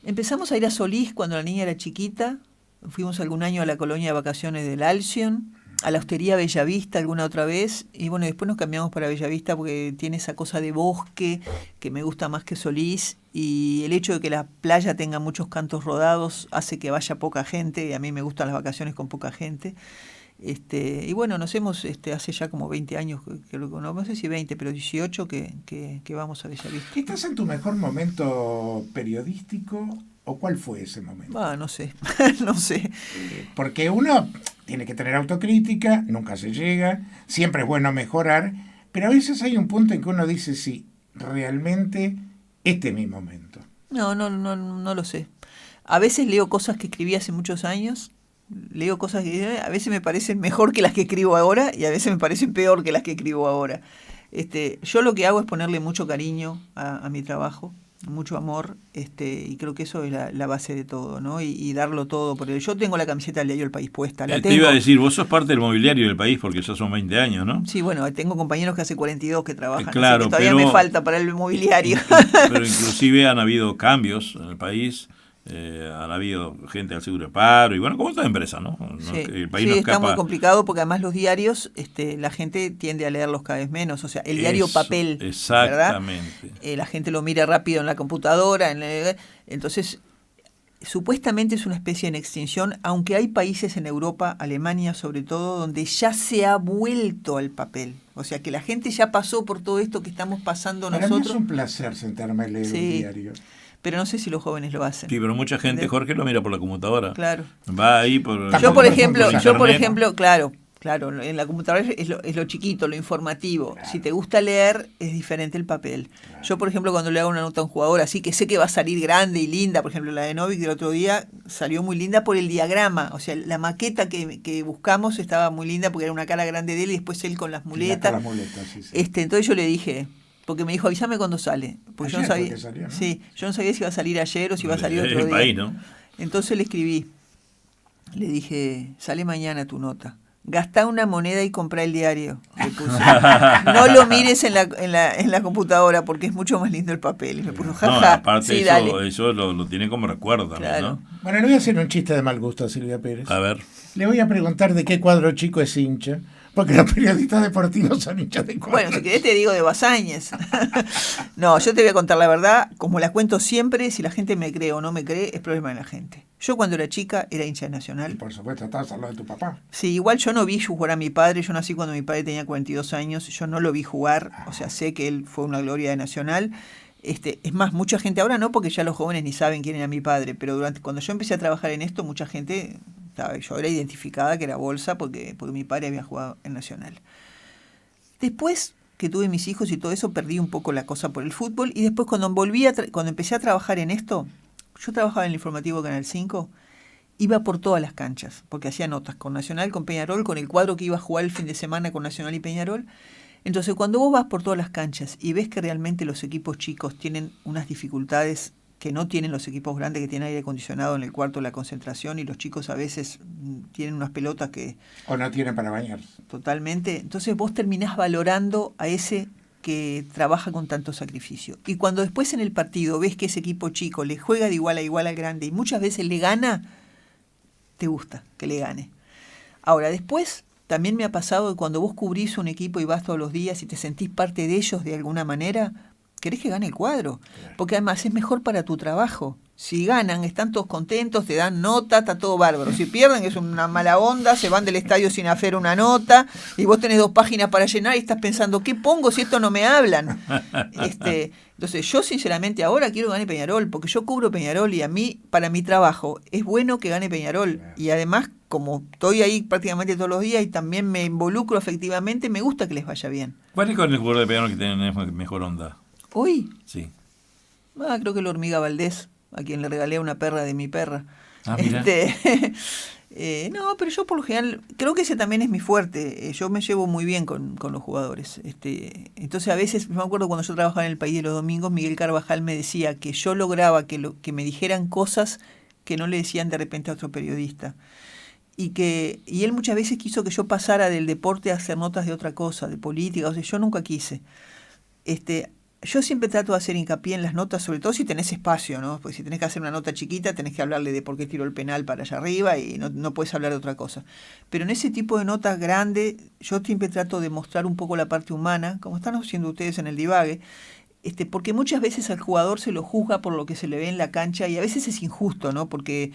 Speaker 3: Empezamos a ir a Solís cuando la niña era chiquita. Fuimos algún año a la colonia de vacaciones del Alcyon, a la hostería Bellavista alguna otra vez, y bueno, después nos cambiamos para Bellavista porque tiene esa cosa de bosque que me gusta más que Solís, y el hecho de que la playa tenga muchos cantos rodados hace que vaya poca gente, y a mí me gustan las vacaciones con poca gente. Y bueno, nos hemos, hace ya como 20 años, creo que no sé si 20, pero 18 que vamos a Bellavista.
Speaker 2: ¿Estás en tu mejor momento periodístico o cuál fue ese momento?
Speaker 3: No sé, no sé.
Speaker 2: Porque uno tiene que tener autocrítica, nunca se llega, siempre es bueno mejorar, pero a veces hay un punto en que uno dice, sí, realmente este es mi momento.
Speaker 3: No lo sé. A veces leo cosas que escribí hace muchos años, leo cosas que a veces me parecen mejor que las que escribo ahora y a veces me parecen peor que las que escribo ahora. Yo lo que hago es ponerle mucho cariño a mi trabajo, mucho amor, y creo que eso es la base de todo, ¿no? Y darlo todo por él. Yo tengo la camiseta del diario El País puesta.
Speaker 1: Te iba a decir, vos sos parte del mobiliario del país porque ya son 20 años, ¿no?
Speaker 3: Sí, bueno, tengo compañeros que hace 42 que trabajan,
Speaker 1: claro,
Speaker 3: así que todavía me falta para el mobiliario.
Speaker 1: Pero inclusive han habido cambios en el país han habido gente al seguro de paro, y bueno, como toda empresa, ¿no?
Speaker 3: Sí,
Speaker 1: El país no
Speaker 3: está
Speaker 1: escapa.
Speaker 3: muy complicado porque además los diarios, la gente tiende a leerlos cada vez menos, o sea, el diario
Speaker 1: Eso,
Speaker 3: papel,
Speaker 1: exactamente.
Speaker 3: ¿verdad? La gente lo mira rápido en la computadora, entonces supuestamente es una especie en extinción, aunque hay países en Europa, Alemania sobre todo, donde ya se ha vuelto al papel. O sea, que la gente ya pasó por todo esto que estamos pasando
Speaker 2: Para
Speaker 3: nosotros.
Speaker 2: mí es un placer sentarme a leer un diario.
Speaker 3: Pero no sé si los jóvenes lo hacen.
Speaker 1: Sí, pero mucha gente,
Speaker 3: ¿Entendés?
Speaker 1: Jorge, lo mira por la computadora.
Speaker 3: Claro.
Speaker 1: Va ahí por...
Speaker 3: Yo por ejemplo,
Speaker 1: internet.
Speaker 3: claro, en la computadora es lo chiquito, lo informativo. Claro. Si te gusta leer, es diferente el papel. Claro. Yo, por ejemplo, cuando le hago una nota a un jugador, así que sé que va a salir grande y linda, por ejemplo, la de Novik del otro día salió muy linda por el diagrama. O sea, la maqueta que buscamos estaba muy linda porque era una cara grande de él y después él con las muletas.
Speaker 2: Las muletas, sí.
Speaker 3: Entonces yo le dije... Porque me dijo, avísame cuando sale. Porque
Speaker 2: ayer
Speaker 3: yo no sabía.
Speaker 2: Salió, ¿no?
Speaker 3: Sí, yo no sabía si iba a salir ayer o si iba a salir otro
Speaker 1: el
Speaker 3: día.
Speaker 1: país, ¿no?
Speaker 3: Entonces le escribí. Le dije, sale mañana tu nota. Gastá una moneda y comprá el diario. Le puse. No lo mires en la computadora porque es mucho más lindo el papel. Y me puso, jaja.
Speaker 1: No, aparte
Speaker 3: sí,
Speaker 1: eso lo tiene como recuerdo también,
Speaker 3: claro.
Speaker 1: ¿no?
Speaker 2: Bueno, le voy a hacer un chiste de mal gusto a Silvia Pérez.
Speaker 1: A ver.
Speaker 2: Le voy a preguntar de qué cuadro chico es hincha. Porque los periodistas deportivos son hinchas de cuadros.
Speaker 3: Bueno, si querés te digo de Basáñez. No, yo te voy a contar la verdad, como la cuento siempre, si la gente me cree o no me cree, es problema de la gente. Yo cuando era chica era hincha de Nacional.
Speaker 2: Y por supuesto, estabas al lado de tu papá.
Speaker 3: Sí, igual yo no vi jugar a mi padre, yo nací cuando mi padre tenía 42 años, yo no lo vi jugar, o sea, sé que él fue una gloria de Nacional. Es más, mucha gente ahora no, porque ya los jóvenes ni saben quién era mi padre, pero cuando yo empecé a trabajar en esto, mucha gente... Yo era identificada que era Bolsa porque mi padre había jugado en Nacional. Después que tuve mis hijos y todo eso, perdí un poco la cosa por el fútbol. Y después cuando empecé a trabajar en esto, yo trabajaba en el informativo Canal 5, iba por todas las canchas, porque hacía notas con Nacional, con Peñarol, con el cuadro que iba a jugar el fin de semana con Nacional y Peñarol. Entonces cuando vos vas por todas las canchas y ves que realmente los equipos chicos tienen unas dificultades que no tienen los equipos grandes, que tienen aire acondicionado en el cuarto de la concentración, y los chicos a veces tienen unas pelotas que...
Speaker 2: O no tienen para bañarse.
Speaker 3: Totalmente. Entonces vos terminás valorando a ese que trabaja con tanto sacrificio. Y cuando después en el partido ves que ese equipo chico le juega de igual a igual al grande y muchas veces le gana, te gusta que le gane. Ahora, después también me ha pasado que cuando vos cubrís un equipo y vas todos los días y te sentís parte de ellos de alguna manera... querés que gane el cuadro, porque además es mejor para tu trabajo. Si ganan, están todos contentos, te dan nota, está todo bárbaro. Si pierden, es una mala onda, se van del estadio sin hacer una nota, y vos tenés 2 páginas para llenar y estás pensando, ¿qué pongo si esto no me hablan? Entonces, yo sinceramente ahora quiero que gane Peñarol, porque yo cubro Peñarol y a mí, para mi trabajo, es bueno que gane Peñarol. Y además, como estoy ahí prácticamente todos los días y también me involucro efectivamente, me gusta que les vaya bien.
Speaker 1: ¿Cuál es con el jugador de Peñarol que tiene mejor onda?
Speaker 3: ¿Hoy?
Speaker 1: Sí.
Speaker 3: Creo que la Hormiga Valdés, a quien le regalé una perra de mi perra.
Speaker 1: Mira.
Speaker 3: No, pero yo por lo general, creo que ese también es mi fuerte. Yo me llevo muy bien con los jugadores. Entonces a veces, me acuerdo cuando yo trabajaba en El País de los Domingos, Miguel Carvajal me decía que yo lograba que me dijeran cosas que no le decían de repente a otro periodista. Y él muchas veces quiso que yo pasara del deporte a hacer notas de otra cosa, de política. O sea, yo nunca quise. Yo siempre trato de hacer hincapié en las notas, sobre todo si tenés espacio, ¿no? Porque si tenés que hacer una nota chiquita, tenés que hablarle de por qué tiró el penal para allá arriba y no puedes hablar de otra cosa. Pero en ese tipo de notas grandes, yo siempre trato de mostrar un poco la parte humana, como están haciendo ustedes en el divague, porque muchas veces al jugador se lo juzga por lo que se le ve en la cancha y a veces es injusto, ¿no? Porque...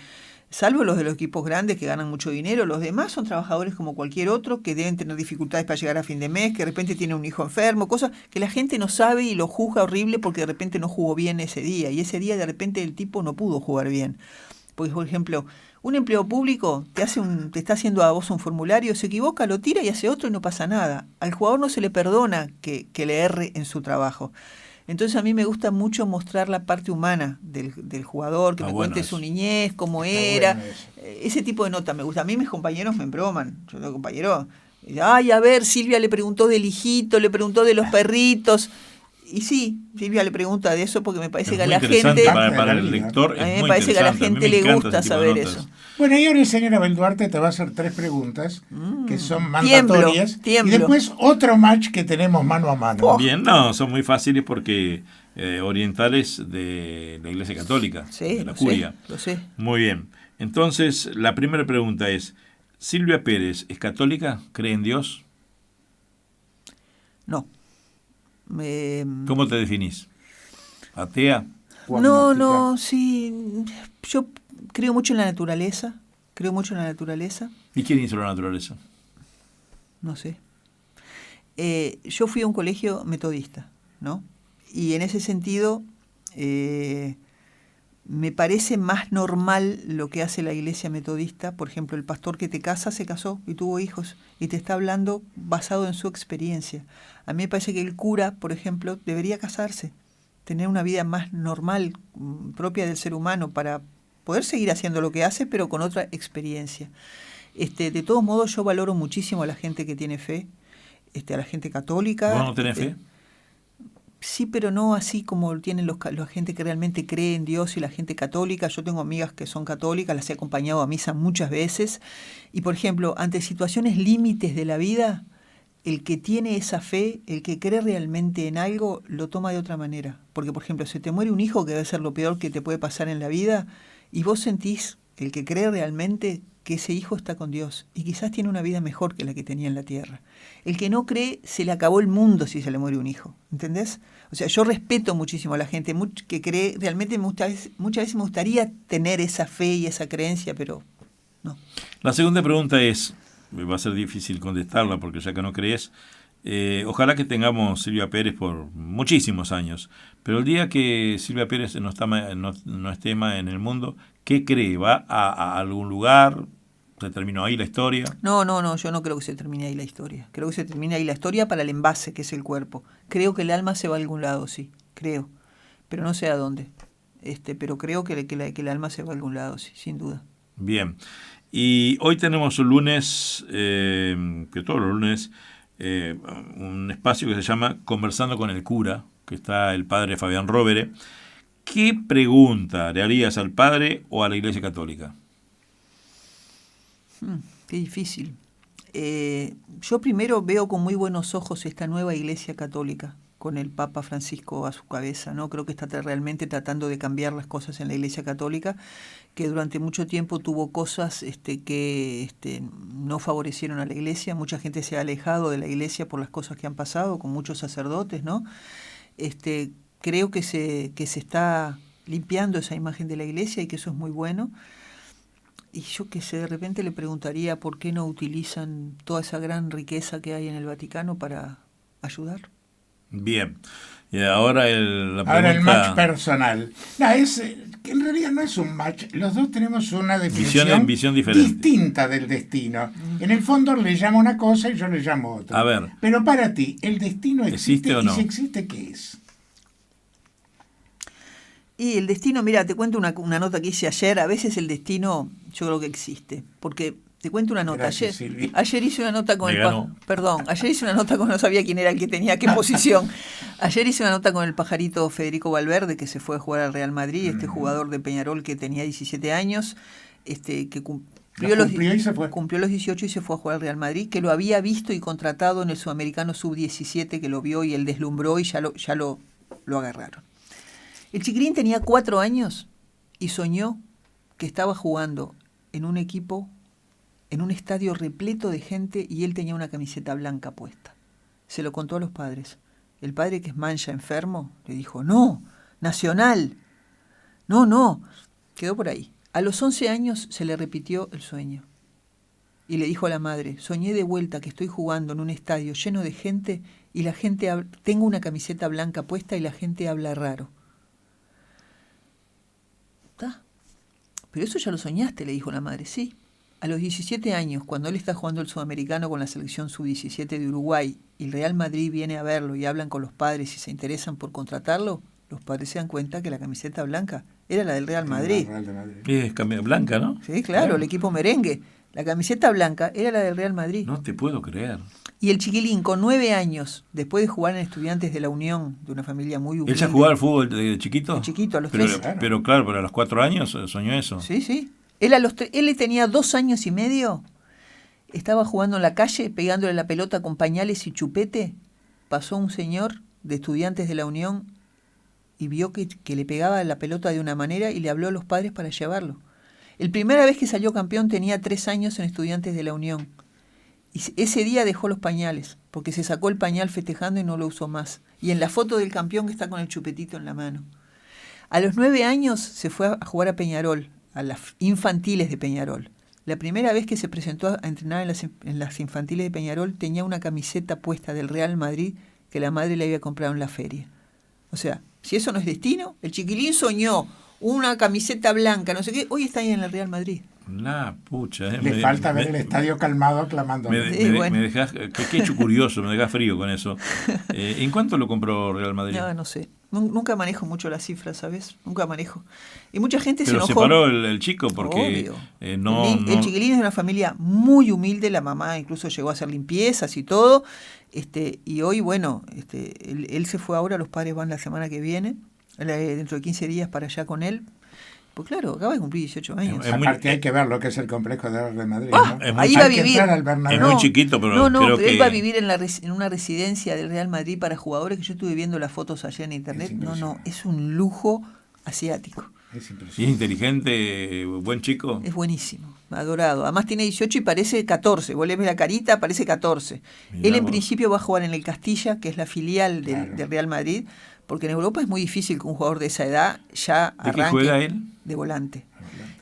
Speaker 3: salvo los de los equipos grandes que ganan mucho dinero, los demás son trabajadores como cualquier otro que deben tener dificultades para llegar a fin de mes, que de repente tiene un hijo enfermo, cosas que la gente no sabe y lo juzga horrible porque de repente no jugó bien ese día, y ese día de repente el tipo no pudo jugar bien. Porque, por ejemplo, un empleado público te está haciendo a vos un formulario, se equivoca, lo tira y hace otro y no pasa nada. Al jugador no se le perdona que le erre en su trabajo. Entonces a mí me gusta mucho mostrar la parte humana del jugador, que me cuente su niñez, cómo era. Bueno, ese tipo de nota me gusta. A mí mis compañeros me embroman. Yo tengo compañeros, a ver, Silvia le preguntó del hijito, le preguntó de los perritos. Y sí, Silvia le pregunta de eso porque me parece que a la gente...
Speaker 1: Para el lector
Speaker 3: a mí me parece que a la gente le gusta saber eso.
Speaker 2: Bueno, y ahora el señor Abel Duarte te va a hacer 3 preguntas que son mandatorias.
Speaker 3: Tiemblo.
Speaker 2: Y después otro match que tenemos mano a mano.
Speaker 1: Bien, no, son muy fáciles porque orientales de la Iglesia Católica,
Speaker 3: Sí,
Speaker 1: de la curia.
Speaker 3: lo sé.
Speaker 1: Muy bien. Entonces, la primera pregunta es, ¿Silvia Pérez es católica? ¿Cree en Dios?
Speaker 3: No.
Speaker 1: ¿Cómo te definís? ¿Atea?
Speaker 3: No, sí. Yo creo mucho en la naturaleza.
Speaker 1: ¿Y quién hizo la naturaleza?
Speaker 3: No sé. Yo fui a un colegio metodista, ¿no? Y en ese sentido me parece más normal lo que hace la iglesia metodista. Por ejemplo, el pastor que te casa se casó y tuvo hijos y te está hablando basado en su experiencia. A mí me parece que el cura, por ejemplo, debería casarse, tener una vida más normal, propia del ser humano, para poder seguir haciendo lo que hace, pero con otra experiencia. De todos modos, yo valoro muchísimo a la gente que tiene fe, a la gente católica.
Speaker 1: ¿Vos no tenés fe?
Speaker 3: Sí, pero no así como tienen la gente que realmente cree en Dios y la gente católica. Yo tengo amigas que son católicas, las he acompañado a misa muchas veces. Y, por ejemplo, ante situaciones límites de la vida, el que tiene esa fe, el que cree realmente en algo, lo toma de otra manera. Porque, por ejemplo, se te muere un hijo, que debe ser lo peor que te puede pasar en la vida, y vos sentís, el que cree realmente, que ese hijo está con Dios y quizás tiene una vida mejor que la que tenía en la tierra. El que no cree, se le acabó el mundo si se le muere un hijo, ¿entendés? O sea, yo respeto muchísimo a la gente que cree, realmente muchas veces me gustaría tener esa fe y esa creencia, pero no.
Speaker 1: La segunda pregunta es, va a ser difícil contestarla porque ya que no crees, ojalá que tengamos Silvia Pérez por muchísimos años, pero el día que Silvia Pérez no esté más en el mundo, ¿qué cree? ¿Va a algún lugar? ¿Se terminó ahí la historia?
Speaker 3: No, yo no creo que se termine ahí la historia. Creo que se termine ahí la historia para el envase, que es el cuerpo. Creo que el alma se va a algún lado, sí, creo, pero no sé a dónde. Pero creo que el alma se va a algún lado, sí, sin duda.
Speaker 1: Bien, y hoy tenemos un lunes, que todos los lunes, un espacio que se llama Conversando con el Cura, que está el padre Fabián Rovere. ¿Qué pregunta le harías al padre o a la Iglesia Católica?
Speaker 3: Qué difícil. Yo primero veo con muy buenos ojos esta nueva Iglesia Católica, con el Papa Francisco a su cabeza, ¿no? Creo que está realmente tratando de cambiar las cosas en la Iglesia Católica, que durante mucho tiempo tuvo cosas que no favorecieron a la Iglesia. Mucha gente se ha alejado de la Iglesia por las cosas que han pasado, con muchos sacerdotes, ¿no? Creo que se está limpiando esa imagen de la Iglesia y que eso es muy bueno. Y yo que sé, de repente le preguntaría por qué no utilizan toda esa gran riqueza que hay en el Vaticano para ayudar.
Speaker 1: Bien. Y ahora la pregunta...
Speaker 2: Ahora el match personal. No, que en realidad no es un match. Los dos tenemos una definición
Speaker 1: visión diferente,
Speaker 2: distinta del destino. En el fondo le llamo una cosa y yo le llamo otra.
Speaker 1: A ver.
Speaker 2: Pero para ti, ¿el destino existe
Speaker 1: o no?
Speaker 2: Y si existe, ¿qué es?
Speaker 3: Y el destino, mira, te cuento una nota que hice ayer. A veces el destino yo creo que existe. Porque te cuento una nota.
Speaker 2: Gracias,
Speaker 3: ayer hice una nota con ayer hice una nota con, no sabía quién era el que tenía qué posición. Ayer hice una nota con el pajarito Federico Valverde, que se fue a jugar al Real Madrid, jugador de Peñarol que tenía 17 años, que cumplió los 18 y se fue a jugar al Real Madrid, que lo había visto y contratado en el Sudamericano Sub-17, que lo vio y él deslumbró y ya lo agarraron. El chiquirín tenía 4 años y soñó que estaba jugando en un equipo, en un estadio repleto de gente, y él tenía una camiseta blanca puesta. Se lo contó a los padres. El padre, que es mancha enfermo, le dijo, no, Nacional, no, quedó por ahí. A los 11 años se le repitió el sueño. Y le dijo a la madre, soñé de vuelta que estoy jugando en un estadio lleno de gente y la gente tengo una camiseta blanca puesta y la gente habla raro. Pero eso ya lo soñaste, le dijo la madre. Sí, a los 17 años, cuando él está jugando el Sudamericano con la selección Sub-17 de Uruguay y el Real Madrid viene a verlo y hablan con los padres y se interesan por contratarlo, los padres se dan cuenta que la camiseta blanca era la del Real Madrid.
Speaker 1: Es blanca, ¿no?
Speaker 3: Sí, claro, el equipo merengue. La camiseta blanca era la del Real Madrid.
Speaker 1: No te puedo creer.
Speaker 3: Y el chiquilín, con 9 años, después de jugar en Estudiantes de la Unión, de una familia muy humilde.
Speaker 1: ¿Él ya jugaba al fútbol de chiquito?
Speaker 3: De chiquito, a los 3.
Speaker 1: Pero claro, pero a los 4 años soñó eso.
Speaker 3: Sí. Él tenía 2 años y medio, estaba jugando en la calle, pegándole la pelota con pañales y chupete. Pasó un señor de Estudiantes de la Unión y vio que le pegaba la pelota de una manera y le habló a los padres para llevarlo. El primera vez que salió campeón tenía 3 años en Estudiantes de la Unión. Y ese día dejó los pañales, porque se sacó el pañal festejando y no lo usó más. Y en la foto del campeón que está con el chupetito en la mano. A los 9 años se fue a jugar a Peñarol, a las infantiles de Peñarol. La primera vez que se presentó a entrenar en las infantiles de Peñarol tenía una camiseta puesta del Real Madrid que la madre le había comprado en la feria. O sea, si eso no es destino, el chiquilín soñó una camiseta blanca, no sé qué, hoy está ahí en el Real Madrid.
Speaker 1: La pucha,
Speaker 2: Le falta ver el estadio calmado aclamando.
Speaker 1: Me dejás, qué hecho curioso, me dejás frío con eso. ¿En cuánto lo compró Real Madrid?
Speaker 3: No sé. Nunca manejo mucho las cifras, ¿sabes? Nunca manejo. Y mucha gente se
Speaker 1: enojó. Pero separó el chico porque
Speaker 3: el chiquilín es de una familia muy humilde, la mamá incluso llegó a hacer limpiezas y todo. Y hoy, bueno, él se fue ahora, los padres van la semana que viene, dentro de 15 días para allá con él. Pues claro, acaba de cumplir 18 años.
Speaker 2: Aparte hay que ver lo que es el complejo de Real Madrid, ¿no?
Speaker 3: Ahí va a vivir.
Speaker 1: Es muy chiquito, pero creo que
Speaker 3: él va a vivir en una residencia del Real Madrid para jugadores, que yo estuve viendo las fotos allá en internet. Es un lujo asiático.
Speaker 2: Es
Speaker 1: impresionante. ¿Y es inteligente, buen chico?
Speaker 3: Es buenísimo, adorado. Además tiene 18 y parece 14. Vos le ves la carita, parece 14.
Speaker 1: Mirá
Speaker 3: él en
Speaker 1: vos.
Speaker 3: Principio va a jugar en el Castilla, que es la filial del Real Madrid, porque en Europa es muy difícil que un jugador de esa edad ya arranque.
Speaker 1: ¿De qué juega él?
Speaker 3: De volante.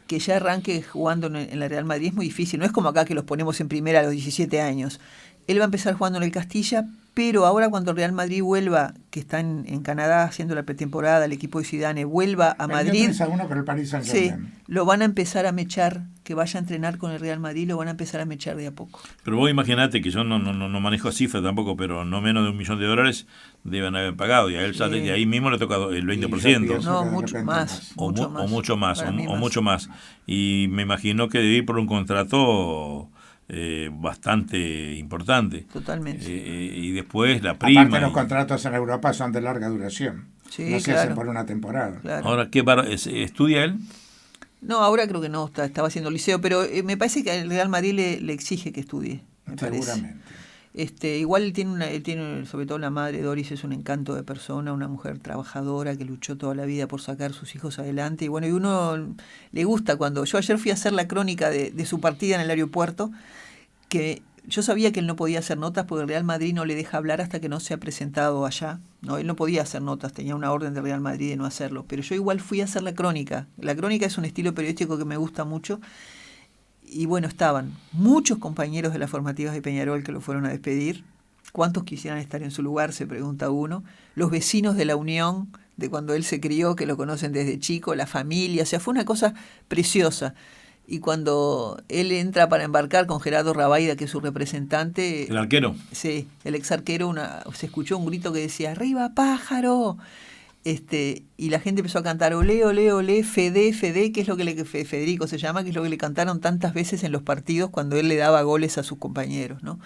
Speaker 3: Que ya arranque jugando en la Real Madrid es muy difícil. No es como acá que los ponemos en primera a los 17 años. Él va a empezar jugando en el Castilla, pero ahora cuando el Real Madrid vuelva, que está en Canadá haciendo la pretemporada, el equipo de Zidane vuelva a Madrid,
Speaker 2: 3-1 con el Paris Saint-Germain.
Speaker 3: Sí, lo van a empezar a mechar, que vaya a entrenar con el Real Madrid, lo van a empezar a mechar de a poco.
Speaker 1: Pero vos imaginate que yo no manejo cifras tampoco, pero no menos de $1 millón deben haber pagado, y a él sale, y ahí mismo le toca el 20%.
Speaker 3: No, mucho más.
Speaker 1: O mucho más. Y me imagino que debe ir por un contrato bastante importante.
Speaker 3: Totalmente.
Speaker 1: Y después la prima.
Speaker 2: Aparte los contratos en Europa son de larga duración.
Speaker 3: Sí,
Speaker 2: no se hacen por una temporada.
Speaker 3: Claro.
Speaker 1: Ahora, ¿estudia él?
Speaker 3: No, ahora creo que no, estaba haciendo liceo, pero me parece que el Real Madrid le exige que estudie.
Speaker 2: Seguramente.
Speaker 3: Igual él tiene, sobre todo la madre Doris, es un encanto de persona, una mujer trabajadora que luchó toda la vida por sacar sus hijos adelante. Y bueno, y uno le gusta cuando... Yo ayer fui a hacer la crónica de su partida en el aeropuerto, que yo sabía que él no podía hacer notas porque el Real Madrid no le deja hablar hasta que no se ha presentado allá. No, él no podía hacer notas, tenía una orden del Real Madrid de no hacerlo. Pero yo igual fui a hacer la crónica. La crónica es un estilo periodístico que me gusta mucho. Y bueno, estaban muchos compañeros de las formativas de Peñarol que lo fueron a despedir. ¿Cuántos quisieran estar en su lugar?, se pregunta uno. Los vecinos de la Unión, de cuando él se crió, que lo conocen desde chico, la familia. O sea, fue una cosa preciosa. Y cuando él entra para embarcar con Gerardo Rabaida, que es su representante...
Speaker 1: ¿El arquero?
Speaker 3: Sí, el ex arquero, se escuchó un grito que decía, ¡arriba, pájaro! Y la gente empezó a cantar, olé, olé, olé, Fede, Fede, que es lo que Federico se llama, que es lo que le cantaron tantas veces en los partidos cuando él le daba goles a sus compañeros, ¿no?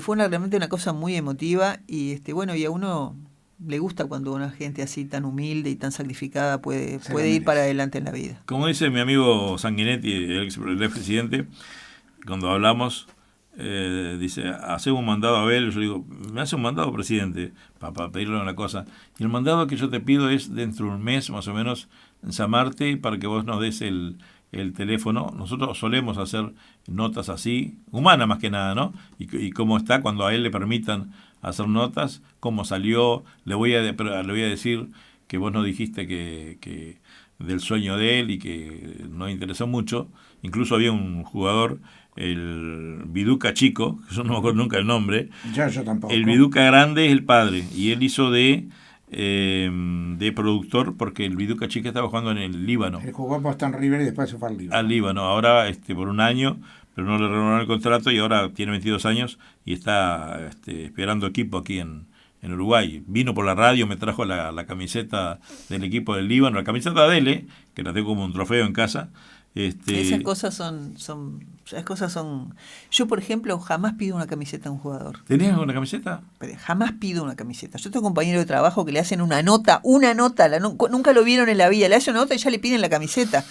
Speaker 3: Fue realmente una cosa muy emotiva y bueno, y a uno le gusta cuando una gente así tan humilde y tan sacrificada puede ir para adelante en la vida.
Speaker 1: Como dice mi amigo Sanguinetti, el ex presidente, cuando hablamos, dice, hace un mandado a Abel. Yo digo, me hace un mandado, presidente, para pedirle una cosa, y el mandado que yo te pido es dentro de un mes más o menos llamarte para que vos nos des el teléfono. Nosotros solemos hacer notas así, humanas más que nada, ¿no? Y cómo está cuando a él le permitan hacer notas, cómo salió. Le voy a decir que vos nos dijiste que del sueño de él y que nos interesó mucho. Incluso había un jugador, el Viduca chico, que yo no me acuerdo nunca el nombre.
Speaker 2: Yo tampoco.
Speaker 1: El Viduca grande es el padre, y él hizo de productor, porque el Viduca chico estaba jugando en el Líbano.
Speaker 2: Él jugó en Boston River y después se fue al Líbano.
Speaker 1: Al Líbano, ahora por un año, pero no le renovaron el contrato y ahora tiene 22 años y está esperando equipo aquí en Uruguay. Vino por la radio, me trajo la camiseta del equipo del Líbano, la camiseta de él, que la tengo como un trofeo en casa.
Speaker 3: Esas cosas son... Yo, por ejemplo, jamás pido una camiseta a un jugador.
Speaker 1: ¿Tenés una camiseta?
Speaker 3: Jamás pido una camiseta. Yo tengo compañeros de trabajo que le hacen una nota, nunca lo vieron en la vida, le hacen una nota y ya le piden la camiseta.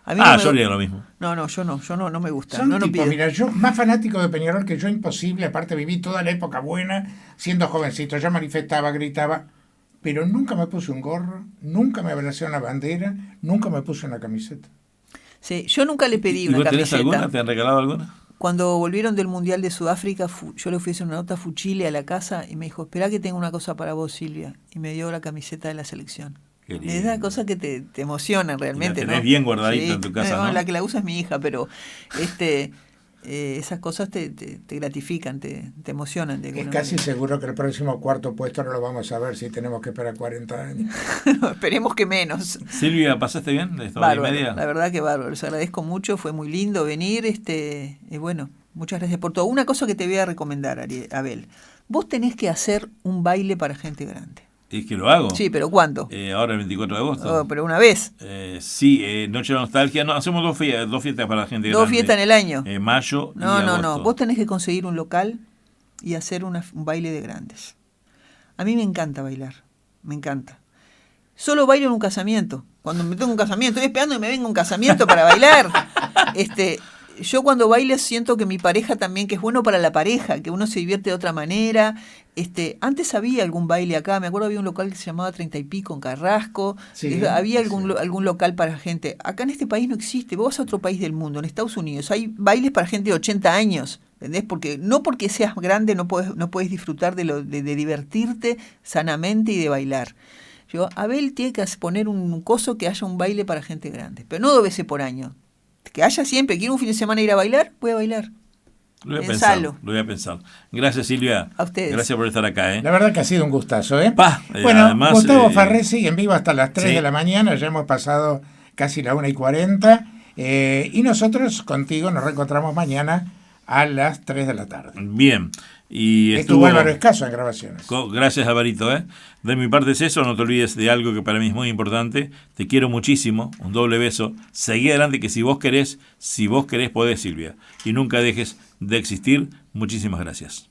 Speaker 3: A mí
Speaker 1: yo haría lo mismo.
Speaker 3: No me gusta.
Speaker 2: Son tipos, mira, yo más fanático de Peñarol que yo, imposible. Aparte viví toda la época buena siendo jovencito. Yo manifestaba, gritaba, pero nunca me puse un gorro, nunca me abracé una bandera, nunca me puse una camiseta.
Speaker 3: Sí, yo nunca le pedí
Speaker 1: ¿Y
Speaker 3: una
Speaker 1: vos tenés
Speaker 3: camiseta.
Speaker 1: alguna? ¿Te han regalado alguna?
Speaker 3: Cuando volvieron del Mundial de Sudáfrica, yo le fui a hacer una nota a Fuchile a la casa y me dijo, esperá que tengo una cosa para vos, Silvia. Y me dio la camiseta de la selección. Es una cosa que te emociona realmente,
Speaker 1: la tenés
Speaker 3: ¿no?
Speaker 1: bien guardadita
Speaker 3: Sí.
Speaker 1: en tu casa, ¿no?
Speaker 3: La que la usa es mi hija, pero esas cosas te gratifican, te emocionan. De
Speaker 2: Es casi seguro que el próximo cuarto puesto no lo vamos a ver si tenemos que esperar 40 años.
Speaker 3: No, esperemos que menos.
Speaker 1: Silvia, ¿pasaste bien de esta hora y
Speaker 3: Bárbaro,
Speaker 1: media?
Speaker 3: la verdad que bárbaro. Les agradezco mucho, fue muy lindo venir. Y bueno, muchas gracias por todo. Una cosa que te voy a recomendar, Abel. Vos tenés que hacer un baile para gente grande.
Speaker 1: ¿Es que lo hago?
Speaker 3: Sí, pero ¿cuándo?
Speaker 1: Ahora el 24 de agosto.
Speaker 3: Oh, pero una vez.
Speaker 1: Sí, Noche de Nostalgia. No, hacemos dos fiestas para la gente grande.
Speaker 3: Dos fiestas en el año.
Speaker 1: Mayo y
Speaker 3: No,
Speaker 1: agosto.
Speaker 3: no. Vos tenés que conseguir un local y hacer un baile de grandes. A mí me encanta bailar. Me encanta. Solo bailo en un casamiento. Cuando me tengo un casamiento, estoy esperando que me venga un casamiento para bailar. Yo cuando bailo siento que mi pareja también, que es bueno para la pareja, que uno se divierte de otra manera. Antes había algún baile acá, me acuerdo había un local que se llamaba 30 y Pico en Carrasco,
Speaker 2: Sí,
Speaker 3: había
Speaker 2: sí.
Speaker 3: algún local para gente. Acá en este país no existe, vos vas a otro país del mundo, en Estados Unidos, hay bailes para gente de 80 años, ¿entendés? No porque seas grande no puedes disfrutar de divertirte sanamente y de bailar. Abel tiene que poner un coso que haya un baile para gente grande, pero no 2 veces por año. Que haya siempre, quiero un fin de semana ir a bailar, voy a bailar.
Speaker 1: Lo voy a pensar. Gracias, Silvia.
Speaker 3: A ustedes.
Speaker 1: Gracias por estar acá.
Speaker 2: La verdad que ha sido un gustazo, ¿eh?
Speaker 1: Bueno,
Speaker 2: además, Gustavo Farré sigue en vivo hasta las 3
Speaker 1: sí.
Speaker 2: de la mañana, ya hemos pasado casi la 1:40, y nosotros contigo nos reencontramos mañana a las 3 de la tarde.
Speaker 1: Bien. Y
Speaker 2: estuvo Álvaro Escaso en grabaciones.
Speaker 1: Gracias, Alvarito. De mi parte es eso, no te olvides de algo que para mí es muy importante. Te quiero muchísimo, un doble beso. Seguí adelante, que si vos querés podés, Silvia. Y nunca dejes de existir. Muchísimas gracias.